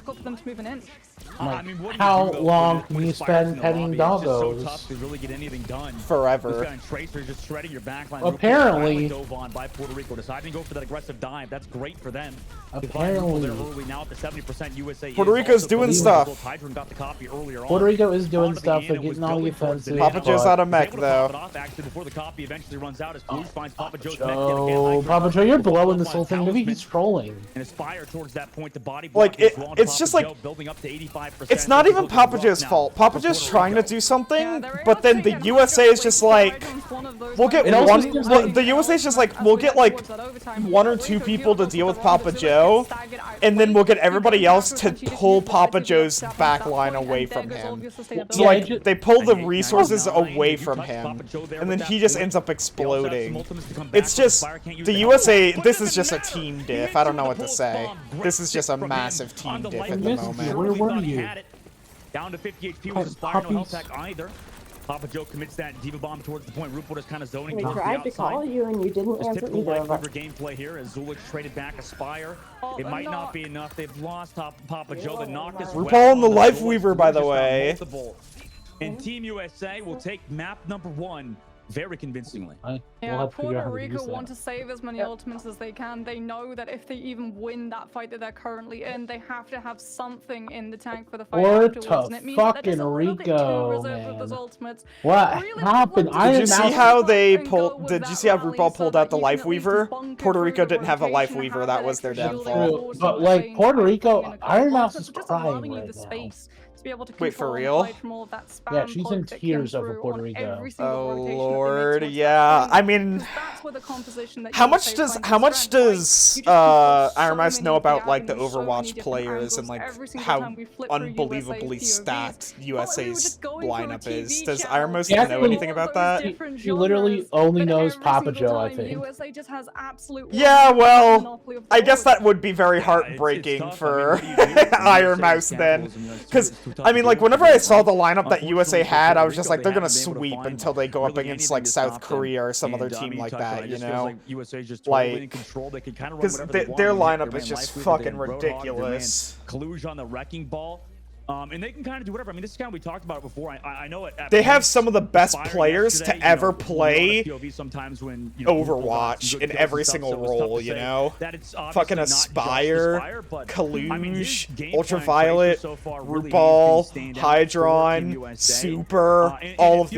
Like, how long can you spend petting doggos? To really get anything done. Forever. Tracer just shredding your backline. Apparently. By Puerto Rico deciding to go for that aggressive dive. That's great for them. Apparently. Now up to 70% USA. Puerto Rico's doing stuff. Puerto Rico is doing stuff. They're getting all the offensive. Papa Joe's out of mech, though. Before the copy eventually runs out, as Kalush finds Papa Joe's Oh, Papa Joe, you're blowing this whole thing. Maybe he's trolling. And aspire towards that point to body Like, it's just like, building up to 85%. it's not even Papa Joe's fault. Papa Joe's trying to do something, but then the USA is just like, we'll get the USA is just like, we'll get like 1 or 2 people to deal with Papa Joe, and then we'll get everybody else to pull Papa Joe's backline away from him. So like, they pull the resources away from him, and then he just ends up exploding. It's just, the USA, this is just a team diff. I don't know what to say. This is just a massive team diff at the moment. Where were you? Down to 50 HP with Aspire, no health pack either. Papa Joe commits that Diva Bomb towards the point. Rupert is kind of zoning. We tried to call you and you didn't answer typical either of us. gameplay here as Zulich traded back Aspire. It might not be enough. They've lost Papa Joe. The knock is RuPaul and the Life Weaver, by the way. And Team USA will take map number 1 very convincingly. Yeah, Puerto Rico want to save as many ultimates as they can. They know that if they even win that fight that they're currently in, they have to have something in the tank for the fight afterwards. And it means that they're just a little bit too reserved with those ultimates. What happened? Did you see how they pulled? Did you see how RuPaul pulled out the Life Weaver? Puerto Rico didn't have a Life Weaver. That was their downfall. But like Puerto Rico, Iron Mouse is crying right now. to be able to Wait, for control and real? hide from all of that spam. Yeah, she's in poke that tears came over through Puerto on Rico. every single Oh rotation that they make lord, towards that yeah. screen. I mean, 'Cause that's where the composition that how USA much does finds how its much strength, right? does You just control so Iron Mouse many know of the about like the avenues, so many Overwatch different players angles and like every single how time we flip through unbelievably USA's stacked POVs? Felt like we were USA's just going through a lineup is? TV Does channel, Iron Mouse Yeah, know actually, anything about that? He literally only but knows every Papa single Joe, I time, think. USA just has absolute Yeah, well, monopoly of I guess those. that would be very Yeah, heartbreaking tough. for I mean, what do you do? Iron USA Mouse can't then. lose, it's Because, too tough I to mean, deal like, with whenever for I them, saw right? the lineup that USA Unfortunately, for had, I Puerto was just Rico, like, they're they gonna haven't been able to sweep find until they go up really against, anything like, to South stop them. Korea or some other And, I team mean, like touched on it. that, It you just feels know? like USA's just totally in control. They can kind of run Because whatever they want. their I mean, lineup they is ran just Lifeweaver, they fucking ran Roadhog, they ran ridiculous. Kaluja on the Wrecking Ball. And they can kind of do whatever. I mean, this is kind of, we talked about it before. I know it. They have some of the best players to ever when you're on a play POV sometimes when, you know, Overwatch in every single role, you know? Fucking Aspire, Kaluge, Ultraviolet, RuPaul, Hydron, Super, all of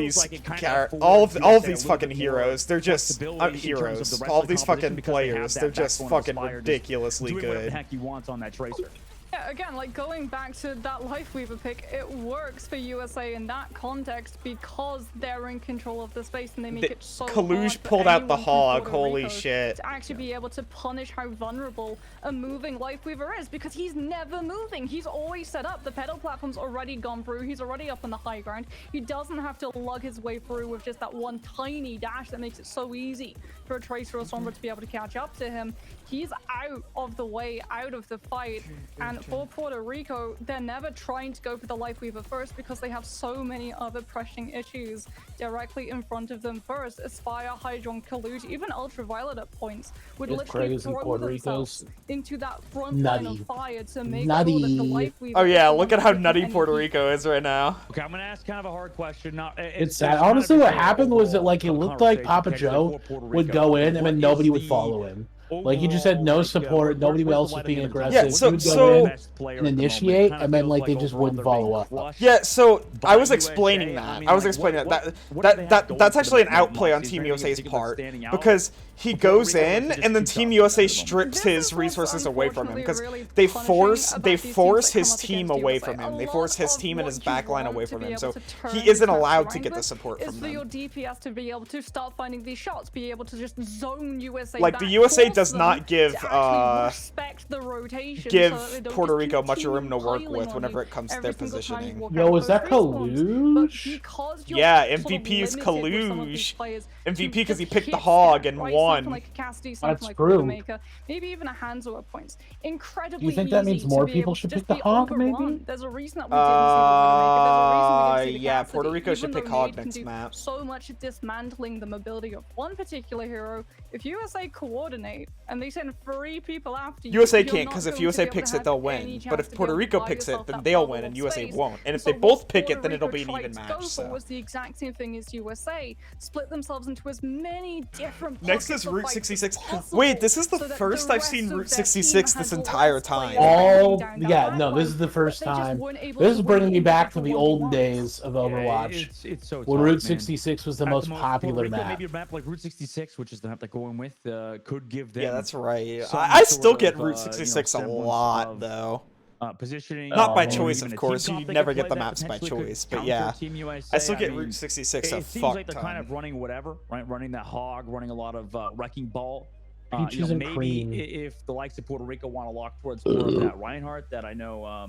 these fucking heroes. They're just heroes. All of these fucking players, they're just fucking ridiculously doing whatever the good. heck he wants on that Tracer. Yeah, again, like going back to that Lifeweaver pick, it works for USA in that context because they're in control of the space and they make it so Kaluge hard for pulled out the anyone from hog, Puerto holy Rico shit. to actually be able to punish how vulnerable a moving Lifeweaver is because he's never moving. He's always set up. The pedal platform's already gone through. He's already up on the high ground. He doesn't have to lug his way through with just that one tiny dash that makes it so easy for a Tracer or Sombra to be able to catch up to him. He's out of the way, out of the fight, and for Puerto Rico, they're never trying to go for the Lifeweaver first because they have so many other pressing issues directly in front of them first. Aspire, Hydron, Kaluge, even Ultraviolet at points would It's literally crazy, throw Puerto themselves Rico's into that front line of nutty. fire to make Nutty. sure that the Lifeweaver Oh yeah, is look at how 100% nutty Puerto NP. Rico is right now. Okay, I'm gonna ask kind of a hard question. Now, It's sad. Honestly, what happened was that like it looked like Papa Joe would go in and then nobody would follow him. Like he just had no support, nobody else was being aggressive. Yeah, he so- would so- go in and initiate, and then like they just wouldn't follow up. Yeah, so I was explaining that. I was explaining that. That's actually an outplay on Team USA's part because he goes in and then Team USA strips his resources away from him because they force his team away from him. They force his team and his backline away from him, so he isn't allowed to get the support from for your them. DPS to be able to start finding these shots, be able to just zone USA. Like the back, USA force does them not give to actually respect the rotation so that they don't Puerto just Rico much continue room to work piling with on whenever you it comes to every their single time you positioning. walk Yo, out is that those respawns. But Kaluge? because you're Yeah, sort of MVP is limited with some of these Kaluge. players MVP to because he just picked the hit hog stat, and right? won. Something like Cassidy, something That's like true. Widowmaker, maybe even a Hanzo at points. Incredibly Do you think that easy means to more be people able should to pick just the be hog, overrun. maybe? There's a reason that we didn't see the Widowmaker. There's a reason we didn't see the Yeah, Cassidy, Puerto Rico should even pick though hog Nade can next do map. so much dismantling the mobility of one particular hero. If USA coordinate and they send 3 people after you, USA you're can't not because if going to USA be able to picks it, have they'll any win. chance But to if be Puerto able to Rico buy picks it, yourself then that they'll bubble win of and USA space. won't. And if So they both pick Puerto it, then it'll Rico be an tried even to match. go for So was the exact same thing as USA. Split themselves into as many different next pockets is of Route fight 66. as possible Wait, this is the so that first the I've rest seen of Route their team 66 had this less entire players time. All banging down yeah, that no, this is the backline, first but they just time. weren't able This to is win bringing me back to individual the old 1v1s. days of Overwatch. It's so when tough, Route man. 66 was the At most Puerto popular Rico, map. maybe a map like Route 66, which is the map they're going with, could give them. Yeah, that's right. some I still sort get of, Route 66 a semblance lot of, though. Positioning. Not by or choice, even of a course. team You comp they never could get play the that maps by potentially could choice, but counter yeah. Team USA. I still get mean, Route 66 a it seems fuck like they're kind ton. of running whatever, right? Running that hog, running a lot of wrecking ball. Peaches and maybe cream. if the likes of Puerto Rico want to lock towards more of that Reinhardt that I know,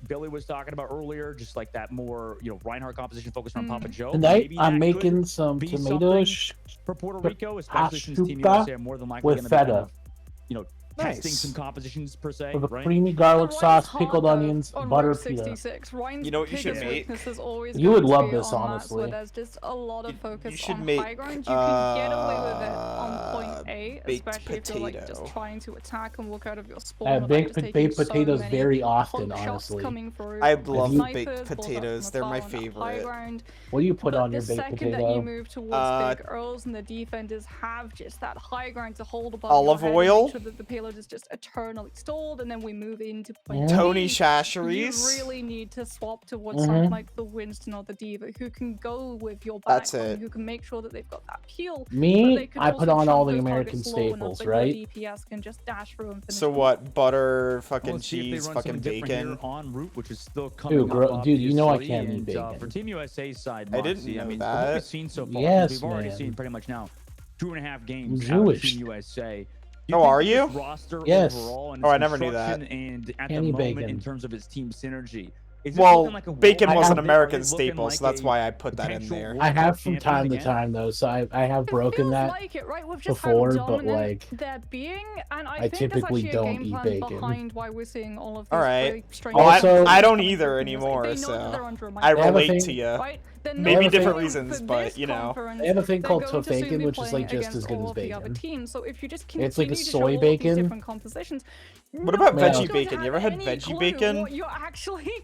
Billy was talking about earlier, just like that more, Reinhardt composition focused on Papa Joe. Tonight Maybe I'm that making could some be tomatoes for Puerto Rico, especially since Team Ashuka USA are more than likely with going to be kind feta. of, testing some compositions per se, with a right? creamy garlic Ryan's sauce, hard, pickled though, onions, on butter Route pita. 66. Ryan's You know what you should biggest make? weakness is always You would going to love be this, on maps where honestly. there's just a lot of focus should on make, high ground. You can get away with it on point A, baked especially if you're like just potato. trying to attack and walk out of your spawn. I without baked just taking so potatoes many very often, poke shots honestly. coming through I from love snipers, baked balls up from potatoes. They're my afar on that high favorite. ground. What do you put But on your the baked second that you potato? move towards big Earls and the defenders have just that high ground to hold above Olive your head and oil? make sure that the payload is just eternally stalled, and then we move into Tony B, Shasheries. You really need to swap towards something like the Winston or the Diva, who can go with your backline, who can make sure that they've got that peel. I put on all the American staples, right? DPS can just dash through and finish. So what? Butter, fucking cheese, fucking bacon. On route, which is still coming up, dude, you know I can't eat bacon. For Team USA's side, I didn't know that. What we've seen so far, yes, we've already seen pretty much now 2.5 games Jewish. out of Team USA. Oh, are you? Roster yes. Overall and I never knew that. And at the moment, in terms of its team synergy. Well, bacon was an American staple, so that's why I put that in there. I have from time to time, though, so I have broken that before, but like, I typically don't eat bacon. Alright. Well, I don't either anymore, so I relate to you. Maybe different reasons, but you know. They have a thing called tofaken, which is like just as good as bacon. It's like a soy bacon. What about veggie bacon? You ever had veggie bacon?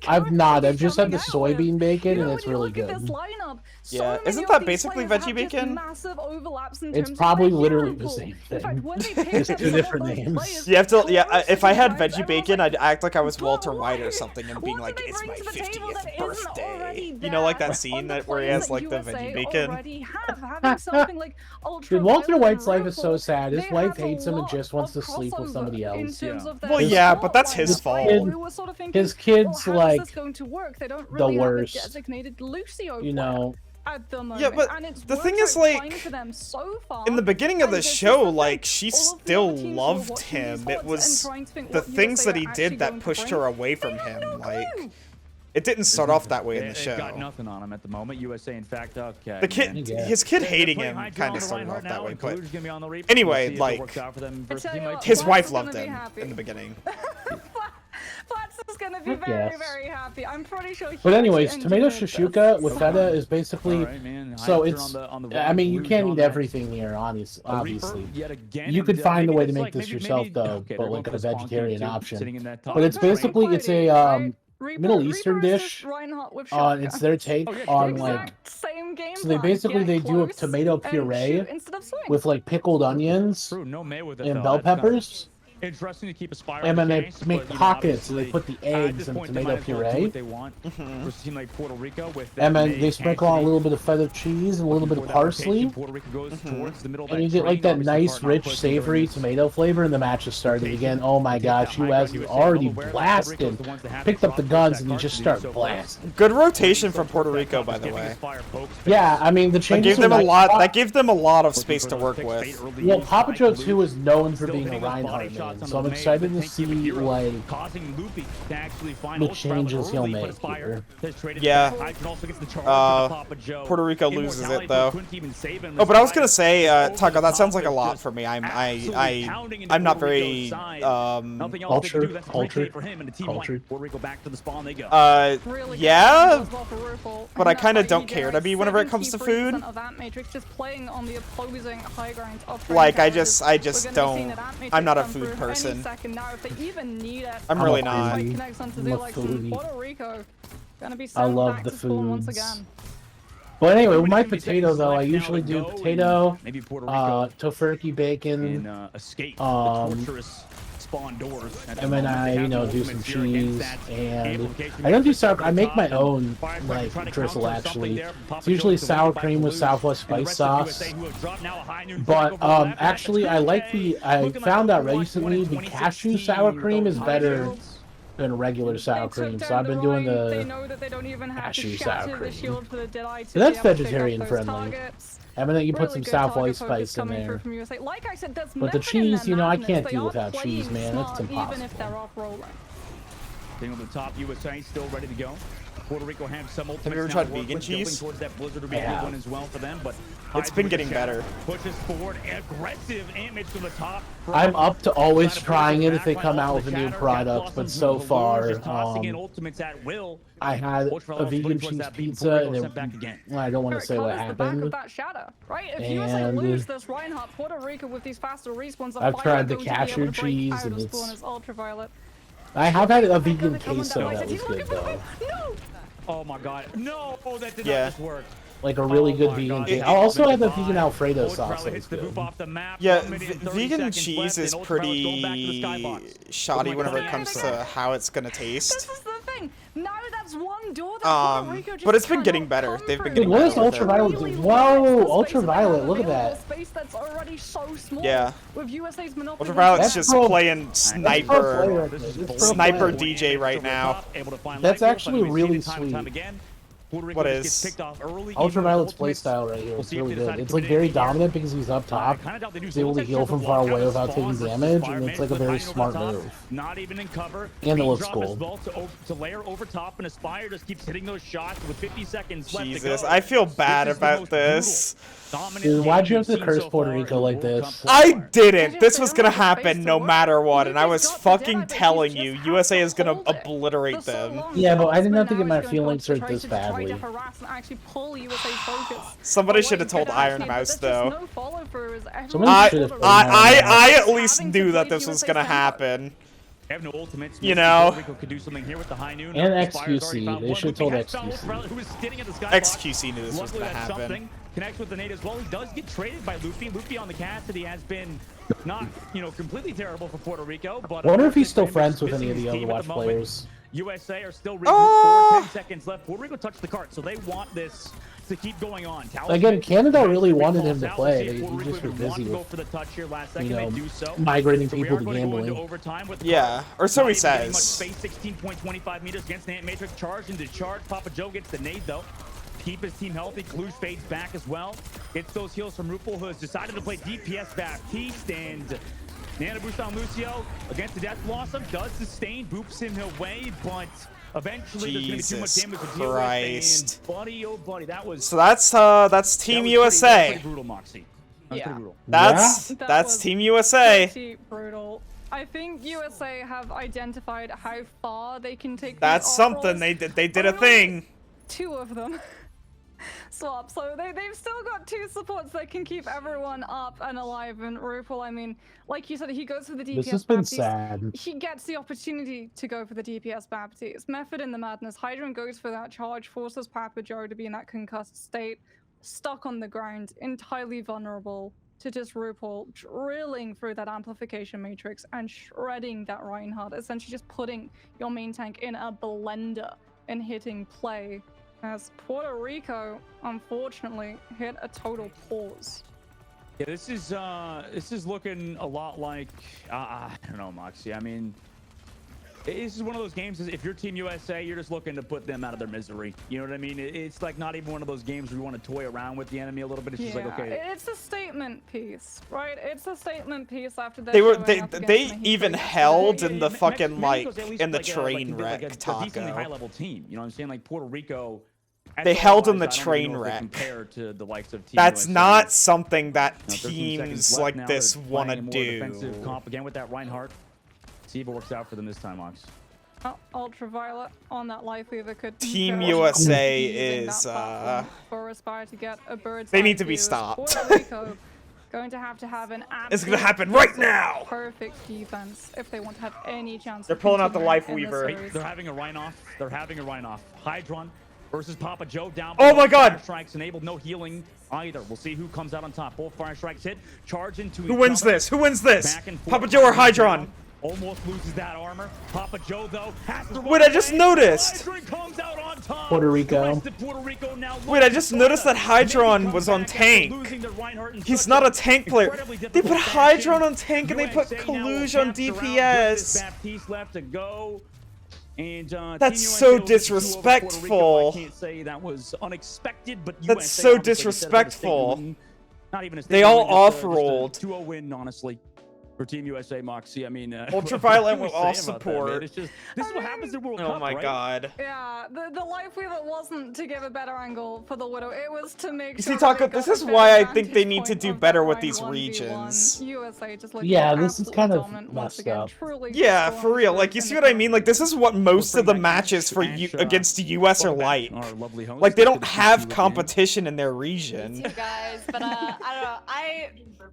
I've not. I've just had the soybean bacon, and it's really good. Yeah, isn't that basically veggie bacon? It's probably literally the same thing. Just two different names. You have to, yeah, if I had veggie bacon, I'd act like I was Walter White or something and being like, it's my 50th birthday. You know, like that scene where he has like the veggie bacon? Dude, Walter White's life is so sad. His wife hates him and just wants to sleep with somebody else. Well, yeah, but that's his fault. His kid's like the worst. You know. Yeah, but the thing is, like, in the beginning of the show, like, she still loved him. It was the things that he did that pushed her away from him. Like, it didn't start off that way in the show. Got nothing on him at the moment. USA, in fact, okay. The kid, his kid hating him kind of started off that way, but anyway, like, his wife loved him in the beginning. Flats is gonna be very, very happy. I'm pretty sure. But anyways, tomato shashuka with feta is basically so it's. I mean, you can't eat everything here, obviously. You could find a way to make this yourself, though, but like a vegetarian option. But it's basically a Middle Eastern dish. It's their take on like. So they basically do a tomato puree with like pickled onions and bell peppers. Interesting to keep a spiral. And then they make pockets, and they put the eggs and tomato puree. They want versus a team like Puerto Rico with and then they sprinkle on a little bit of feta cheese and a little bit of parsley. Puerto Rico goes towards the middle, and you get like that nice, rich, savory tomato flavor, and the match has started again. Oh my gosh, US is already blasted. Picked up the guns, and you just start blasting. Good rotation from Puerto Rico, by the way. Yeah, I mean the changes. That gave them a lot. That gave them a lot of space to work with. Well, Papa Joe 2 is known for being a Reinhardt man. So I'm excited to see like the changes he'll make here. Yeah. Puerto Rico loses it though. Oh, but I was gonna say, Taco, that sounds like a lot for me. I'm not very cultured. Yeah, but I kind of don't care to be whenever it comes to food. Like I just don't. I'm not a food person. I'm really not. I love the foods. But anyway, with my potato though, I usually do potato, tofurkey bacon, spawn doors, and then I, do some cheese, and I don't do sour. I make my own like drizzle actually. It's usually sour cream with Southwest spice sauce. But actually, I found out recently the cashew sour cream is better than regular sour cream, so I've been doing the cashew sour cream. So that's vegetarian friendly. I mean, you put some Southwest spice in there. But the cheese, I can't do without cheese, man. That's impossible. Thing on the top, USA still ready to go. Puerto Rico have some ultimates. Have you ever tried vegan cheese? That Blizzard will be a good one as well for them, but it's been getting better. Pushes forward, aggressive image from the top. I'm up to always trying it if they come out with a new product, but so far, I had a vegan cheese pizza, and I don't want to say what happened. And I've tried the cashew cheese, and it's. I have had a vegan queso that was good though. Oh my god. No, that did not just work. like a really good vegan thing. I also had the vegan Alfredo sauce. That was good. Yeah, vegan cheese is pretty shoddy whenever it comes to how it's gonna taste. This is the thing. Now that's one door that Puerto Rico just but it's been getting cannot better. come They've been through. getting What better is with it. ultraviolet? Really Whoa, works the space ultraviolet! of Look at available that. Space that's already so small. Yeah. With USA's monopoly. Ultraviolet's That's just pro- playing That's sniper, pro sniper player. DJ right now. That's actually really sweet. What is? Ultraviolet's playstyle right here. It's really good. It's like very dominant because he's up top. He's able to heal from far away without taking damage, and it's like a very smart move. Not even in cover. And it looks cool. To layer over top, and Aspire just keeps hitting those shots with 50 seconds left to Jesus, go. I feel bad about this. Dude, why'd you have to curse Puerto Rico like this? I didn't. This was gonna happen no matter what, and I was fucking telling you, USA is gonna obliterate them. Yeah, but I didn't have to get my feelings hurt this badly. Somebody should have told Iron Mouse though. Somebody should have told I at least knew that this was gonna happen. They have no ultimates. You know. Rico could do something here with the high noon. And Aspire's already XQC. found They one. should have told Luffy has found XQC. Wolf, who was standing at the skybox. XQC knew this was Luckily, gonna that's happen. something. Connects with the nade as well. He does get traded by Luffy. Luffy on the Cassidy has been not, completely terrible for Puerto Rico. But I wonder if he's still him friends with missing any of the his team at Overwatch moment. players. USA are still regrouped. 10 seconds left. Puerto Rico touched the cart, so they want this to keep going on. Again, Canada really wanted him to Falls out. play. We'll see if They Puerto just Rico were even want busy to go with, for the touch here last second. They do so. migrating So we people are to going to go into gambling. overtime with Yeah, or so he not even getting much says. space, 16.25 meters against Ant Matrix. Charge into charge. Papa Joe gets the nade though. Keep his team healthy. Kluge fades back as well. Gets those heals from Rupel, who has decided to play DPS Baptiste, and Nana boost on Lucio against the Death Blossom. Does sustain, boops him away, but eventually there's going to be too much Jesus damage to deal Christ. with. And buddy, oh buddy, that was... So that's Team USA. That was pretty brutal, Moxie. That was Yeah. pretty brutal. That's That that's was Team USA. Pretty brutal. I think USA have identified how far they can take. That's these something. off-rolls. They did a Only thing. 2 of them swap, so they've still got 2 supports that can keep everyone up and alive. And Rupel, I mean, like you said, he goes for the DPS. This has been Baptiste. sad. He gets the opportunity to go for the DPS Baptiste. Method in the madness. Hydron goes for that charge, forces Papa Joe to be in that concussed state, stuck on the ground, entirely vulnerable to just Rupel drilling through that amplification matrix and shredding that Reinhardt, essentially just putting your main tank in a blender and hitting play, as Puerto Rico unfortunately hit a total pause. Yeah, this is looking a lot like I don't know, Moxie. I mean, this is one of those games. If you're Team USA, you're just looking to put them out of their misery. You know what I mean? It's like not even one of those games where you want to toy around with the enemy a little bit. It's just like, okay. It's a statement piece, right? It's a statement piece after They even held in the fucking in the train wreck a decently high taco. level team. You know what I'm saying? Like Puerto Rico. They held in the I don't train even know if they wreck. compare to the likes of Team That's USA. not something that 13 seconds teams left like now. this They're want to playing a more do. defensive comp again with that Reinhardt. See if it works out for them this time, Mox. Ultraviolet on that life weaver could Team very USA using that is, platform for Aspire to get a bird's they eye need to be view, as stopped. Puerto Rico going to have an It's gonna absolute happen right now! perfect defense if they want to have any chance. They're of pulling out the continuing life in this weaver. series. They're having a Rhine-off. They're having a Rhine-off. Hydron versus Papa Joe down. Oh below. my God! Fire strikes enabled. No healing either. We'll see who comes out on top. Both fire strikes hit. Charge into Who each wins other. this? Who wins this? Back and forth. Papa Joe or Hydron? Down. Almost loses that armor. Papa Joe, though, has to Wait, I just noticed. Hydron comes out on top. Puerto Rico. The rest of Puerto Rico now Wait, I just noticed that Hydron was on tank. He's not a tank player. They put Hydron on tank and they put Kaluge on DPS. Baptiste left to go. And, That's Team so USA was 2-2 over Puerto Rico. disrespectful. I can't say that was unexpected, but That's USA so obviously decided to take disrespectful. the win. Not even a They statement all win, just a off-rolled. 2-0 win, honestly, for Team USA, Moxie. I mean, Ultraviolet what with can we all say about that, support. man? It's just, this is what happens in World Oh Cup, my right? god. Yeah, the life weaver wasn't to give a better angle for the Widow. It was to make You sure see, Taco, they got this a is fair why I think they vantage need to point do of better that with line these 1v1. regions. USA just looking Yeah, this is absolutely kind of dominant once messed again, up. truly Yeah, just for real. going Like, you in see the what I front. mean? Like, this is what most of the bring back matches for Ash, against the US are welcome back, like. our lovely host. Like, they Good don't to see have you again. competition in their You region. guys, but I don't know.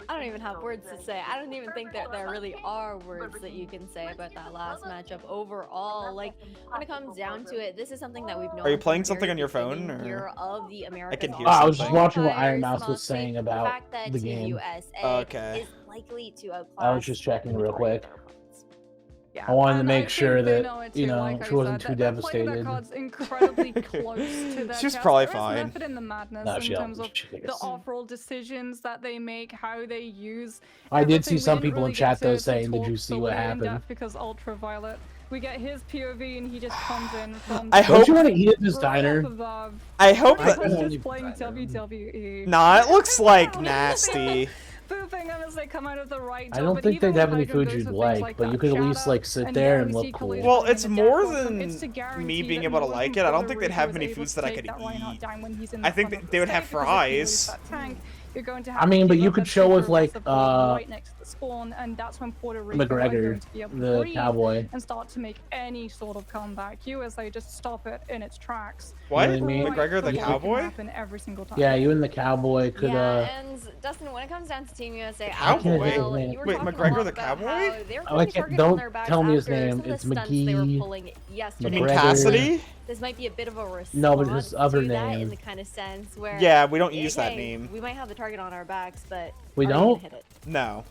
I don't even have words to say. I don't even think there really are words that you can say about that last matchup overall. Like, when it comes down to it, this is something that we've known. Are you playing from something very on your phone, beginning or here of the Americas can hear I was just something. watching what Iron qualifiers, Mouse was mostly saying the about fact that the Team game. USA Okay. is likely to outclass I was just checking the real majority of quick. their opponents. Yeah, I wanted to and make I sure think they that, know it you too, know, like she I wasn't said, too they're playing their devastated. cards incredibly close to their She's chest. probably There is fine. method in the madness No, in she terms don't. of the off-roll decisions that they make, how they use. I did see everything. We some didn't people in really get chat though to saying, "Did you talk see what fully in happened?" depth because Ultraviolet. We get his POV and he just comes in from. I Don't hope- you want to eat at this right diner? up above. I hope Pretty that. much don't just need playing diner. WWE. Nah, it looks like Wow. nasty. Booping them as they come out of the right I door, don't but think even they'd have when any Hydra food goes you'd for things like, but you that could at least Shatter like sit and there now and we look see cool. Kaluza Well, putting it's in the more death from, than it's to guarantee me being that able to no one like from it. I don't Puerto think they'd Rico have is many able foods to that I take could that Reinhardt eat. down when he's in I the think front of they the would have stage, because if you lose fries. that tank, you're going to I have mean, but you Kiva could that's show super with like aggressive right next to the spawn, and that's when Puerto Rico are McGregor, going to be able to the breathe cowboy. and start to make any sort of comeback. USA just stop it in its tracks. What? You know what I mean? McGregor the Right, cowboy? can happen every single time. Yeah, you and the cowboy could. Yeah, and Dustin, when it comes down to Team USA, Cowboy? well, Wait, you were Wait, talking McGregor a lot the about cowboy? how they're Oh, I putting a can't. target Don't on their backs tell me his after name. some of the It's stunts they were McGee. pulling yesterday. You mean McGregor. Cassidy? This might be a bit of a response No, but his other to that name. in the kind of sense where Yeah, we don't use that hey, name. We might have the target on our backs, but We are you gonna don't? hit it? No.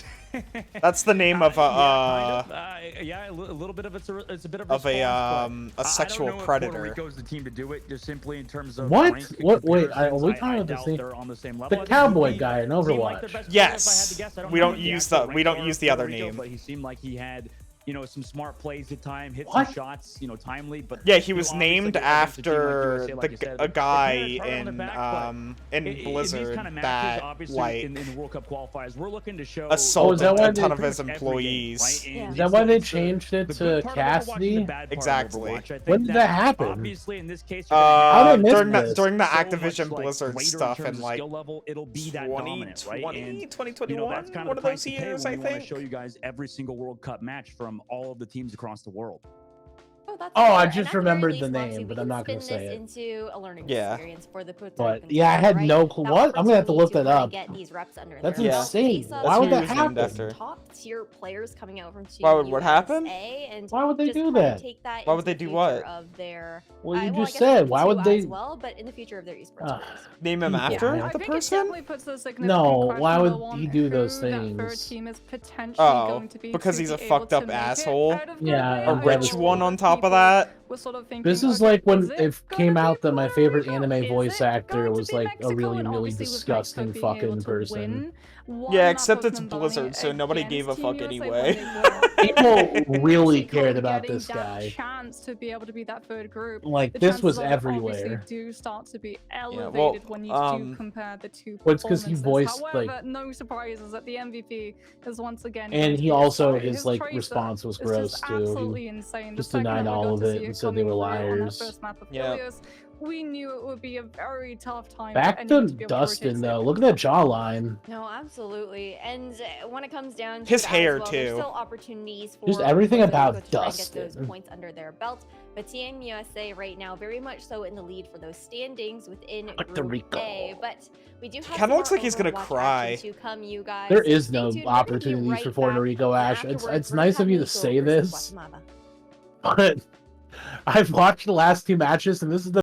That's the name of yeah, yeah, a little bit of it's a bit of of a response, sexual I don't know predator. If Puerto Rico's the team to do it, just simply in terms of What? rank What? Wait, are comparisons, we talking I about the doubt same? they're on the same level. The I think cowboy he guy in seemed like Overwatch. their best player, if I had to Yes. guess. I We know don't what the use actual the ranks are use of the Puerto other Rico, name. But he seemed like he had, you know, some smart plays at time, hit What? some shots, you know, timely. But Yeah, he you know, was obviously named against a team like after USA, like you said, a they put guy a target on their in back, but in in Blizzard these kind of matches, that obviously, like in the World Cup qualifiers, we're looking to show assaulted that why a ton they- of his pretty much every game, employees. right? Yeah. And Is that why they it's the changed it good to part of Overwatch and the Cassidy? bad part of Exactly. Overwatch. I think When did that happen? Obviously, in this case, you're gonna have How did I miss during this? during the so much, Activision like, Blizzard greater stuff in terms in of like skill level, it'll be that dominant, right? 2020, And, 2021, you know, that's kind one of of the those price to pay years, when I we want to think. show you guys every single World Cup match from all of the teams across the world. Oh, that's Oh, I fair. just And at the very remembered least, the Moxie, name, we but I'm can not gonna spin say this it. into a learning Yeah. experience for the Puerto But Ricans yeah, I as well, had right? no clue. That What? I'm gonna have to look opportunity that to up. Get these reps under That's their belt, insane. face up Why would who he that was named happen? after. top tier players coming out from Team Why would what happen? USA, and Why would they just do kinda that? Take that Why would into they the do future what? Of their, Well, you I just guess said. they Why do would they? as well, but in the future of their esports Ugh. careers. Name him People, after man. I the think it person? definitely puts a significant No, question why would on he do those who that third things? team is potentially Oh, going to be because to he's be a able fucked to up make it asshole? out of Group Yeah, A. A and rich A one lot on of top of people that? were sort of thinking, This is okay, like when is it gonna came be out that my Puerto favorite Rico? anime Is voice it actor going to was be like a Mexico? really, And really obviously with disgusting Mexico being able fucking to person. win one Yeah, map except of it's Numbani Blizzard, so nobody gave a against fuck Team USA anyway. when they were People really Mexico cared about getting this that guy. chance to be able to be that third group. Like, The this chances was of it obviously everywhere. do start to be well, elevated when you do compare the two Well, it's 'cause he performances. voiced, However, like- no surprises that the MVP is once again And going to he be also, Asari. his like Tracer response was is gross just too. absolutely He insane. The just second denied that we all got of to it see and it said they coming were through on that liars. first map of Yep. Ilios, we knew it would be a very tough time. Back for to anyone to be able to rotate Dustin their though. Look at that jawline. No, absolutely. And when it comes down to His it hair, as well, there's too. still opportunities for Just everything Puerto about Rico to try and get those Dustin. points under their belt. But Team USA right now very much so in the lead for those standings within Puerto Group Rico. A. But we do have Kinda some more looks like he's gonna Overwatch cry. action to come, you guys. There is Stay no tuned. We're gonna be opportunities right for Puerto back Rico, Ash. afterwards. It's We're gonna nice of have you to Nico say versus this, Guatemala. but I've watched the last two matches, and this is the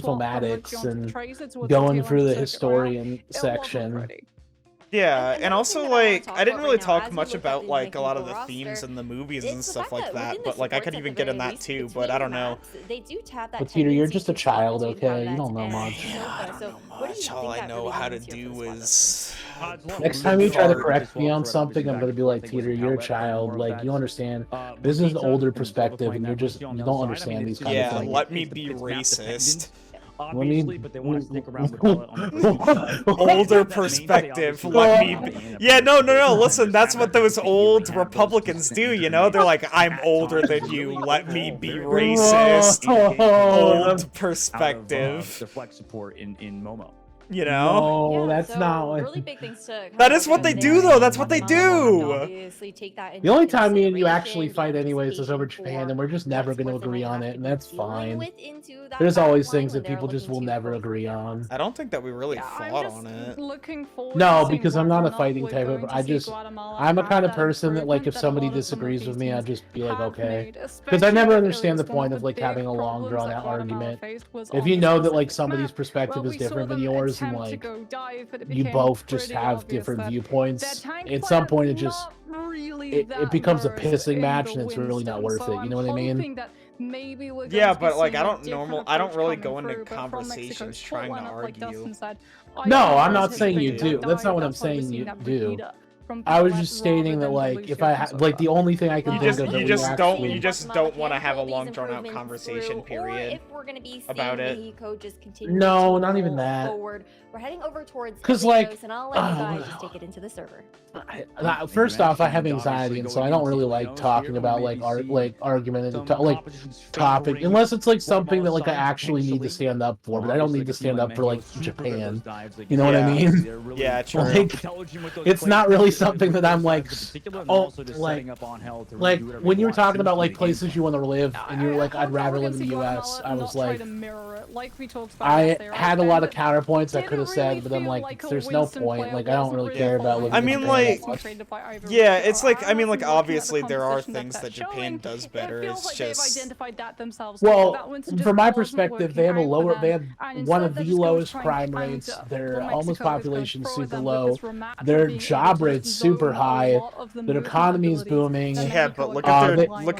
infomatics and going through the historian section. Yeah, and also, like, I didn't really talk much about, like, a lot of the themes in the movies and stuff like that, but, like, I could even get in that too, but I don't know. They do tap that. But Peter, you're just a child, okay? You don't know much. I don't know much. All I know how to do is... Next time you try to correct me on something, I'm gonna be like, Peter, you're a child. Like, you understand. This is an older perspective, and you don't understand these kind of things. Yeah, let me be racist. obviously, but they want to stick around with Bella on the older perspective. Let me. Yeah, no. Listen, that's what those old Republicans do. You know, they're like, I'm older than you. Let me be racist. Old perspective. Deflect support in Momo. You know? No, that's so not. really big things to That is what they do, though. That's what they do. Obviously, take that The only time me and you into actually fight anyways is over consideration Japan, and we're just never going to what's agree gonna on have it, to and be that's dealing fine. with into that There's always backline things when that they're people just will looking to never go agree through on. I don't think that we really fought I'm just on it. looking forward No, to seeing because I'm whether not or a not fighting we're type going of. to see Guatemala I'm a have kind of that person that, like, if improvement that a somebody lot of the disagrees with rookie me, I'll teams just be like, have okay. made, Because I especially never if it understand the was one point of the like big having a long, problems drawn that out Guatemala argument. faced was If on you the know that like specific somebody's map. perspective Well, is we saw different than them yours, and attempt to like go dive, but it you became both just pretty have obvious different that viewpoints, their tank at some point it plan's just not really it that becomes a versed pissing in match, the and it's really not Winston, worth so it. You know what I mean? hoping that maybe we're going Yeah, to be but like seeing I a don't different I don't approach really coming go into through, but from Mexico's conversations top trying to lineup, like argue. Dustin said, No, I'm think not it's saying been you that do. That's dive, not what I'm that's why we're saying seeing you that do. Vegeta from I was Pipelab just stating that, rather than like, if Lucio I from like the Soda. only thing I can think of that You we just actually don't want to have a long drawn out conversation period about it. Mexico just continue No, to not even roll that. forward. We're heading over towards 'Cause, like, Vegas, and I'll let you guys just take it into the server. First off, I have anxiety, and so I don't really like talking about like argumentative topic unless it's like something that like I actually need to stand up for. But I don't need to stand up for like Japan. You know what I mean? Yeah, true. Like, it's not really something that I'm like, oh, like when you were talking about like places you want to live, and you were like, I'd rather live in the U.S. I was like, I had a lot of counterpoints I could have said, but I'm like, there's no point. Like, I don't really care about living. I mean, in like, Japan that much. yeah, it's like, I mean, like, obviously there are things that Japan does better. It's just, well, from my perspective, they have one of the lowest crime rates. Their homeless population is super low. Their job rate's super high. Their economy is booming. yeah, but look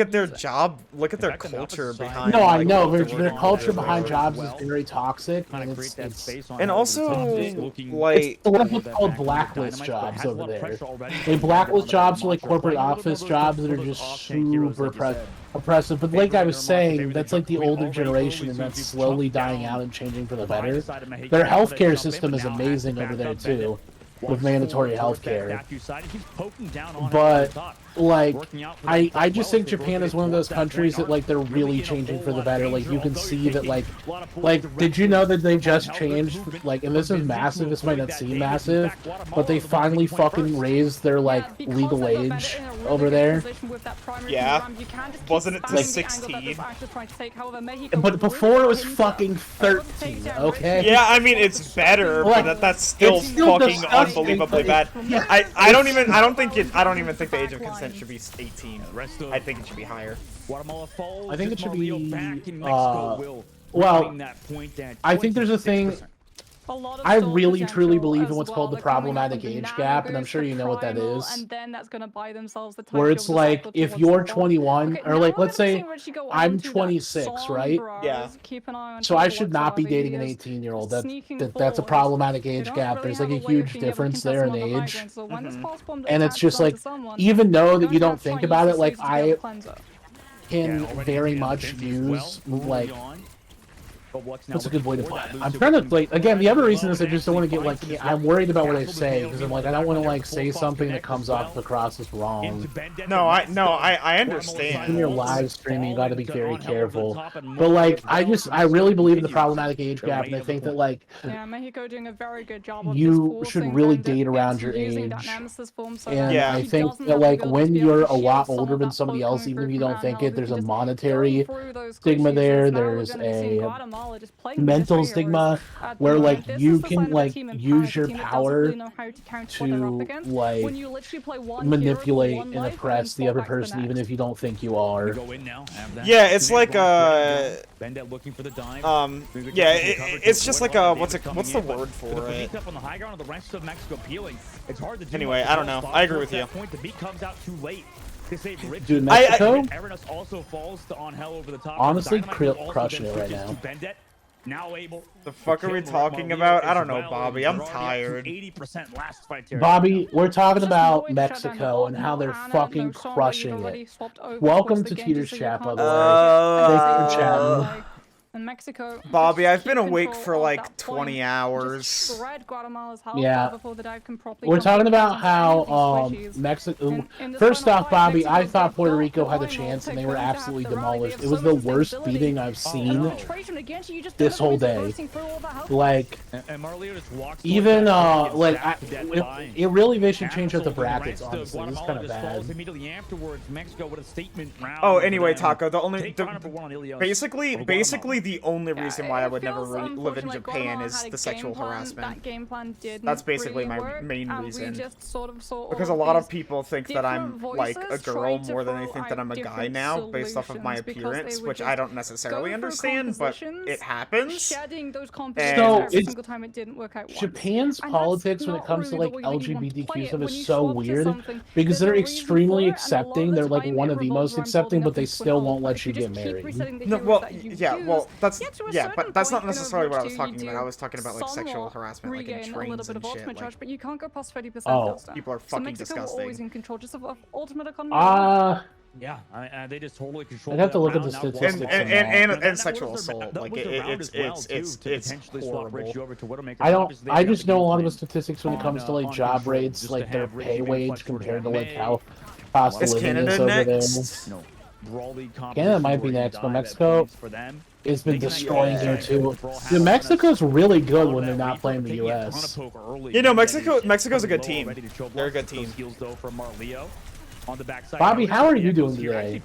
at their job, look at their culture behind. No, I like, know what they're their working culture with. behind jobs is very toxic, and and also like what's called blacklist jobs over there. Like blacklist jobs are like corporate office jobs that are just super oppressive. But like I was saying, that's like the older generation, and that's slowly dying out and changing for the better. Their healthcare system is amazing over there too, with mandatory healthcare. But like I just think Japan is one of those countries that like they're really changing for the better. Like you can see that like did you know that they just changed, like, and this is massive, this might not seem massive, but they finally fucking raised their like legal age over there. Yeah, wasn't it to 16? But before it was fucking 13, okay? Yeah, I mean it's better, Like, but that's still it's still fucking disgusting, unbelievably but bad. I don't even think the age of consent should be 18. I think it should be higher. I think it should be well, I think there's a thing. I really truly believe in what's called the problematic age gap, and I'm sure you know what that is. And then that's going to buy themselves the Where it's like, if you're 21, or like, let's say I'm to 26, right? Yeah. So I should not be dating an 18-year-old. That's a problematic age gap. There's like a huge difference there in age. And it's just like, even though that you don't think about it, like I can very much use like. That's a good way to put it. I'm trying to, like, again, the other reason is I just don't want to get, like, I'm worried about what I say, because I'm like, I don't want to, like, say something that comes off across as wrong. No, I understand. In your live streaming, you gotta be very careful. But, like, I really believe in the problematic age gap, and I think that, like, you should really date around your age. And I think that, like, when you're a lot older than somebody else, even if you don't think it, there's a monetary stigma there, there's a mental stigma where like you can like use your power to like manipulate and oppress the other person even if you don't think you are. Yeah, it's like yeah, it's just like what's the word for it? Anyway, I don't know. I agree with you. Dude, Mexico? Honestly, crushing it right now. The fuck are we talking about? I don't know, Bobby. I'm tired. Bobby, we're talking about Mexico and how they're fucking crushing it. Welcome to Teeter's chat, by the way. Thank you for chatting. and Mexico. Bobby, I've keep been awake control for of like that 20 point, hours. just shred Guatemala's health Yeah. before the dive can properly We're come talking back about into how any of these switches. Mexico. In this First final off, fight, Bobby, I Mexico's thought got Puerto Rico the had a final chance, and to they were going to have absolutely the rally. They demolished. have It so was the much worst sustainability. beating I've And seen penetration against you, just this don't whole know who's day. bursting through all the health. Like, And Marleo just walks even like it really they should change up the brackets. Honestly, this is kind of bad. Immediately afterwards, Mexico with a statement round. Oh, anyway, Taco, basically over the only reason why I would never live in like Japan is the sexual harassment. That's basically my main reason. Because a lot of people think that I'm like a girl more than they think that I'm a guy now, based off of my appearance, which I don't necessarily understand, but it happens. So it's Japan's politics when it comes to like LGBTQ stuff is so weird because they're extremely accepting. They're like one of the most accepting, but they still won't let you get married. No, well, yeah, well, that's but that's not necessarily what I was talking about. I was talking about like sexual harassment, like in trains and shit. Like, but you can't go past 30%. oh, people are fucking disgusting. Always in control, just of ultimate economy. Yeah, they just totally control. I'd have to look at the statistics and sexual assault. Like it's horrible. I just know a lot of the statistics when it comes to like job rates, like their pay wage compared to like how cost of living is over there. Canada might be next, but Mexico has been destroying here too. Dude, Mexico's really good when they're not playing the U.S. You know, Mexico's a good team. They're a good team. On the backside. Bobby, how are you doing today?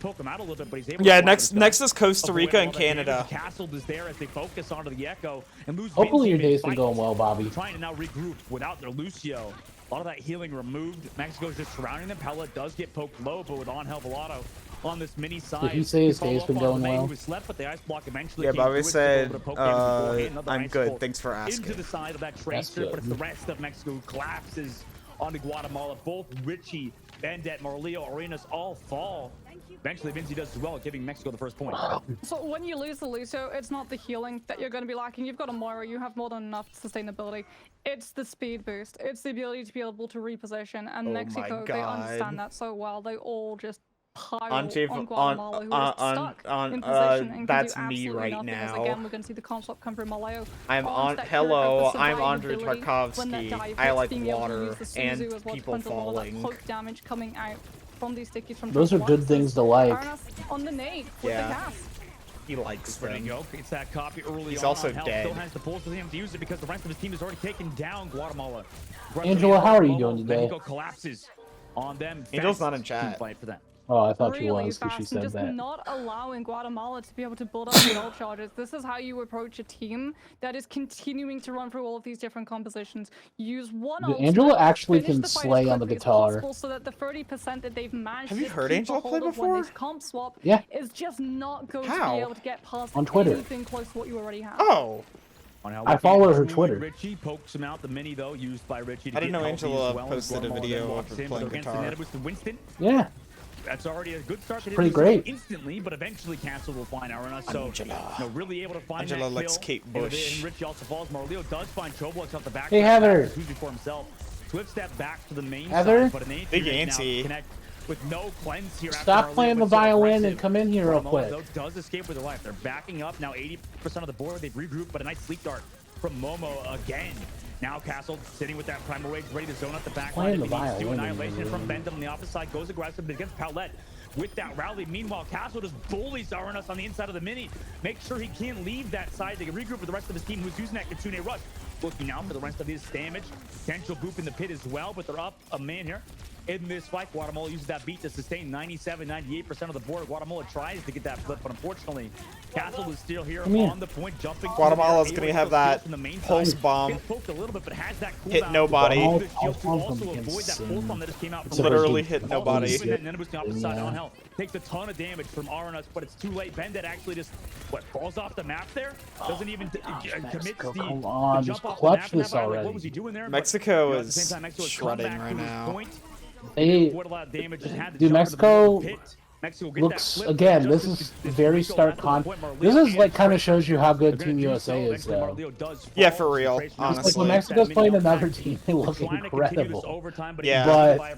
Yeah, next is Costa Rica and Canada. Castled is there as they focus onto the Echo and lose. Hopefully your day's been going well, Bobby. Trying to now regroup without their Lucio. A lot of that healing removed. Mexico's just surrounding them. Pella does get poked low, but with Angel Velato on this mini side. Did he say his day's been going well? Yeah, Bobby said, I'm good. Thanks for asking. Into the side of that tracer, but the rest of Mexico collapses onto Guatemala. Both Richie, Bendet, Marleo, Arenas all fall. Eventually, Vinci does as well, giving Mexico the first point. So when you lose the Lucio, it's not the healing that you're going to be lacking. You've got a Moira, you have more than enough sustainability. It's the speed boost. It's the ability to be able to reposition. And Mexico, they understand that so well. They all just pile on Guatemala, who is stuck in position and that's can do me right nothing. now. As again, we're going to see the comp swap come from Maleo. I'm Andrew Tarkovsky. I like water and people falling. Damage coming out from these stickies from those are good things to like. On the nade with the cast. He likes them. It's that copy early He's on. also dead. Still has the pulse for him to use it because the rest of his team has already taken down Guatemala. Angela, how are you doing today? Mexico collapses on them. Angel's not in chat. Fight for them. Oh, I thought she really was because she said just that. Not allowing Guatemala to be able to build up the ult charges. This is how you approach a team that is continuing to run through all of these different compositions. Use one ult. Angela actually can slay on the guitar. So that the 30% that they've managed Have you to heard keep Angela a hold play of before? when this comp swap Yeah. is just not going to How? be able to get past On Twitter. anything close to what you already have. Oh. I follow her Twitter. Richie pokes him out. The mini though used by Richie. I didn't know Angela posted a video of her playing guitar. Yeah. That's already a good start. Pretty great. Instantly, but eventually Castle will find Arena. So, really able to find Angela that likes kill. Kate Bush. And Richie also falls. Marleo does find Choblox off the back. Hey, Heather. Before himself. Swift step back to the main Heather. side, but an Big Antsy. Connect with no cleanse here. Stop playing the violin and come in here real quick. Does escape with their life. They're backing up now. 80% of the board. They've regrouped, but a nice sleep dart from Momo again. Now Castle sitting with that primal rage, ready to zone out the back line. If he needs to, annihilation from Bentham on the opposite side, goes aggressive, but against Paulette with that rally. Meanwhile, Castle just bullies Arenas on the inside of the mini. Make sure he can't leave that side to regroup with the rest of his team who's using that Kitsune Rush. Looking now for the rest of his damage. Potential boop in the pit as well, but they're up a man here. In this fight, Guatemala uses that beat to sustain 97-98% of the board. Guatemala tries to get that flip, but unfortunately, Castle is still here on the point, jumping. Guatemala's going to have that pulse bomb. Hit nobody. Literally hit nobody. Takes a ton of damage from Arenas, but it's too late. Bendet actually just, falls off the map there? Doesn't even commit the jump off the map. This already. What was he doing there? Mexico is shredding right now. Dude, Mexico looks, again, this is very stark This is like kind of shows you how good Team USA is, though. Yeah, for real, honestly. Like when Mexico's playing another team, they look incredible. Yeah. But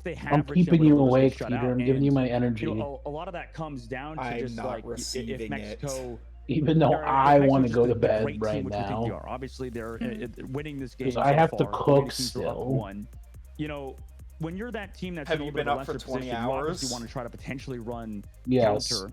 if they have I'm Richie, keeping would you lose and awake, shut Peter. out. I'm giving And, you my energy. You know, a lot of that comes down to I'm just not like receiving if Mexico. Even though Or if I Mexico's want to just go to the bed great right team, which we think they now. are. Obviously, they're winning this game. Because I have to far. cook Teams are up still. 1. You know, when you're that team that's Have in a you little been bit up for lesser 20 position, you obviously hours? want to try to potentially run Yes. counter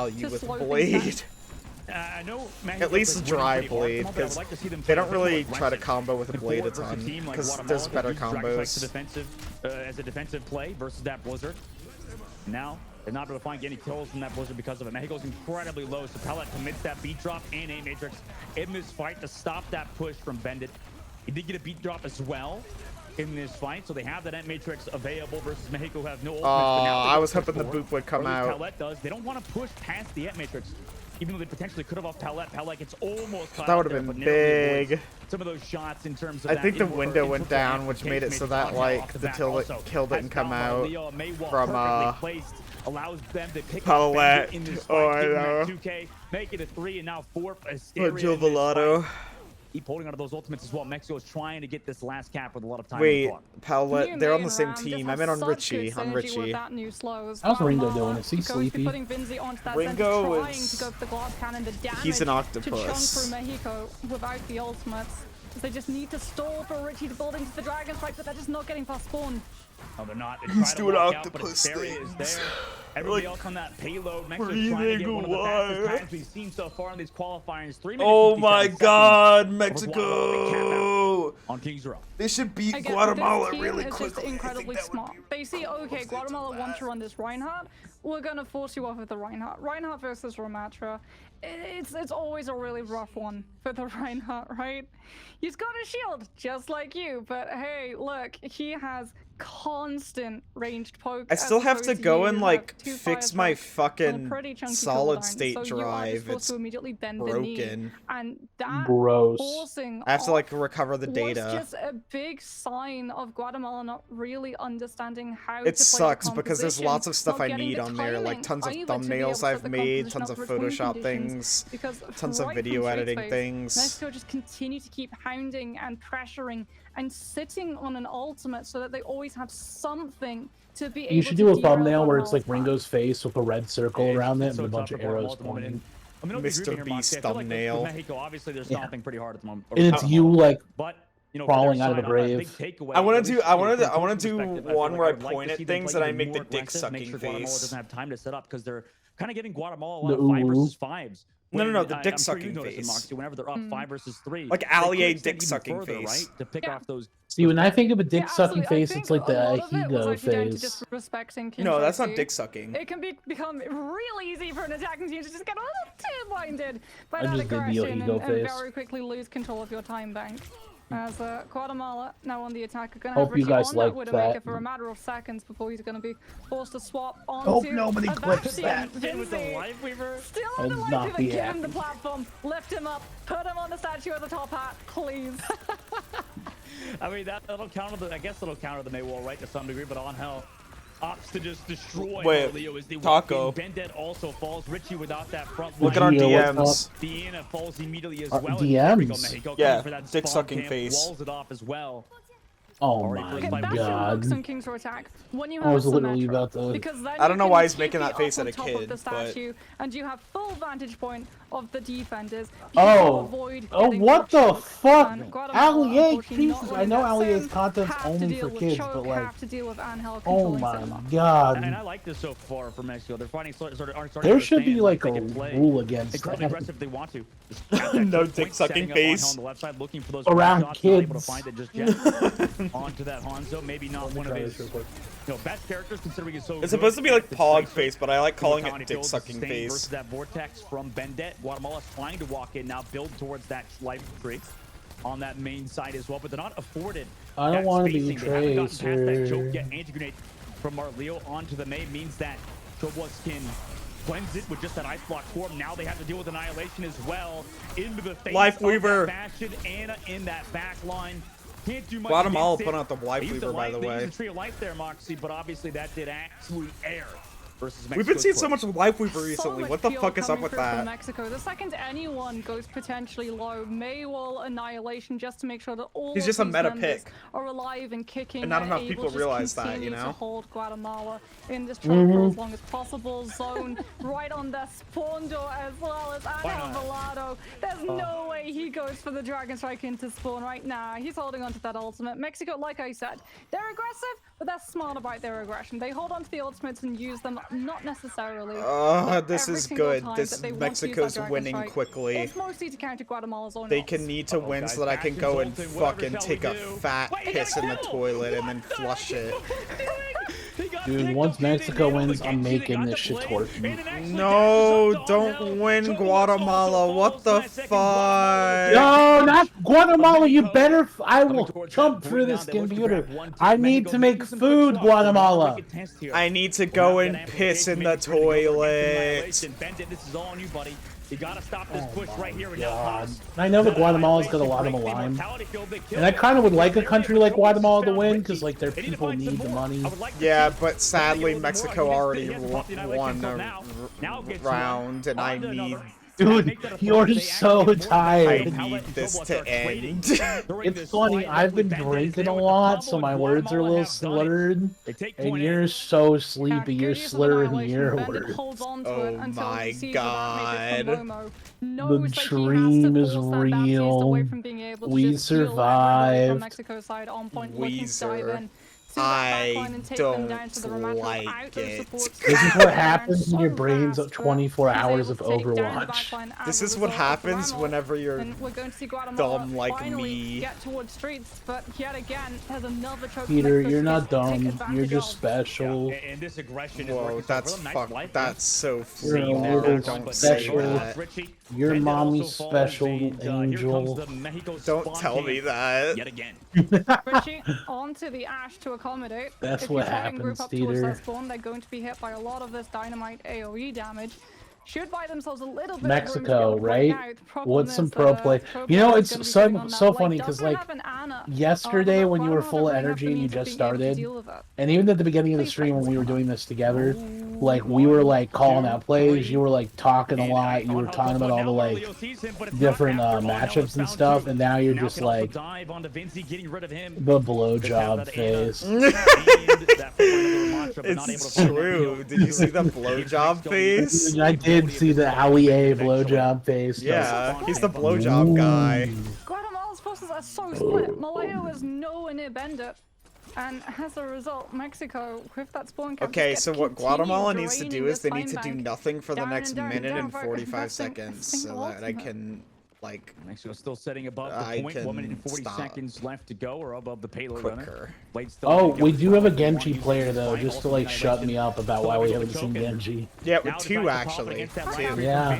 value to with slow Blade. things I know At least dry Blade, because they don't really try to combo with a Blade a ton, because there's better combos. As a defensive play versus that Blizzard. Now, they're not able to find any kills from that Blizzard because of it. Mexico's incredibly low, so Pellet commits that beat drop and a Matrix in this fight to stop that push from Bendit. He did get a beat drop as well in this fight, so they have that Matrix available versus Mexico, who have no ultimates. I was hoping the boop would come out. Pellet does. They don't want to push past the Matrix. even though they potentially could have off Palette gets almost caught That out would have there, been but narrowly avoids big. some of those shots in terms of I that think the inward window went infiltrate down, which made it so that amplification like off the the back kill also kill didn't has come found out Leo and Maywall from perfectly placed, allows them to pick Palette. up in this Oh, fight, I giving know. that 2K, make it a 3 and now 4 for But Asteria in this Gilvelato. fight. Keep holding onto those ultimates as well. Mexico is trying to get this last cap with a lot of time. Wait, on the clock. Palette, they're on the same team. I meant on Richie. On Richie. How's Ringo doing? Is he sleepy? Ringo is... He's an to chunk octopus. through Mexico without the ultimates. They just need to stall for Richie to build into the Dragon Strike, but they're just not getting past spawn. No, they're not. They're He's trying to doing walk out, but octopus Asteria is things. there. Everybody Like, else on that payload. what Mexico's do you trying to get think? one of the fastest Why? times we've seen so far in these qualifiers. 3 minutes Oh 57 my seconds god, of Mexico! on King's Row. They should beat Again, Guatemala this team really is quickly. just incredibly smart. They see, okay, Guatemala wants to run this Reinhardt. We're gonna force you off with the Reinhardt. Reinhardt versus Ramatra. It's always a really rough one for the Reinhardt, right? He's got a shield, just like you, but hey, look, he has constant ranged poke. I still have to go and like two fix fire my strikes on a fucking pretty chunky solid cooldown, state so you are just drive. forced It's to immediately bend the knee, broken. and that Gross. forcing I have to off like recover the was data. just a big sign of Guatemala not really understanding how It to play sucks the because there's composition, lots of stuff not I getting need the on there, like timing tons of either to be able thumbnails to set I've the made, composition tons up of for its win Photoshop conditions, things, because tons of right video from trade editing phase, things. Mexico just continue to keep hounding and pressuring and sitting on an ultimate so that they always have something to be able You to should do a derail thumbnail where it's Guatemala's like plan. Ringo's face with a red circle It's around it so and a bunch tough of to Guatemala arrows at the moment. pointing. I mean, I'll be Mr. agreeing here, Moxie. Beast I feel like thumbnail. with Mexico, obviously, they're Yeah. stomping pretty hard at the moment. And it's you like But you know, crawling for their out of side, the on that grave. big takeaway, I want at to do least, I want from to I want to coaching do perspective, I feel one like where I I'd like point to at see them things play and I even make the more dick aggressive, make sucking sure Guatemala face. doesn't have time to set up because they're kind of giving Guatemala a lot The of 5 ooh. versus 5s. No, no, no, the I'm dick sure you sucking noticed it, face. Moxie, whenever they're up 5 versus 3, Like they could Allier extend dick even sucking further, face. right? To pick Yeah. off those. See, when I think of a dick sucking absolutely. I face, think it's like the a lot of it was Ahigo actually down to face. just respecting No, that's not Kinshasa. dick sucking. It can become real easy for an attacking team to just get a little too blinded by I that just did the aggression Ahigo and face. very quickly lose control of your time bank. As Guatemala now on the attack are going to Hope have you Richie guys on liked that that. Widowmaker for a matter of seconds before he's going to be forced to swap onto Hope nobody a clips Bastion. that. With the Vinci life weaver. still I on the did life not weaver, be give him the happy. platform, lift him up, put him on the statue of the top hat, please. I mean, that'll counter the. I guess that'll counter the Maywall, right, to some degree, but on hell. Opts to just destroy Wait, Leo as they Taco. walk in. Bended also falls. Richie without that front Look line. at our Gio, what's DMs. Deanna falls immediately as Our well. And there we go, DMs? Mexico Yeah, coming for that dick spawn sucking camp, face. Walls it off as well. Oh Already my first Okay, fight Bastion god. works on King's Row attack when you I have was a literally Symmetra, about to- because then I don't you know can why he's keep making it that face up at a on top of kid, the but- statue, and you have full vantage point of the defenders. You Oh, avoid oh, getting what the choked, fuck? and Guatemala, Allier unfortunately, not pieces. I winning know that Allier's sim, content's have to only deal for with kids, choke, but like, have to deal with Angel oh controlling my cinema. god. And I like this so far for Mexico. They're finding sort of starting There to should be understand, like they a can play rule against incredibly that. aggressive if they want to. Just tap that No choke dick point, sucking setting up face. on on the left side, looking for those Around shots, not able to kids. find it just yet. Onto that Hanzo, maybe not one of Try his this real quick. best characters considering he's so It's good. supposed to be like The Pog Tracer, face, but I like calling how he it dick builds sucking sustain versus face. that vortex from Bendette. Guatemala's trying to walk in now, build towards that life tree on that main side as well, but they're not afforded. I don't that wanna be spacing. They haven't gotten past that Tracer. choke yet. Anti-grenade from Marleo onto the main means that Chobos can cleanse it with just that ice block form. Now they have to deal with Annihilation as well. Into the face Life of Weaver. that Bastion. Anna in that back line. Can't do much Guatemala against put it. out the Life They used Weaver, by the they way. used the Tree of Life there, Moxie, but obviously that did absolute air versus We've been Mexico's seeing so push. much Life Weaver So recently. much What the fuel fuck is up coming with through from that? Mexico. The second anyone goes potentially low, Maywall Annihilation just to make sure that all He's of just a these meta members pick. are alive and kicking. And not enough able people to just realize that, continue you to know? hold Guatemala in this choke for as long as possible. Zone right on their spawn door as well as Angel Velado. There's no way he goes for the Dragon Strike into spawn right now. He's holding onto that ultimate. Mexico, like I said, they're aggressive, but they're smart about their aggression. They hold onto the ultimates and use them, not necessarily. but This every is single good. time This that they want to use Mexico's that Dragon winning Strike, quickly. It's mostly to counter Guatemala's own They ults. can need to win so that I can go and fucking take a fat piss in the toilet and then flush it. Dude, once Mexico wins, I'm making this shit torture. No, don't win Guatemala. What the fuck? No, not Guatemala. You better. I will jump through this computer. I need to make food, Guatemala. I need to go and piss in the toilet. Bandit, this is all on you, buddy. You gotta stop this push right here. God. I know that Guatemala's got a lot of malign, and I kind of would like a country like Guatemala to win because like their people need the money. Yeah, but sadly Mexico already won a round, and I need. Dude, you're so tired. I need this to end. It's funny, I've been drinking a lot, so my words are a little slurred. And you're so sleepy, you're slurring your words. Oh my god. The dream is real. We survived. Weezer. I don't like it. This is what happens when your brain's 24 hours of Overwatch. This is what happens whenever you're dumb like me. Peter, you're not dumb. You're just special. And this aggression Whoa, that's fuck. That's so You're free. a Never, little don't say special. that. You're mommy's special angel. Don't tell me that. Yet again. Richie, onto the Ash to accommodate. That's if what you try and group happens, up towards Dieter. that spawn, they're going to be hit by a lot of this dynamite AoE damage. Should buy themselves a little bit Mexico, of room to be able to right? break out. Problem What's is some that, pro play? pro You know, play is it's gonna be big on so that. funny Like, because doesn't like have an Ana. yesterday when you were full Guatemala energy and you doesn't have just the means of being started, able to deal with it. and even at the beginning of the stream when we were doing this together, like we were like calling out plays, you were like talking a lot, you were talking about all the like different matchups and stuff, and now you're just like the blowjob face. It's true. Did you see the blowjob face? I did see the Ali A blowjob face. Yeah, he's the blowjob guy. Guatemala's forces are so split. Malaya is nowhere near Bendit. And as a result, Mexico, with that spawn camp, Okay, just so what continue Guatemala needs to draining do is this they need to time do bank nothing for the down next and down and minute down and for 45 investing a seconds single so that I ultimate. can, like, Mexico still setting above I the point. 1 minute can and 40 stop seconds left to go, or above the payload runner. quicker. Oh, we do have a Genji player though, just to like shut me up about why we haven't seen Genji. Yeah, with two actually. Two. Yeah.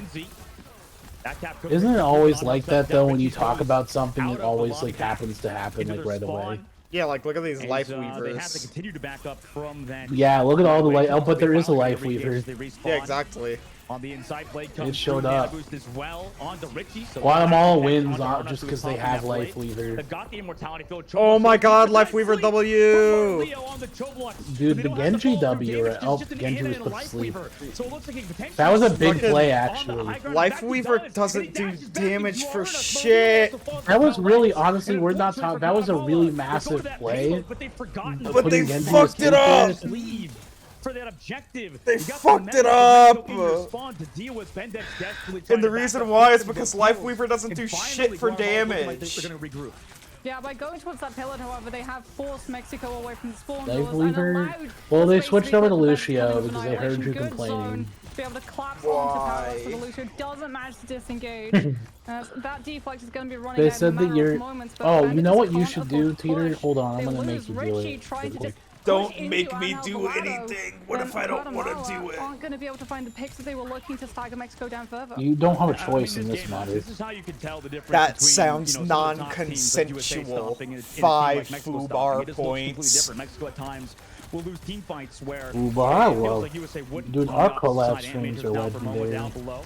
Isn't it always like that though? When you talk about something, it always like happens to happen like right away. Yeah, like look at these life They have to weavers. continue to back up from that. Yeah, look at all the light. Oh, but there is a life weaver. Yeah, exactly. On the inside blade It comes showed through, up. Mana Boost as well onto Richie, so Guatemala back wins onto not Arnas, just who because is they popping have that life blade. weaver. They've got the immortality field. Oh my god, life weaver Sleep. W! Leo on the Choblox. Dude, They the don't have Genji ball for W, damage, right? it's Oh, just an Genji in was and put to life sleep. weaver. So it looks like he potentially That was a big Fucking play, on the actually. high ground, Life back to Weaver Donis, doesn't and he do dashes back damage into for Arnas, but shit. Leo falls That was down really, lane. honestly, And we're not unfortunately talking. for That was a Guatemala, really they go to massive that play. payload, but they've forgotten But they putting Genji fucked with it up! Genji. leave for that objective. They You got the fucked it momentum up! to respond to deal with Bendix desperately And trying the to back reason up why is Bendix because with Life kills. Weaver doesn't And do finally, shit for Guatemala looking like damage. they're gonna regroup. Yeah, by going towards that payload, however, they have forced Mexico away from the spawn Life doors and Weaver. allowed Well, the they space switched to be over to put back Lucio into because they heard you Annihilation. Good complaining. zone to be able to collapse Why? onto power, so the Lucio doesn't manage to disengage. That deflect is going to be running They out said in a that matter you're. of moments, but Oh, Bandit you know just what you can't should afford do, to Teeter? push. Hold on, I'm They gonna make lose you do Richie it. trying to just Don't push into make me Angel do Dorado, anything. What then if I don't want to Guatemala do it? aren't going to be able to find the picks that they were looking to stagger Mexico down further. You don't have a I choice mean, in this game, matter. This is how you can tell the difference That between, sounds you know, some of the top teams like USA non-consensual. stopping and a team 5 like Mexico foo stopping. bar It just looks completely points. different. Mexico at times will lose team fights where Foo bar, it feels well, like USA wouldn't dude, on our the opposite collab side. streams Animators are now for a moment legendary. down below.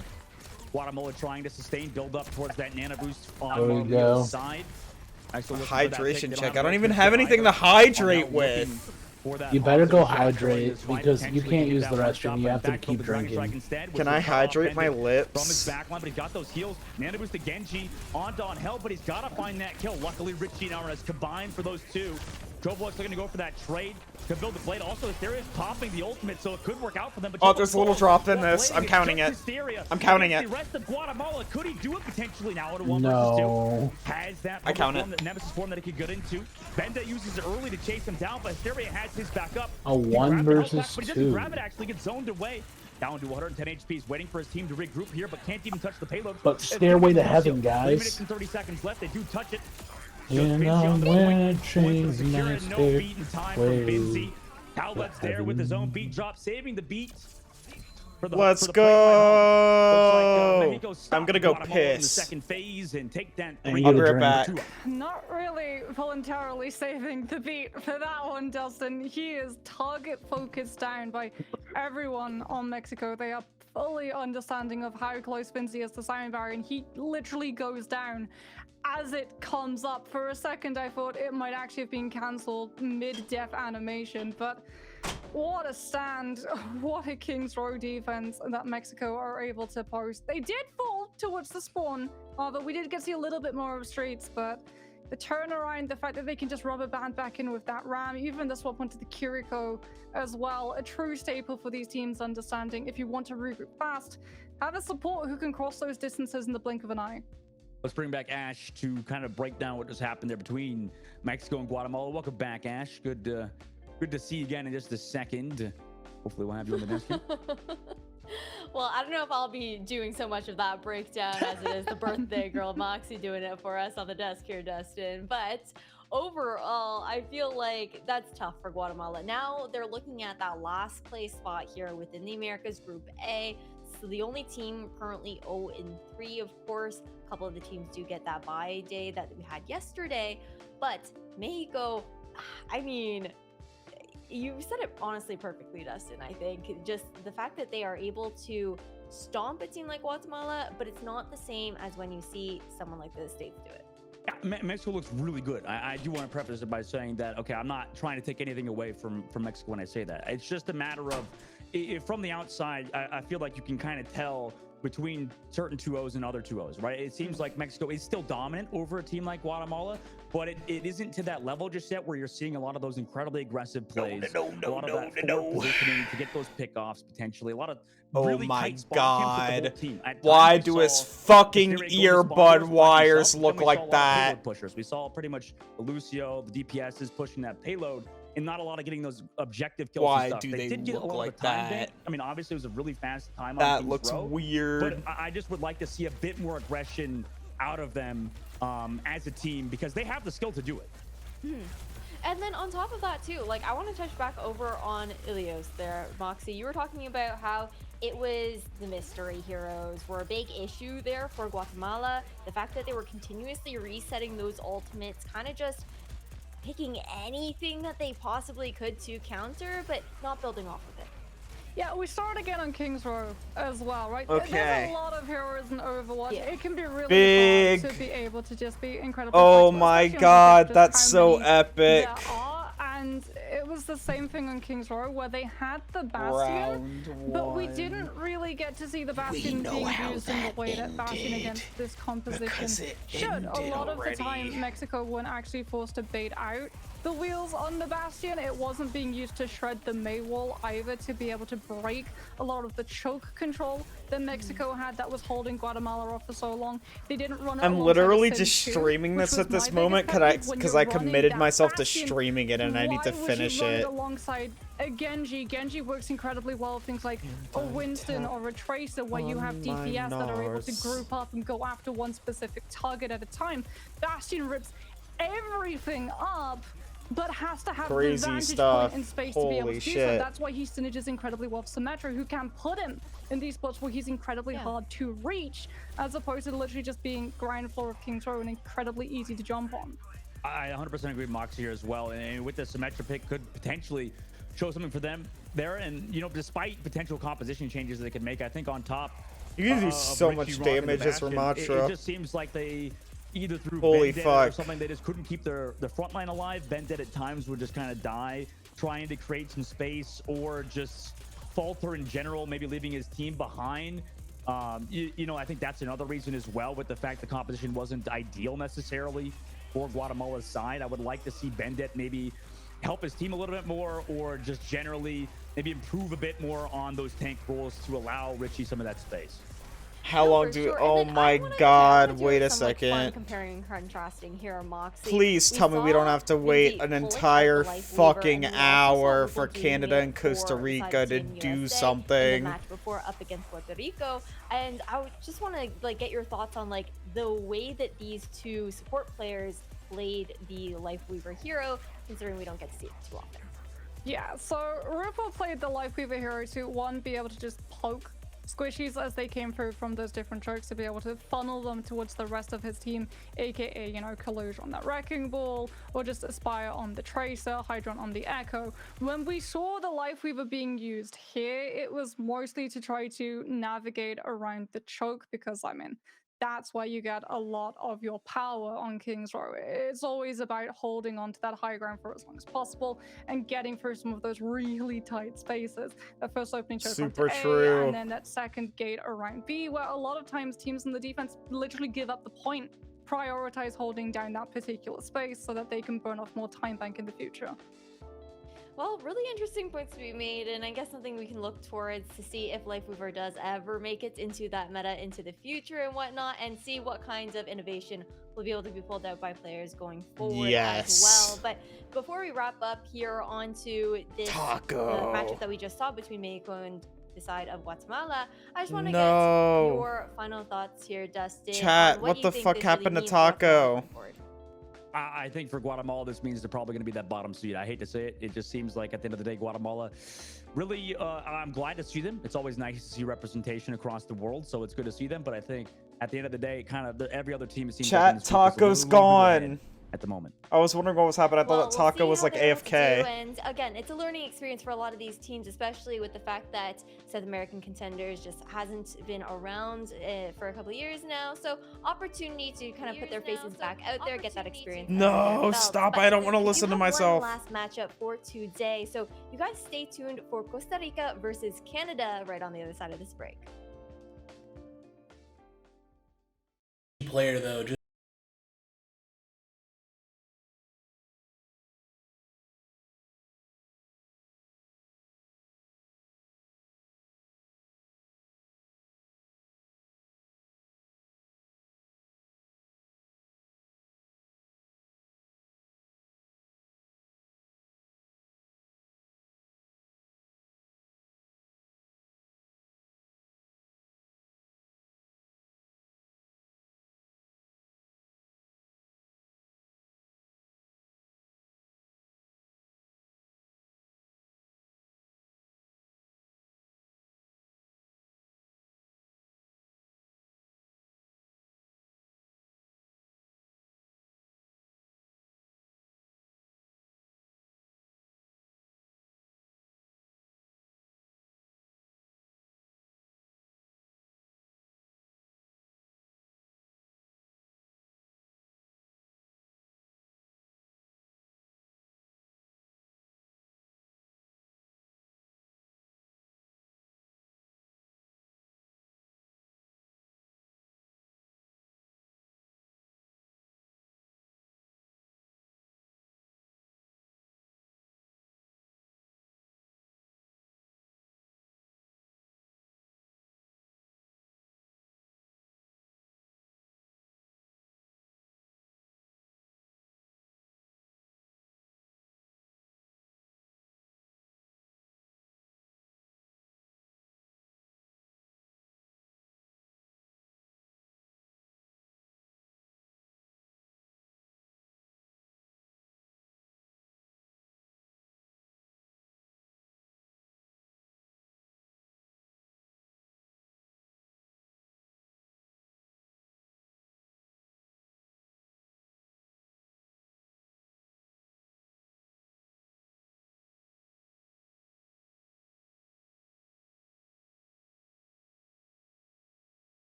Guatemala trying to sustain, build up towards that nano boost on There we Marleo's go. side. Mexico looking for that pick. Hydration They don't check. have I don't a even good have anything to driver. hydrate Looking with. for that You better go offensive shot hydrate, this fight, because you potentially can't get use that the one restroom, shot, you but have to back keep the Dragon Strike drinking. instead, which Can will I cut off hydrate my Bendit from his lips? back line, but he's got those heals. Mana Boost to Genji onto on hell, but he's got to find that kill. Luckily, Richie and Arnas combined for those two. Jobo's looking to go for that trade to build the blade. Also, Hysteria is popping the ultimate, so it could work out for them. But Oh, there's a little drop in Well this. played. I'm counting Just it. Hysteria I'm counting against it. The rest of Guatemala, could he do it potentially now at a 1 No. versus 2? Has that I count form, it. that Nemesis form that he could get into. Benda uses it early to chase him down, but Hysteria has his back up. A He 1 grabbed it out back, versus but he doesn't 2. grab it, actually gets zoned away. Down to 110 HP. He's waiting for his team to regroup here, but can't even touch the payload. But stairway to heaven, guys. 3 minutes and 30 seconds left. They do touch it. And I'm witching my No beat in time from stairway. Binzi. Talbot's there with his own beat drop, saving the beat. Let's for the play line. go. Mexico stopped I'm gonna go Guatemala in the piss. second phase and take that. And 3 you I'll get be a right drink. back. Not really voluntarily saving the beat for that one, Dustin. He is target focused down by everyone on Mexico. They are fully understanding of how close Finzi is to Simon Barry, and he literally goes down as it comes up. For a second, I thought it might actually have been cancelled mid-death animation, but what a stand. What a King's Row defense that Mexico are able to post. They did fall towards the spawn, but we did get to see a little bit more of streets, but the turnaround, the fact that they can just rubber band back in with that Ram, even the swap onto the Kiriko as well, a true staple for these teams understanding if you want to regroup fast, have a support who can cross those distances in the blink of an eye. Let's bring back Ash to kind of break down what just happened there between Mexico and Guatemala. Welcome back, Ash. Good to see you again in just a second. Hopefully we'll have you on the desk here. Well, I don't know if I'll be doing so much of that breakdown as it is the birthday girl Moxie doing it for us on the desk here, Dustin. But overall, I feel like that's tough for Guatemala. Now they're looking at that last place spot here within the Americas Group A. So the only team currently 0-3, of course. A couple of the teams do get that bye day that we had yesterday. But Mexico, I mean, you said it honestly perfectly, Dustin. I think just the fact that they are able to stomp a team like Guatemala, but it's not the same as when you see someone like the States do it. Yeah, Mexico looks really good. I do want to preface it by saying that, okay, I'm not trying to take anything away from Mexico when I say that. It's just a matter of, from the outside, I feel like you can kind of tell between certain 2-0s and other 2-0s, right? It seems like Mexico is still dominant over a team like Guatemala, but it isn't to that level just yet where you're seeing a lot of those incredibly aggressive plays, a lot of that forward positioning to get those pickoffs potentially, a lot of really tight spot attempts with the whole team. Why do his fucking earbud wires look like that? Pushers. We saw pretty much Lucio, the DPS is pushing that payload, and not a lot of getting those objective kills. Why and stuff. do they did get look a lot like of time that? I mean, obviously it was a really fast time. That on looks row, weird. But I just would like to see a bit more aggression out of them as a team, because they have the skill to do it. And then on top of that too, like I want to touch back over on Ilios there, Moxie. You were talking about how it was the mystery heroes were a big issue there for Guatemala. The fact that they were continuously resetting those ultimates, kind of just picking anything that they possibly could to counter, but not building off of it. Yeah, we start again on King's Row as well, right? Okay. There's a lot of heroes in Overwatch. Yeah. It can be really Big. hard to be able to just be incredibly Oh flexible, my especially on god, just that's how so many epic. there are. And it was the same thing on King's Row where they had the Bastion, but we didn't really get to see the Bastion being used in the way that Bastion against this composition should. A lot of the time, Mexico weren't actually forced to bait out the wheels on the Bastion. It wasn't being used to shred the May wall either, to be able to break a lot of the choke control that Mexico had that was holding Guatemala off for so long. They didn't run it. I'm alongside literally the just Sin 2, streaming which this was at this my moment biggest pet peeve. When because you're I running committed that myself to Bastion, streaming it and I need to why would finish you run it. alongside a Genji? Genji works incredibly well with things like a Winston or a Tracer, where you have DPS that are able to group up and go after one specific target at a time. Bastion rips everything up, but has to have Crazy the vantage stuff. point and space to be able Holy to do so. shit. That's why he synergies incredibly well with Symmetra, who can put him in these spots where he's incredibly hard to reach, as opposed to literally just being ground floor of King's Row and incredibly easy to jump on. I 100% agree with Mox here as well, and with the Symmetra pick could potentially show something for them there. And you know, despite potential composition changes they could make, I think on top You can do of so Richie, much Rock, and damage as Bastion, Ramatra. it just seems like they either through Holy Vendetta or fuck. something, they just couldn't keep their front line alive. Vendetta at times would just kind of die trying to create some space, or just falter in general, maybe leaving his team behind. You know, I think that's another reason as well, with the fact the composition wasn't ideal necessarily for Guatemala's side. I would like to see Bendet maybe help his team a little bit more, or just generally maybe improve a bit more on those tank roles to allow Richie some of that space. How long do? Sure. Oh And then my I wanna god! do Wait a some, like, fun second. comparing and contrasting here, Moxie. Please tell me we don't saw have to wait Finzi an pulling out the entire Life Weaver, fucking and we also saw hour Ripple for doing Canada it and Costa for Rica Side to Team do USA in something. the match before up against Puerto Rico, and I just want to like get your thoughts on like the way that these two support players played the Life Weaver hero, considering we don't get to see it too often. Yeah, so Ripple played the Life Weaver hero to, one, be able to just poke squishies as they came through from those different chokes to be able to funnel them towards the rest of his team, aka, you know, Kaluge on that Wrecking Ball, or just Aspire on the Tracer, Hydron on the Echo. When we saw the Life Weaver being used here, it was mostly to try to navigate around the choke, because, I mean, that's where you get a lot of your power on King's Row. It's always about holding on to that high ground for as long as possible and getting through some of those really tight spaces. The first opening choke onto Super A, true. and then that second gate around B, where a lot of times teams in the defense literally give up the point, prioritize holding down that particular space so that they can burn off more time bank in the future. Well, really interesting points to be made, and I guess something we can look towards to see if Lifeweaver does ever make it into that meta into the future and whatnot, and see what kinds of innovation will be able to be pulled out by players going forward as well. But before we wrap up here onto this matchup that we just saw between Mexico and the side of Guatemala, I just want to get your final thoughts here, Dustin. Chat, what the fuck happened to Taco? I think for Guatemala, this means they're probably going to be that bottom seed. I hate to say it. It just seems like at the end of the day, Guatemala, really, I'm glad to see them. It's always nice to see representation across the world, so it's good to see them. But I think at the end of the day, kind of every other team seems Chat, Taco's gone. At the moment. I was wondering what was happening. I thought that Taco was like AFK. And again, it's a learning experience for a lot of these teams, especially with the fact that South American Contenders just hasn't been around for a couple of years now. So opportunity to kind of put their faces back out there, get that experience. No, stop. I don't want to listen to myself. One last matchup for today. So you guys stay tuned for Costa Rica versus Canada right on the other side of this break. Player though, just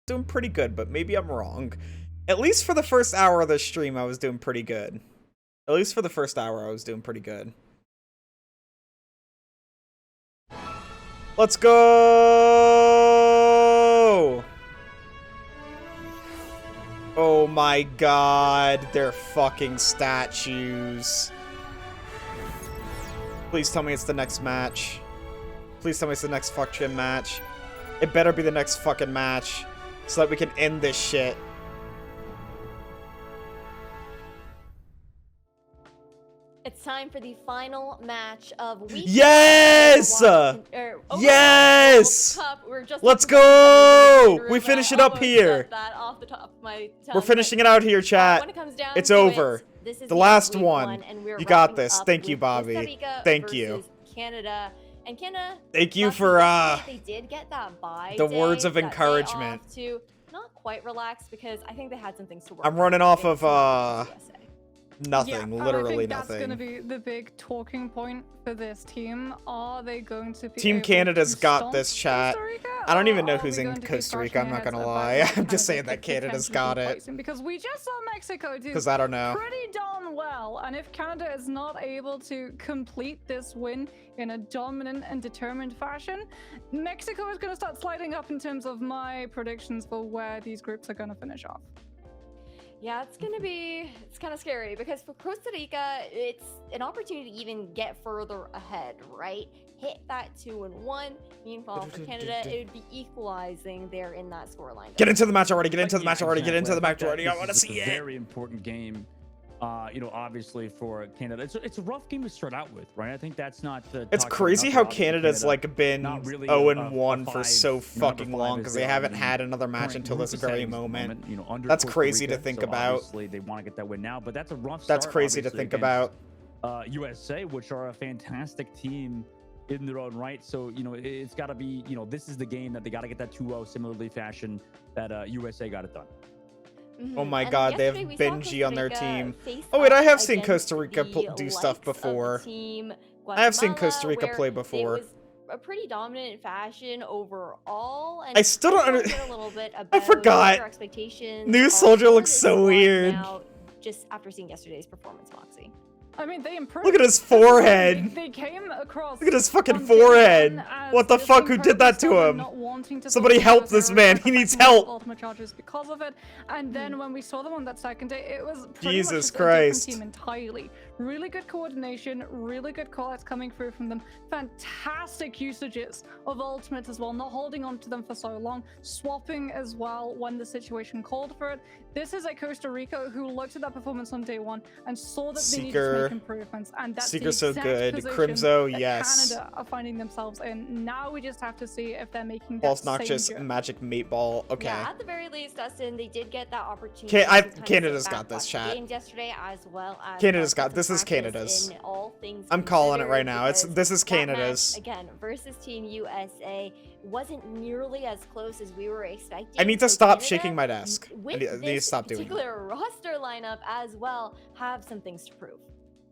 doing pretty good, but maybe I'm wrong. At least for the first hour of the stream, I was doing pretty good. At least for the first hour, I was doing pretty good. Let's go! Oh my god, they're fucking statues. Please tell me it's the next match. Please tell me it's the next fucking match. It better be the next fucking match, so that we can end this shit. It's time for the final match of week. Yes! Yes! Let's go! We finish it up here. We're finishing it out here, chat. It's over. The last one. You got this. Thank you, Bobby. Thank you. Canada. And Canada, thank you for they did get that bye the words of encouragement. To not quite relax because I think they had some things to work. I'm running off of nothing, yeah, literally I think nothing. That's going to be the big talking point for this team. Are they going to be Team Canada's got this, chat. I don't even know who's in Costa Rica, I'm not gonna lie. I'm just saying that Canada's got it. Because we just saw Mexico do I don't know. pretty darn well, and if Canada is not able to complete this win in a dominant and determined fashion, Mexico is going to start sliding up in terms of my predictions for where these groups are going to finish off. Yeah, it's kind of scary because for Costa Rica, it's an opportunity to even get further ahead, right? Hit that 2-1. Meanwhile, for Canada, it would be equalizing there in that scoreline. Get into the match already. Get into the match already. Get into the match already. I want to see it. Very important game. You know, obviously for Canada, it's a rough game to start out with, right? I think that's not the. It's crazy how Canada's like been 0-1 for so fucking long because they haven't had another match until this very moment. You know, that's crazy to think about. Obviously, they want to get that win now, but that's a rough start. That's crazy to think about. USA, which are a fantastic team in their own right, so you know it's got to be. You know, this is the game that they got to get that 2-0 similarly fashion that USA got it done. Oh my god, they have Benji on their team. Oh wait, I have seen Costa Rica do stuff before. I have seen Costa Rica play before. A pretty dominant fashion overall. And I still don't understand. I I forgot. New Soldier looks so weird. Just after seeing yesterday's performance, Moxie. I mean, they improved. Look at his forehead. They came across. Look at his fucking forehead. What the fuck? Who did that to him? Somebody help this man. He needs help. Ultimate charges because of it. And then when we saw them on that second day, it was Jesus Christ. A different team entirely. Really good coordination, really good callouts coming through from them. Fantastic usages of ultimate as well. Not holding on to them for so long. Swapping as well when the situation called for it. This is a Costa Rica who looked at that performance on day one and saw that they needed to make improvements, and that's Seeker's the so good. Crimzo, yes. Canada are finding themselves in. Now we just have to see if they're making False that Noxious same Magic Mate Ball. Okay. Yeah, at the very least, Dustin, they did get that opportunity. Canada's got this, chat. Yesterday, as well as Canada's got this. Is Canada's. I'm calling it right now. This is Canada's. Match, again, versus Team USA wasn't nearly as close as we were expecting. I need to stop shaking my desk. I need to stop doing that. Particular roster lineup as well have some things to prove.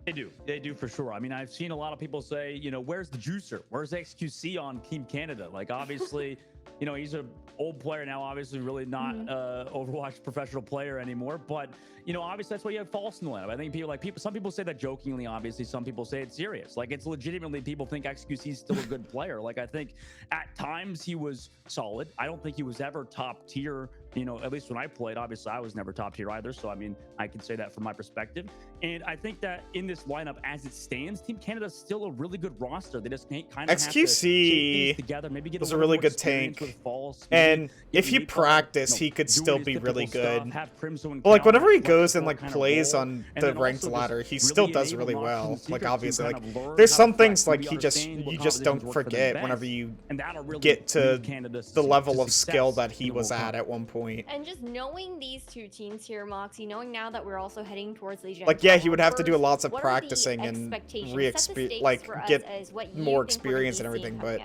They do for sure. I mean, I've seen a lot of people say, you know, where's the juicer? Where's XQC on Team Canada? Like, obviously, you know, he's an old player now, obviously really not Overwatch professional player anymore. But, you know, obviously that's why you have false in the lineup. I think some people say that jokingly, obviously. Some people say it's serious. Like, it's legitimately people think XQC is still a good player. Like, I think at times he was solid. I don't think he was ever top tier. You know, at least when I played, obviously I was never top tier either. So, I mean, I can say that from my perspective. And I think that in this lineup, as it stands, Team Canada is still a really good roster. They just kind of have to shape things together, maybe get was a really good tank. And if he practiced, he could still be really good. But like whenever he goes and like plays on the ranked ladder, he still does really well. Like obviously, like there's some things like you just don't forget whenever you get to the level of skill that he was at one point. And just knowing these two teams here, Moxie, knowing now that we're also heading towards Legion. Like yeah, he would have to do lots of practicing and get more experience and everything, but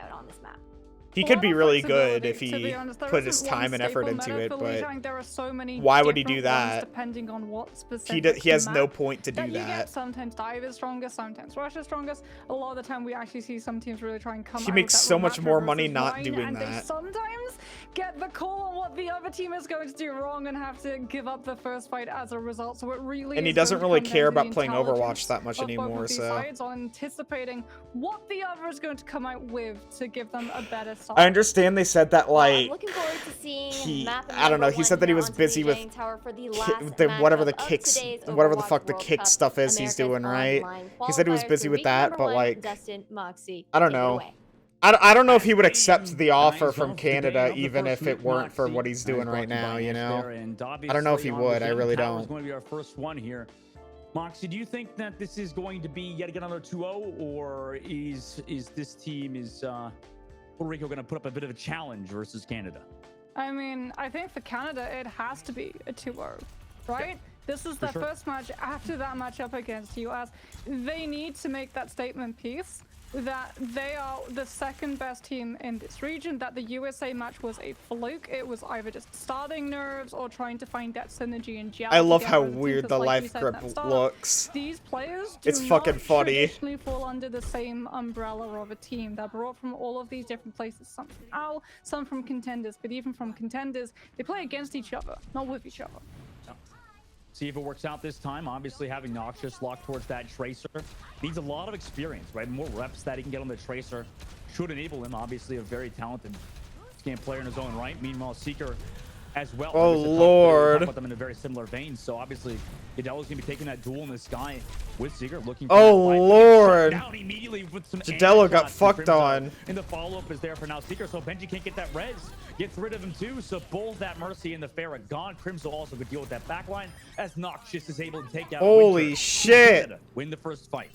He could be really good if he put his time and effort into it, but why would he do that? Depending on what specific He has no point to do you get that. sometimes Dive is strongest, sometimes Rush is strongest. A lot of the time we actually see some teams really try and come He out makes with that so much Ramattra more money versus not Vine, doing and that. They sometimes get the call on what the other team is going to do wrong and have to give up the first fight as a result. So it really And he is doesn't going to really come care down to about the playing intelligence Overwatch that much of both anymore, of these so. sides on anticipating what the other is going to come out with to give them a better side. I understand they said that, like, I'm looking forward to seeing I don't know, he said that he was busy with whatever the kicks, whatever the fuck the kick stuff is he's doing, right? He said he was busy with that, but like, I don't know. I don't know if he would accept the offer from Canada even if it weren't for what he's doing right now, you know? I don't know if he would, I really don't. Going to be our first one here. Moxie, do you think that this is going to be yet again another 2-0, or is this team, Puerto Rico going to put up a bit of a challenge versus Canada? I mean, I think for Canada, it has to be a 2-0, right? Yeah, this is their first match after that matchup against US. They need to make that statement piece that they are the second best team in this region, that the USA match was a fluke. It was either just starting nerves or trying to find that synergy and gel. I love how weird the life grip looks. These players do it's fucking funny. Traditionally fall under the same umbrella of a team. They're brought from all of these different places. Some from OWL, some from contenders, but even from contenders, they play against each other, not with each other. See if it works out this time. Obviously, having Noxious locked towards that Tracer needs a lot of experience, right? More reps that he can get on the Tracer should enable him. Obviously, a very talented scan player in his own right. Meanwhile, Seeker as well. Oh, Lord. Put them in a very similar vein. So, obviously, Yadelo's going to be taking that duel in the sky with Seeker, looking for oh, Lord. down immediately with some Jadelo got fucked on. And the follow-up is there for now Seeker, so Benji can't get that res. Gets rid of him too, so both that Mercy and the Pharah gone. Crimson also could deal with that backline as Noxious is able to take out Holy Winter. shit. Win the first fight.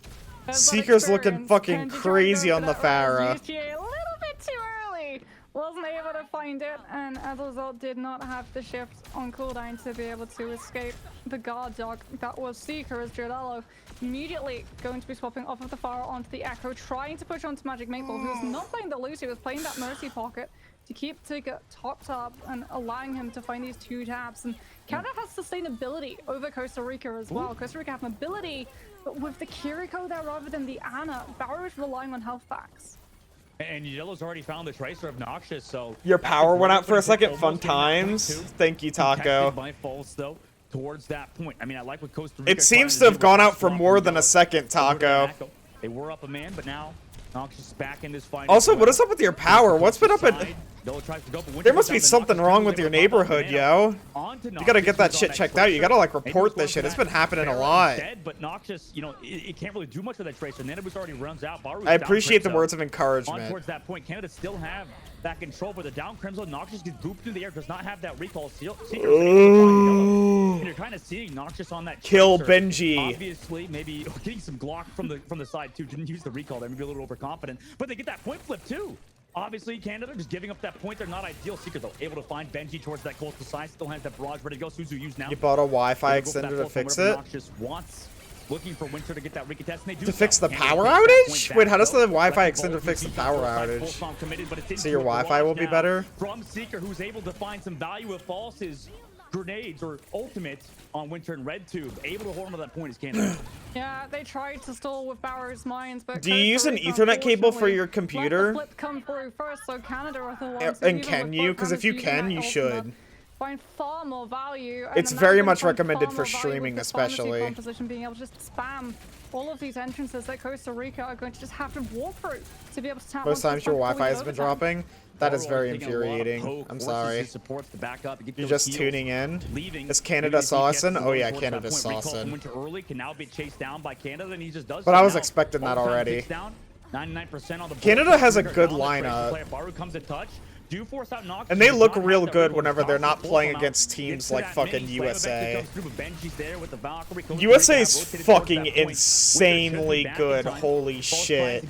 Seeker's looking fucking crazy on the Pharah. A little bit too early. Wasn't able to find it, and as a result did not have the shift on cooldown to be able to escape the guard dog that was Seeker, as Jadelo immediately going to be swapping off of the Pharah onto the Echo, trying to push onto Magic Maple, who's not playing the Lucy, was playing that Mercy pocket to keep Tigger topped up and allowing him to find these 2 taps. And Canada has sustainability over Costa Rica as well. Costa Rica have mobility, but with the Kiriko there rather than the Ana, Barrow is relying on health backs. And Yellow's already found the Tracer of Noxious, so... Your power went out for a second. Fun times. Thank you, Taco. By false, though, towards that point. I mean, I like what Costa Rica... It seems to have gone out for more than a second, Taco. They were up a man, but now Noxious is back in this fight. Also, what is up with your power? What's been up at... There must be something wrong with your neighborhood, yo. You gotta get that shit checked out. You gotta, like, report this shit. It's been happening a lot. But Noxious, you know, it can't really do much with that Tracer. And then it was already runs out. I appreciate the words of encouragement. On towards that point, Canada still have that control, but the down Crimson, Noxious gets booped through the air, does not have that recall. And you're kind of seeing Noxious on that Kill Tracer. Benji. Obviously, maybe getting some Glock from the side too. Didn't use the recall there, maybe a little overconfident. But they get that point flip too. Obviously, Canada just giving up that point. They're not ideal. Seeker, though, able to find Benji towards that coastal side. Still has that barrage ready to go. Suzu used now. You bought a Wi-Fi extender to fix it? Wants, looking for Winter to get that recontest. And they do to fix the Canada power outage? Wait, how does the Wi-Fi extender fix the power outage? So your Wi-Fi will be better? From Seeker, who's able to find some value with falses, grenades, or ultimates on Winter and Red Tube. Able to hold on to that point is Canada. Yeah, they tried to stall with Barrow's mines, but do you use an Ethernet cable for your computer? Let the flip come through first, so Canada are the ones and can you? Because if you can, you should. Find far more value. It's very much recommended for streaming, especially. Composition, being able to just spam all of these entrances that Costa Rica are going to just have to walk through to be able to tap. Most times your Wi-Fi has been dropping. That is very infuriating. I'm sorry. You're just tuning in. Is Canada saucing? Oh yeah, Canada's saucing. But I was expecting that already. Canada has a good lineup. And they look real good whenever they're not playing against teams like fucking USA. USA's fucking insanely good. Holy shit.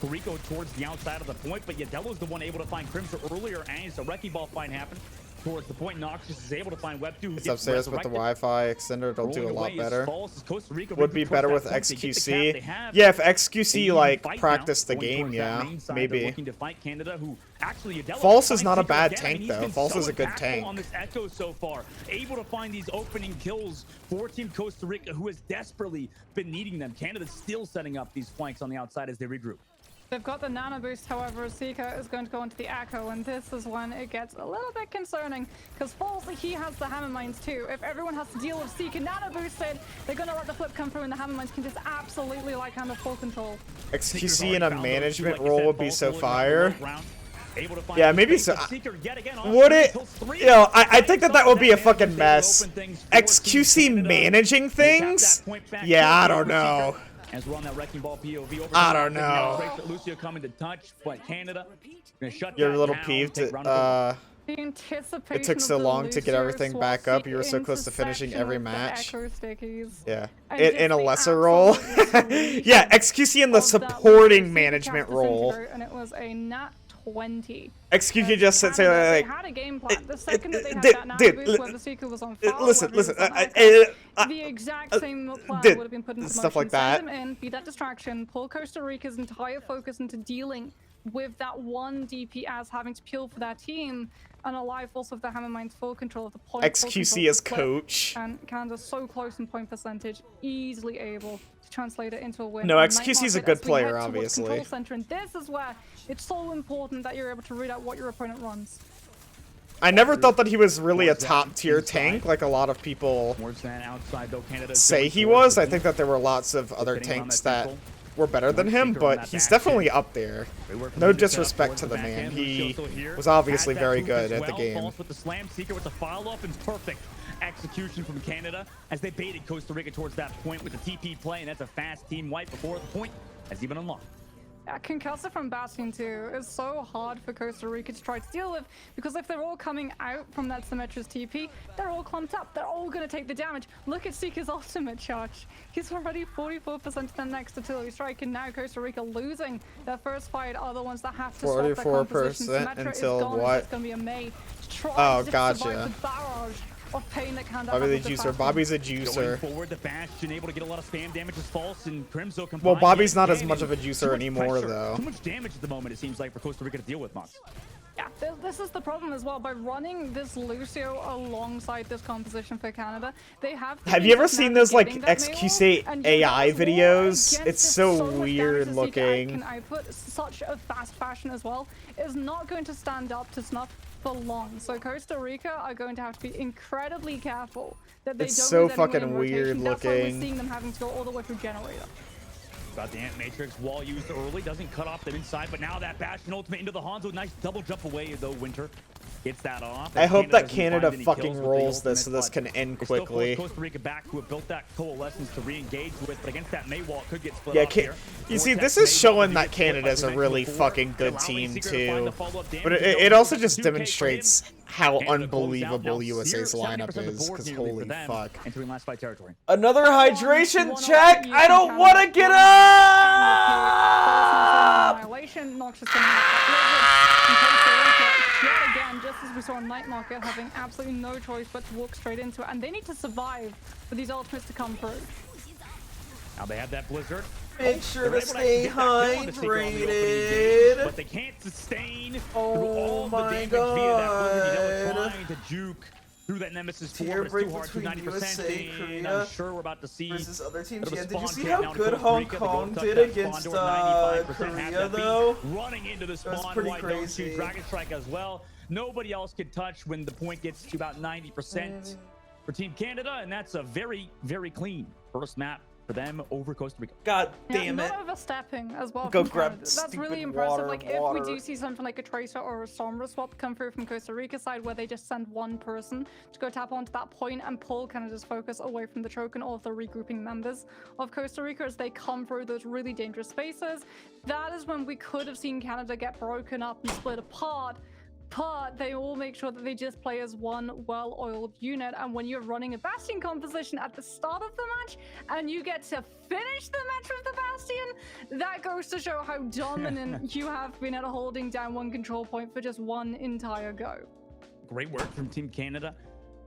Rico towards the outside of the point, but Yadelo's the one able to find Crimson earlier, and it's a wrecking ball fight happened. towards the point. Noxious is able to find Web 2. It's upstairs with the Wi-Fi extender. It'll do a lot better. Would be better with XQC. Yeah, if XQC like practiced the game, yeah, maybe. False is not a bad tank though. False is a good tank. On this Echo so far, able to find these opening kills for Team Costa Rica, who has desperately been needing them. Canada's still setting up these flanks on the outside as they regroup. They've got the nano boost, however, Seeker is going to go into the Echo, and this is when it gets a little bit concerning, because Falls, he has the hammer mines too. If everyone has to deal with Seeker nano boosted, they're going to let the flip come through, and the hammer mines can just absolutely like handle full control. XQC in a management role would be so fire. Yeah, maybe so. Would it? You know, I think that would be a fucking mess. XQC managing things? Yeah, I don't know. As we're on that wrecking ball POV over I don't know. Lucio coming to touch, but Canada gonna shut You're a little down, peeved. It took so long to get everything back up. You were so close to finishing every match. Yeah. In a lesser role. Yeah, XQC in the supporting management role. And it was a nat 20. XQC just said, say like, they had a game plan. The second that they had that nano boost where the Seeker was on fire, listen, the exact same plan would have been put into stuff motion. like that. Send them in, be that distraction, pull Costa Rica's entire focus into dealing with that one DP as having to peel for that team, and allow also the hammer mines full control of the point. XQC as coach. And Canada's so close in point percentage, easily able to translate it into a win. No, XQC is a good player, obviously. Control center, and this is where it's so important that you're able to read out what your opponent runs. I never thought that he was really a top-tier tank, like a lot of people say he was. I think that there were lots of other tanks that were better than him, but he's definitely up there. No disrespect to the man. He was obviously very good at the game. With the slam Seeker with the follow-up and perfect execution from Canada as they baited Costa Rica towards that point with the TP play, and that's a fast team wipe before the point has even unlocked. Concussor from Bastion 2 is so hard for Costa Rica to try to deal with, because if they're all coming out from that Symmetra's TP, they're all clumped up. They're all going to take the damage. Look at Seeker's ultimate charge. He's already 44% to the next artillery strike, and now Costa Rica losing their first fight are the ones that have to swap their composition. 44% until what? It's going to be a May to try oh, to gotcha. survive the barrage of pain that Canada Bobby the juicer. Bobby's a juicer. Forward, the Bastion able to get a lot of spam damage is false, and Crimzo combined. Well, Bobby's not as much of a juicer anymore, though. Too much damage at the moment, it seems like, for Costa Rica to deal with, Mox. Yeah, this is the problem as well. By running this Lucio alongside this composition for Canada, they have you ever seen those like XQC AI videos? It's so weird looking. Can output such a fast fashion as well is not going to stand up to snuff for long. So Costa Rica are going to have to be incredibly careful that they don't so lose anyone fucking in weird rotation. That's why looking. we're seeing them having to go all the way through generator. Got the Ant Matrix wall used early, doesn't cut off them inside, but now that Bastion ultimate into the Hanzo, nice double jump away though. Winter gets that off. I hope that Canada fucking rolls this so this can end quickly. Costa Rica back who have built that coalescence to re-engage with, but against that May wall could get split off here. You see, this is showing that Canada's a really fucking good team too, but it also just demonstrates how unbelievable USA's lineup is, because holy fuck. Entering last fight territory. Another hydration check? I don't want to get up! Yet again, just as we saw in Night Market, having absolutely no choice but to walk straight into it, and they need to survive for these ultimates to come through. Now they have that Blizzard. Make sure to stay hydrated. But they can't sustain through all the damage via that Blizzard. Trying to juke through that Nemesis 4, but it's too hard, 90%. I'm sure we're about to see versus other teams. Yeah, did you see how good Hong Kong did against Korea, though? Running into the spawn, that's pretty crazy. Dragon Strike as well. Nobody else can touch when the point gets to about 90% for Team Canada, and that's a very, very clean first map for them over Costa Rica. God damn it. Not overstepping as well. Go grab That's really impressive. Like, if we do see something like a Tracer or a Sombra swap come through from Costa Rica side, where they just send one person to go tap onto that point and pull Canada's focus away from the choke and all of the regrouping members of Costa Rica as they come through those really dangerous spaces, that is when we could have seen Canada get broken up and split apart. But they all make sure that they just play as one well-oiled unit, and when you're running a Bastion composition at the start of the match and you get to finish the match with the Bastion, that goes to show how dominant you have been at holding down one control point for just one entire go. great work from Team Canada.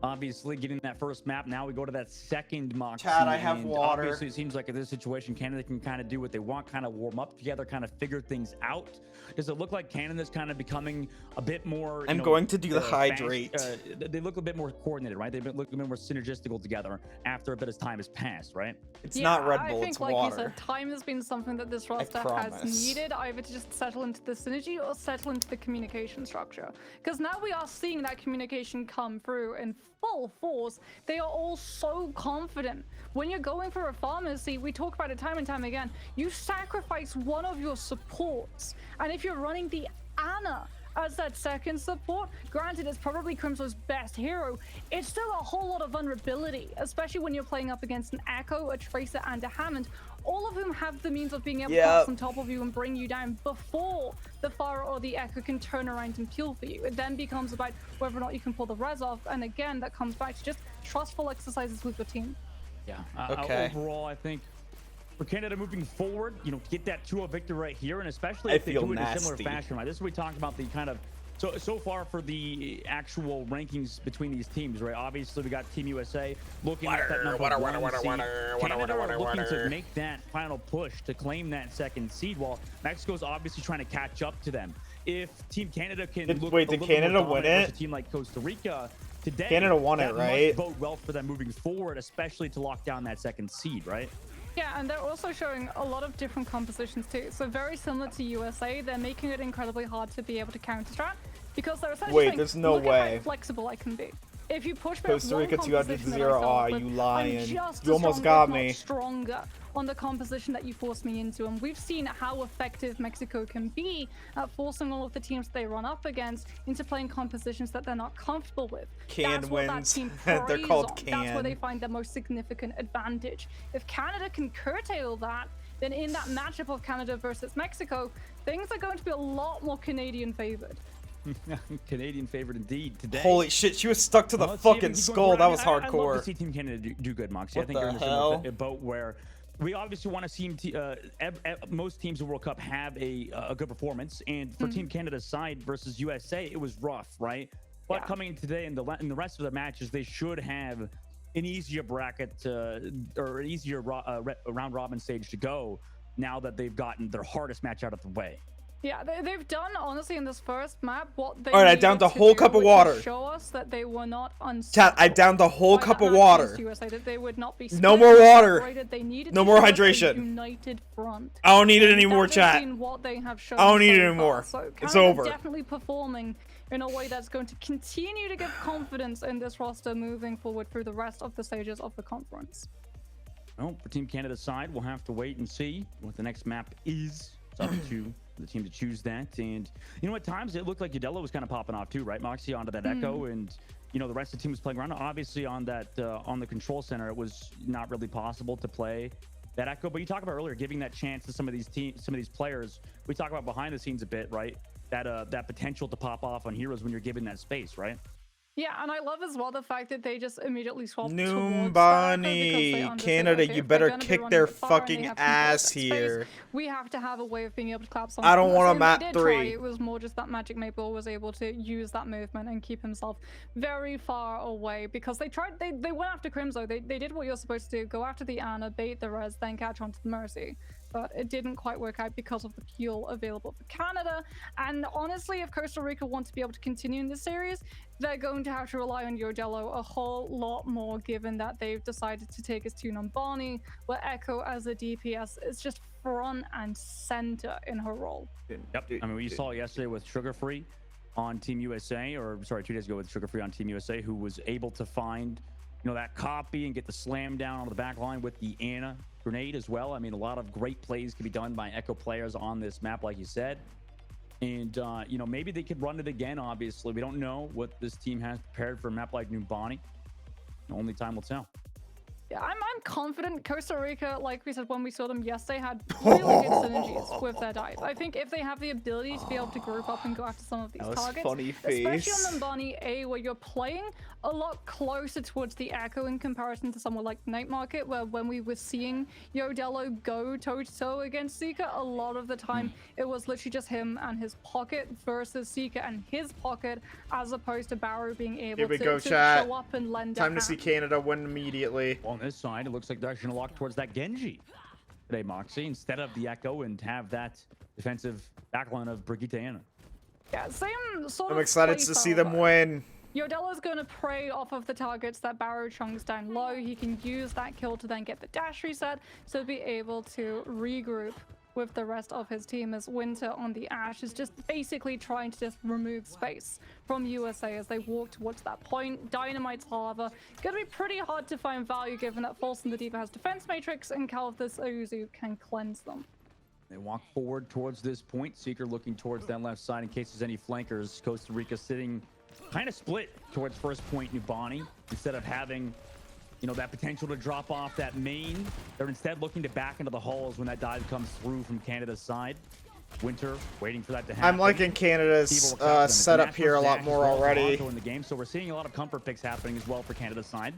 Obviously, getting that first map. Now we go to that second mock. Chad, I have water. Obviously, it seems like in this situation, Canada can kind of do what they want, kind of warm up together, kind of figure things out. Does it look like Canada's kind of becoming a bit more? I'm going to do the hydrate. They look a bit more coordinated, right? They look a bit more synergistical together after a bit of time has passed, right? It's not Red Bull, it's like water. You said, time has been something that this roster has needed, either to just settle into the synergy or settle into the communication structure. Because now we are seeing that communication come through in full force. They are all so confident. When you're going for a pharmacy, we talk about it time and time again, you sacrifice one of your supports. And if you're running the Ana as that second support, granted it's probably Crimso's best hero, it's still a whole lot of vulnerability, especially when you're playing up against an Echo, a Tracer, and a Hammond, all of whom have the means of being able to pass on top of you and bring you down before the Pharah or the Echo can turn around and peel for you. It then becomes about whether or not you can pull the res off, and again, that comes back to just trustful exercises with your team. Yeah, overall, I think for Canada moving forward, you know, get that 2-0 victory right here, and especially if they do it in a similar fashion, right? This is what we talked about, the kind of so far for the actual rankings between these teams, right? Obviously, we got Team USA looking at that number one seed. Canada are looking to make that final push to claim that second seed, while Mexico's obviously trying to catch up to them. If Team Canada can did Canada win it? A team like Costa Rica today, Canada won it, right? Must bode well for them moving forward, especially to lock down that second seed, right? Yeah, and they're also showing a lot of different compositions too. So very similar to USA, they're making it incredibly hard to be able to counter-strat because they're essentially saying, there's no look way. at how flexible I can be. If you push me Costa Rica 200-0, aw, you lying. You you almost got me. Stronger on the composition that you forced me into, and we've seen how effective Mexico can be at forcing all of the teams they run up against into playing compositions that they're not comfortable with. Can wins. They're called Can. That's where they find their most significant advantage. If Canada can curtail that, then in that matchup of Canada versus Mexico, things are going to be a lot more Canadian favored. Canadian favorite indeed today. Holy shit, she was stuck to the fucking skull. That was hardcore. I love to see Team Canada do good, Moxie. I think you're in a boat where we obviously want to see most teams in the World Cup have a good performance, and for Team Canada's side versus USA, it was rough, right? But coming today in the rest of the matches, they should have an easier bracket or an easier round robin stage to go now that they've gotten their hardest match out of the way. Yeah, they've done, honestly, in this first map, what they All right, I downed a whole cup of water. Show us that they were not Chat, I downed a whole cup of water. USA, that they would not be no more water. No more hydration. United front. I don't need it anymore, chat. What they have shown I don't need so it anymore. So it's over. Definitely performing in a way that's going to continue to give confidence in this roster moving forward through the rest of the stages of the conference. Well, for Team Canada's side, we'll have to wait and see what the next map is. It's up to the team to choose that. And you know, at times it looked like Udella was kind of popping off too, right, Moxie, onto that Echo, and you know, the rest of the team was playing around. Obviously on that on the control center, it was not really possible to play that Echo. But you talked about earlier giving that chance to some of these players. We talk about behind the scenes a bit, right? That potential to pop off on heroes when you're given that space, right? Yeah, and I love as well the fact that they just immediately swapped Numbani, Canada, you better kick their fucking ass here. We have to have a way of being able to collapse on. I don't want them at 3. It was more just that Magic Maple was able to use that movement and keep himself very far away because they tried. They went after Crimso. They did what you're supposed to do: go after the Ana, bait the res, then catch onto the Mercy. But it didn't quite work out because of the peel available for Canada. And honestly, if Costa Rica want to be able to continue in this series, they're going to have to rely on Yodello a whole lot more, given that they've decided to take his tune on Barney, where Echo as a DPS is just front and center in her role. Yep. I mean, we saw yesterday with Sugar Free on Team USA, or sorry, 2 days ago with Sugar Free on Team USA, who was able to find, you know, that copy and get the slam down on the back line with the Ana grenade as well. I mean, a lot of great plays can be done by Echo players on this map, like you said. And, you know, maybe they could run it again, obviously. We don't know what this team has prepared for a map like Numbani. Only time will tell. Yeah, I'm confident Costa Rica, like we said when we saw them yesterday, had really good synergies with their dive. I think if they have the ability to be able to group up and go after some of these targets, especially on the Bunny A, where you're playing a lot closer towards the Echo in comparison to somewhere like Night Market, where when we were seeing Yodello go toe-to-toe against Seeker, a lot of the time it was literally just him and his pocket versus Seeker and his pocket, as opposed to Barrow being able to show up and lend a hand. Time to see Canada win immediately. On this side, it looks like they're actually going to lock towards that Genji today, Moxie, instead of the Echo, and have that defensive backline of Brigitte Anna. Yeah, same sort I'm of excited to see them win. Yodello's going to prey off of the targets that Barrow chunks down low. He can use that kill to then get the dash reset, so be able to regroup with the rest of his team, as Winter on the Ash is just basically trying to just remove space from USA as they walk towards that point. Dynamite's, however, going to be pretty hard to find value given that False and the Diva has defense matrix and Calvus Ozu can cleanse them. They walk forward towards this point. Seeker looking towards that left side in case there's any flankers. Costa Rica sitting kind of split towards first point Nubani. Instead of having, you know, that potential to drop off that main, they're instead looking to back into the halls when that dive comes through from Canada's side. Winter waiting for that to happen. I'm liking Canada's setup here a lot more already. In the game, so we're seeing a lot of comfort picks happening as well for Canada's side.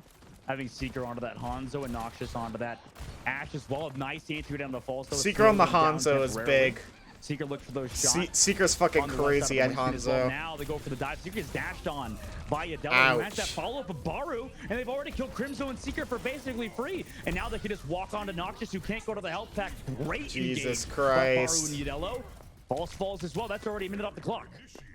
Having Seeker onto that Hanzo and Noxious onto that Ash as well. Nice anti down the false. Seeker on the Hanzo is big. Seeker looked for those shots. Seeker's fucking crazy at Hanzo. Well. Now they go for the dive. Seeker gets dashed on by Yodello. That's that follow-up of Baru, and they've already killed Crimzo and Seeker for basically free. And now they can just walk onto Noxious, who can't go to the health pack. Great Jesus engage Christ. by Baru and Yodello. False falls as well. That's already a minute off the clock.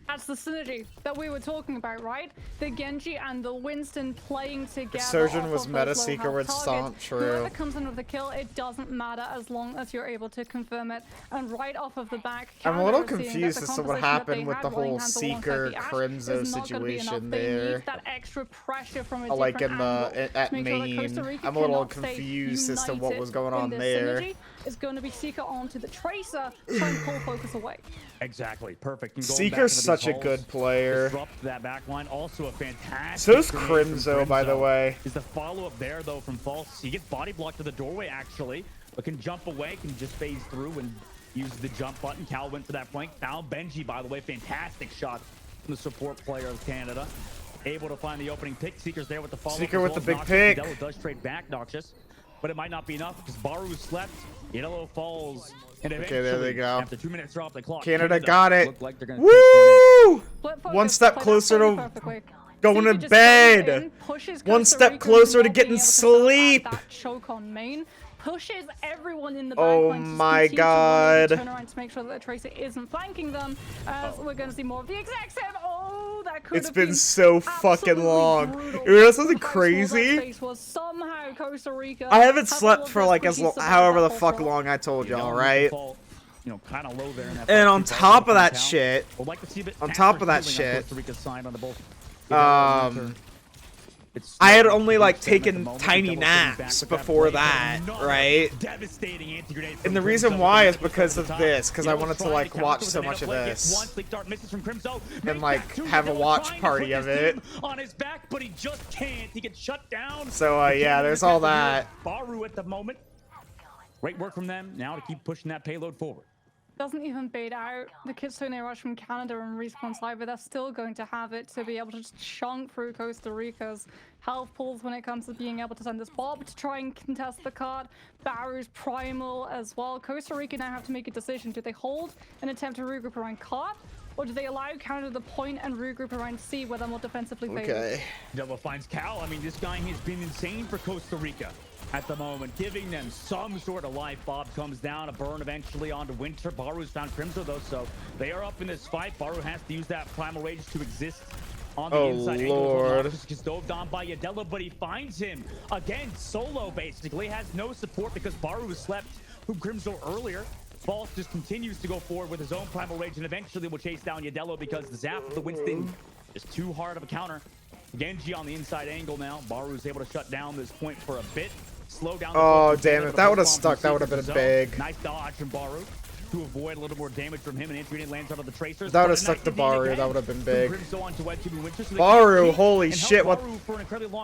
That's the synergy that we were talking about, right? The Genji and the Winston playing together. Surgeon was meta, Seeker with Stomp, true. Whoever comes in with the kill, it doesn't matter as long as you're able to confirm it. And right off of the back, I'm a little confused as to what happened with the whole Seeker Crimzo situation there. That extra pressure from a like in the at main, I'm a little confused as to what was going on there. Is going to be Seeker onto the Tracer, trying to pull focus away. Exactly, perfect. Seeker's such a good player. Disrupt that back line, also a fantastic. So's Crimzo, by the way. Is the follow-up there though from False? He gets body blocked to the doorway actually, but can jump away, can just phase through and use the jump button. Cal went for that flank. Found Benji, by the way, fantastic shot from the support player of Canada. Able to find the opening pick. Seeker's there with the follow-up. Seeker with the big pick. Yodello does trade back Noxious, but it might not be enough because Baru slept. Yodello falls. And okay, there they go. After 2 minutes off the clock, Canada got it. Like Woo! One step closer to going to bed. One step closer to getting sleep. That choke on main pushes everyone in the oh my god. Turn around to make sure that the Tracer isn't flanking them. As we're going to see more of the exact same. Oh, that could it's been so fucking long. You know something crazy? I haven't slept for like as long, however the fuck long I told y'all, right? You know, kind of low there in that and on top of that shit, I had only like taken tiny naps before that, right? And the reason why is because of this, because I wanted to like watch so much of this and like have a watch party of it. So yeah, there's all that. Baru at the moment. Great work from them now to keep pushing that payload forward. Doesn't even bait out the Kitsune Rush from Canada and Respawn side, but they're still going to have it to be able to just chunk through Costa Rica's health pools when it comes to being able to send this Bob to try and contest the card. Baru's primal as well. Costa Rica now have to make a decision. Do they hold and attempt to regroup around card? Or do they allow Canada the point and regroup around C where they're more defensively favored? Okay. Double finds Cal. I mean, this guy has been insane for Costa Rica at the moment, giving them some sort of life. Bob comes down, a burn eventually onto Winter. Baru's found Crimzo though, so they are up in this fight. Baru has to use that primal rage to exist on the inside. Lord. Gets dove down by Yodello, but he finds him again solo basically. Has no support because Baru slept from Crimzo earlier. False just continues to go forward with his own primal rage and eventually will chase down Yodello because the zap of the Winston is too hard of a counter. Genji on the inside angle now. Baru's able to shut down this point for a bit. Slow down. Oh damn! If that would have stuck, that would have been big. Nice dodge from Baru, to avoid a little more damage from him, and Anthony lands out of the tracers. That would have stuck to Baru. That would have been big. So Baru, holy shit! What?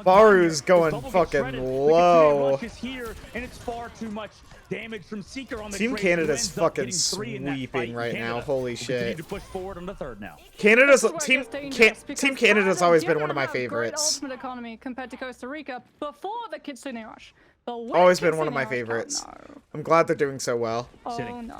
Baru's going fucking low. Here, and it's far too much damage from Seeker on the Team Canada's fucking sweeping right now. Holy shit! To push forward on the third now. Canada's Team Canada's always been one of my favorites. Ultimate economy compared to Costa Rica before the Kitsune Rush. Always been one of my favorites. I'm glad they're doing so well. Oh no.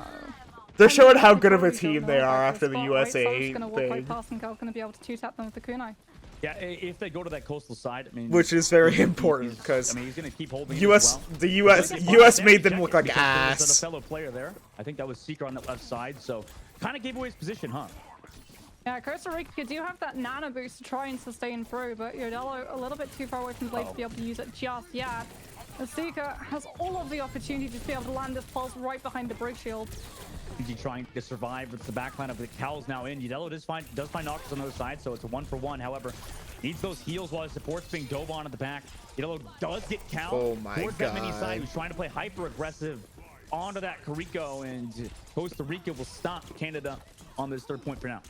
They're showing how good of a team they are after the USA thing. thing. Going to be able to two-tap them with the kunai. Yeah, if they go to that coastal side, I mean, which is very important because he's going to keep holding the US made them look like ass. A fellow player there. I think that was Seeker on the left side, so kind of gave away his position, huh? Yeah, Costa Rica do have that nano boost to try and sustain through, but Yodello a little bit too far away from the blade to be able to use it just yet. The Seeker has all of the opportunity to be able to land this pulse right behind the break shield. He's trying to survive with the backline of the Cal's now in. Yodello does find Noctis on the other side, so it's a 1-for-1. However, needs those heals while his support's being dove on at the back. Yodello does get Cal towards that mini side. He's trying to play hyper aggressive onto that Carico, and Costa Rica will stop Canada on this third point for now.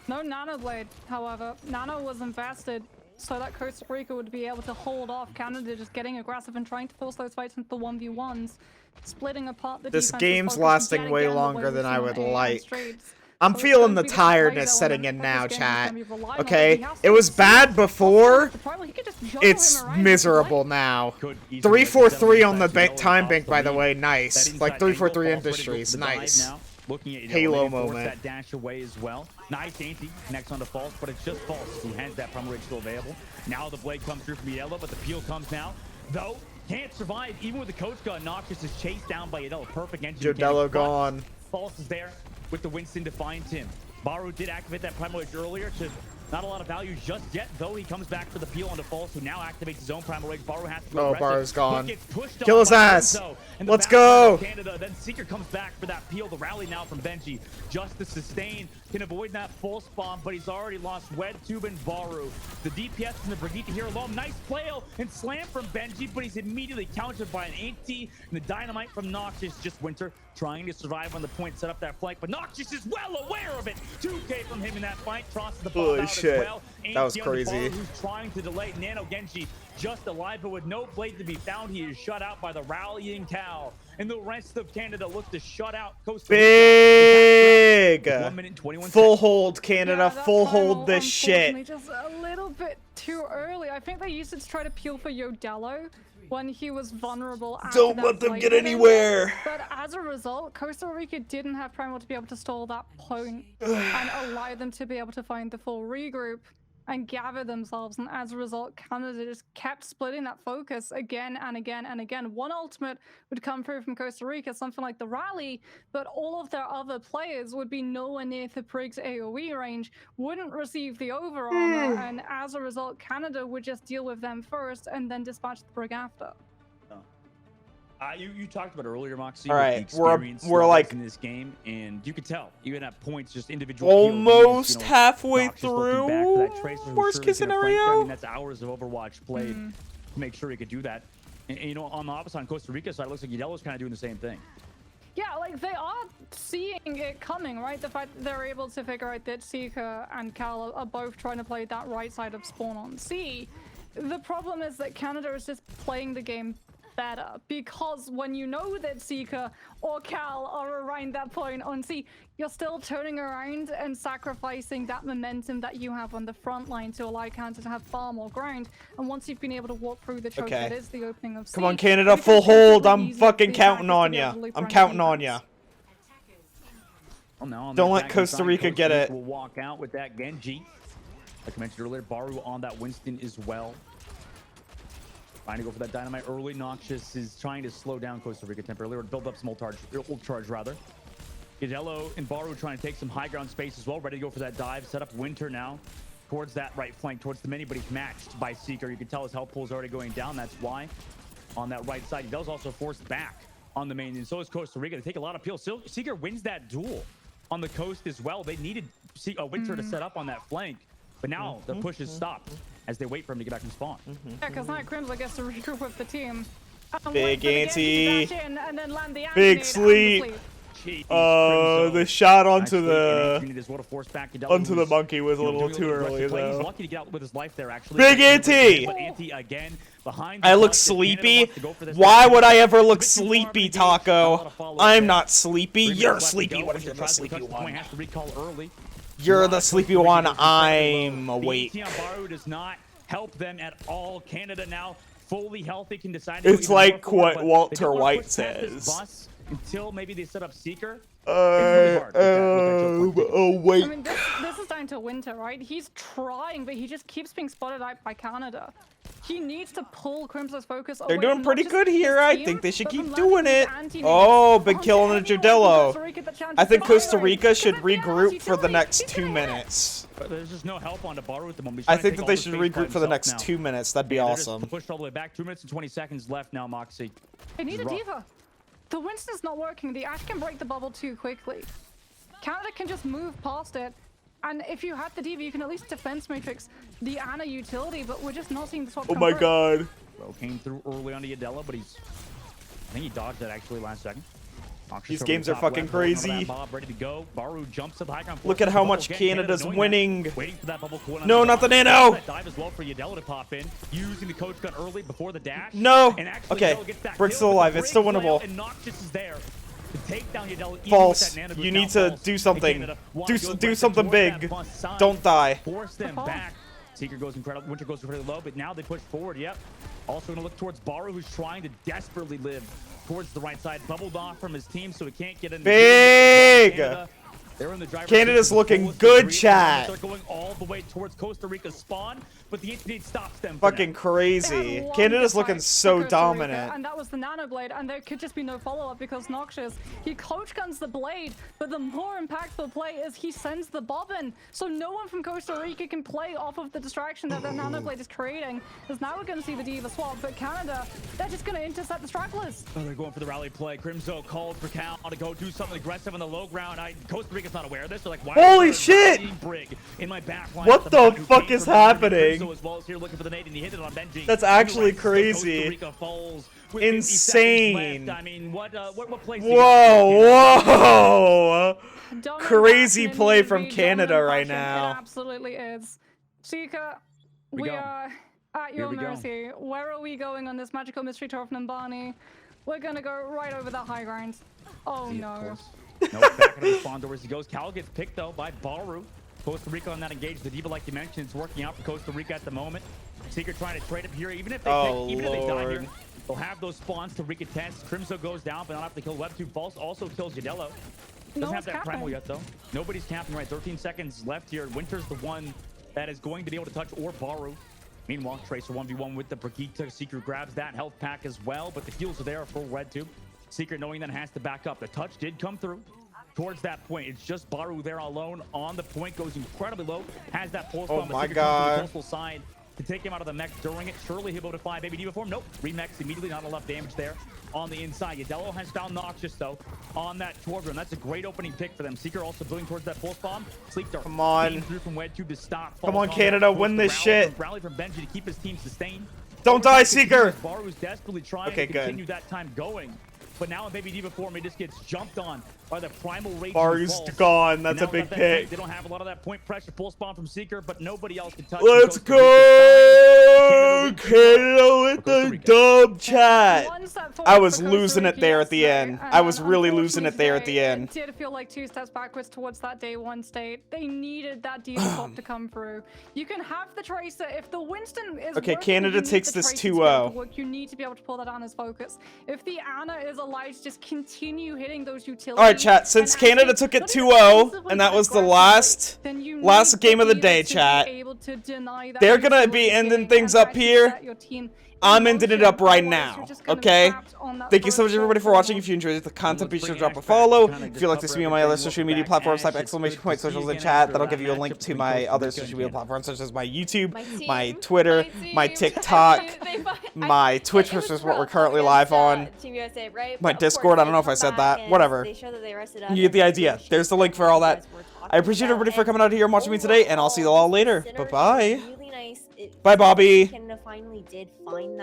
No Nano Blade, however. Nano was invested so that Costa Rica would be able to hold off Canada just getting aggressive and trying to force those fights into the 1v1s, splitting apart the This game's lasting way longer than I would like. I'm feeling the tiredness setting in now, chat. Okay, it was bad before. It's miserable now. 343 on the time bank, by the way, nice. Like 343 Industries, nice. Looking at Halo moment. That dash away as well. Nice anti connects onto false, but it's just false. He has that Primal Rage still available. Now the blade comes through from Yodello, but the peel comes now. Though can't survive even with the coach gun. Noxious is chased down by Yodello. Perfect entry. Yodello gone. False is there with the Winston to find him. Baru did activate that Primal Rage earlier to not a lot of value just yet, though he comes back for the peel onto false, who now activates his own Primal Rage. Baru has to go aggressive. Baru's gone. Kill his ass. Let's go. Canada. Then Seeker comes back for that peel. The rally now from Benji just to sustain. Can avoid that false bomb, but he's already lost Wed, Tube, and Baru. The DPS and the Brigitte here alone. Nice flail and slam from Benji, but he's immediately countered by an anti and the dynamite from Noxious. Just Winter trying to survive on the point, set up that flank, but Noxious is well aware of it. 2K from him in that fight. Crosses the ball out as well. That was crazy. Who's trying to delay Nano Genji just alive, but with no blade to be found, he is shut out by the rallying Cal. And the rest of Canada look to shut out Costa Rica. Big! 1 minute 21 full hold, Canada. Full hold this shit. Just a little bit too early. I think they used it to try to peel for Yodello when he was vulnerable. Don't let them get anywhere. But as a result, Costa Rica didn't have Primal to be able to stall that point and allow them to be able to find the full regroup and gather themselves, and as a result, Canada just kept splitting that focus again and again and again. One ultimate would come through from Costa Rica, something like the rally, but all of their other players would be nowhere near the Prig's AoE range, wouldn't receive the over armor, and as a result, Canada would just deal with them first and then dispatch the Prig after. You talked about earlier, Moxie. All right, we're like in this game, and you could tell even at points, just individual. Almost POVs, halfway through. Worst case scenario. I mean, that's hours of Overwatch played to make sure he could do that. And you know, on the opposite, on Costa Rica side, it looks like Yodello's kind of doing the same thing. Yeah, like they are seeing it coming, right? The fact that they're able to figure out that Seeker and Cal are both trying to play that right side of spawn on C. The problem is that Canada is just playing the game better, because when you know that Seeker or Cal are around that point on C, you're still turning around and sacrificing that momentum that you have on the front line to allow Canada to have far more ground. And once you've been able to walk through the choke that is the opening of C. Come on, Canada, full hold. I'm fucking counting on you. I'm counting on you. Don't let Costa Rica get it. We'll walk out with that Genji. Like I mentioned earlier, Baru on that Winston as well. Trying to go for that dynamite early. Noxious is trying to slow down Costa Rica temporarily, or build up some ult charge rather. Yodello and Baru trying to take some high ground space as well, ready to go for that dive. Set up Winter now towards that right flank, towards the mini, but he's matched by Seeker. You can tell his health pool is already going down. That's why on that right side, Yodello's also forced back on the main, and so is Costa Rica to take a lot of peels. Seeker wins that duel on the coast as well. They needed Winter to set up on that flank, but now the push is stopped as they wait for him to get back from spawn. Yeah, because now Crimson gets to regroup with the team. Big anti. Big sleep. Jeez, the shot onto onto the monkey was a little too early He's though. lucky to get out with his life there, actually. Big Ante! But Ante again behind. I look sleepy. Why would I ever look sleepy, Taco? I'm not sleepy. You're sleepy. What if you're the sleepy one? You're the sleepy one. I'm awake. Baru does not help them at all. Canada now fully healthy, can decide. It's like what Walter White says. Until maybe they set up Seeker. Oh wait. I mean, this is down to Winter, right? He's trying, but he just keeps being spotted out by Canada. He needs to pull Crimson's focus away. They're doing from pretty not good just here. his I team, think they should but keep from doing landing it. his anti-nades Oh, big onto kill on the anyone in Jardello. Costa Rica that chances I think fire Costa rate. Rica should Because if they have regroup for the utility, next he's 2 gonna hit. minutes. But there's just no help on the Baru at the moment. I think that they should regroup for the next 2 minutes. That'd be awesome. Pushed all the way back. 2 minutes and 20 seconds left now, Moxie. They need a diva. The Winston's not working. The Ashe can break the bubble too quickly. Canada can just move past it. And if you had the diva, you can at least defense matrix the Ana utility, but we're just not seeing the swap Oh come my through. god. Bro came through early on to Yadella, but I think he dodged that actually last second. These games are fucking crazy. Bob ready to go. Baru jumps to the high ground. Look at how much Canada's winning. Waiting for that bubble cool. No, not the nano. That dive as well for Yadella to pop in, using the coach gun early before the dash. No. And actually, Okay. Yadella gets that Brick's kill, still but alive. the It's still break winnable. flail, and Noxious is there to take down Yadella. even with False. that nano boost. You Now need to false. do And something. Canada Do wants to go do aggressive something towards that big. bus side. Don't die. Force them back. Seeker goes incredible. Winter goes pretty low, but now they push forward. Yep. Also going to look towards Baru, who's trying to desperately live towards the right side. Bubbled off from his team, so he can't get in. Big. They're in the driver's Canada's seat. looking Fullest good, degree. chat. They're going all the way towards Costa Rica's spawn, but the internet stops them. Fucking crazy. Canada's looking so dominant. And that was the nano blade, and there could just be no follow-up because Noxious, he coach guns the blade, but the more impactful play is he sends the bobbin, so no one from Costa Rica can play off of the distraction that the nano blade is creating. Because now we're going to see the diva swap, but Canada, they're just going to intercept the stragglers. Oh, they're going for the rally play. Crimzo called for Cal to go do something aggressive on the low ground. Costa Rica's not aware of this. They're like, why holy is there a shit! Brig in my back line? What the fuck is happening? Crimzo as well as here looking for the nade, and he hit it on Benji. That's actually Costa Rica crazy. falls with 50 seconds Insane. left. I mean, what place? Whoa! Dominant Crazy action play indeed, from dominant Canada right fashion. now. It absolutely is. Seeker, We we go. are at Here your we go. mercy. Where are we going on this magical mystery tour of Nambani? We're gonna go right over that high ground. Oh no. No, back in the spawn door as he goes. Cal gets picked though by Baru. Costa Rica on that engage. The diva, like you mentioned, is working out for Costa Rica at the moment. Seeker trying to trade up here. Even if they even if they die here, they'll have those spawns to recontest. Crimzo goes down, but not have to kill Web2. False also kills Yadella. Doesn't have that primal yet though. Nobody's capping right. 13 seconds left here. Winter's the one that is going to be able to touch or Baru. Meanwhile, Tracer 1v1 with the Brigitte. Seeker grabs that health pack as well, but the heals are there for Red2. Seeker knowing that has to back up. The touch did come through towards that point. It's just Baru there alone on the point. Goes incredibly low. Has that pulse bomb. Oh my Seeker comes to god. the coastal side to take him out of the mech during it. Surely he'll be able to fly Baby Diva form. Nope. Remix immediately. Not enough damage there on the inside. Yadella has found Noxious though on that Torb run. That's a great opening pick for them. Seeker also building towards that pulse bomb. Sleep Dart. Come on. Came through from Wed Tube to stop. Come on, Falls Canada, that win post, this the rally shit. From, rally from Benji to keep his team sustained. Don't die, Seeker. Baru's desperately trying Okay, to good. continue that time going. But now in Baby Diva form, he just gets jumped on by the primal rage. Baru's gone. That's a Now big without that pick. fight, they don't have a lot of that point pressure pull spawn from Seeker, but nobody else can touch. Let's Costa Rica's go! side. Canada with Costa the Rica. dub chat. One step forward I was for Costa losing it Rica there at the yesterday, end. and I was really losing it unfortunately there at the today, end. It did feel like 2 steps backwards towards that day 1 state. They needed that diva swap to come through. You can have the Tracer if the Winston is Okay, working, Canada you need takes the this Tracer to be able 2-0. to work. You need to be able to pull that on as focus. If the Ana is allowed to just continue hitting those utilities. Alright, chat, since and Canada actually took it not even 2-0, defensively, and that but was the aggressively, then you last need game of the diva day, to be chat. able to deny that They're gonna utility be ending hitting things and up actually here. set your team I'm ending it up right now, okay? on Thank you so much, everybody, for watching. If you enjoyed the content, be sure to drop a follow. If you'd like to see me on my other social media platforms, type exclamation point socials in chat. That'll give you a link to my other social media platforms, such as my YouTube, my Twitter, my TikTok, my Twitch, which is what we're currently live on, my Discord. I don't know if I said that. Whatever. You get the idea. There's the link for all that. I appreciate everybody for coming out here and watching me today, and I'll see you all later. Bye-bye. Bye, Bobby. Canada finally did find that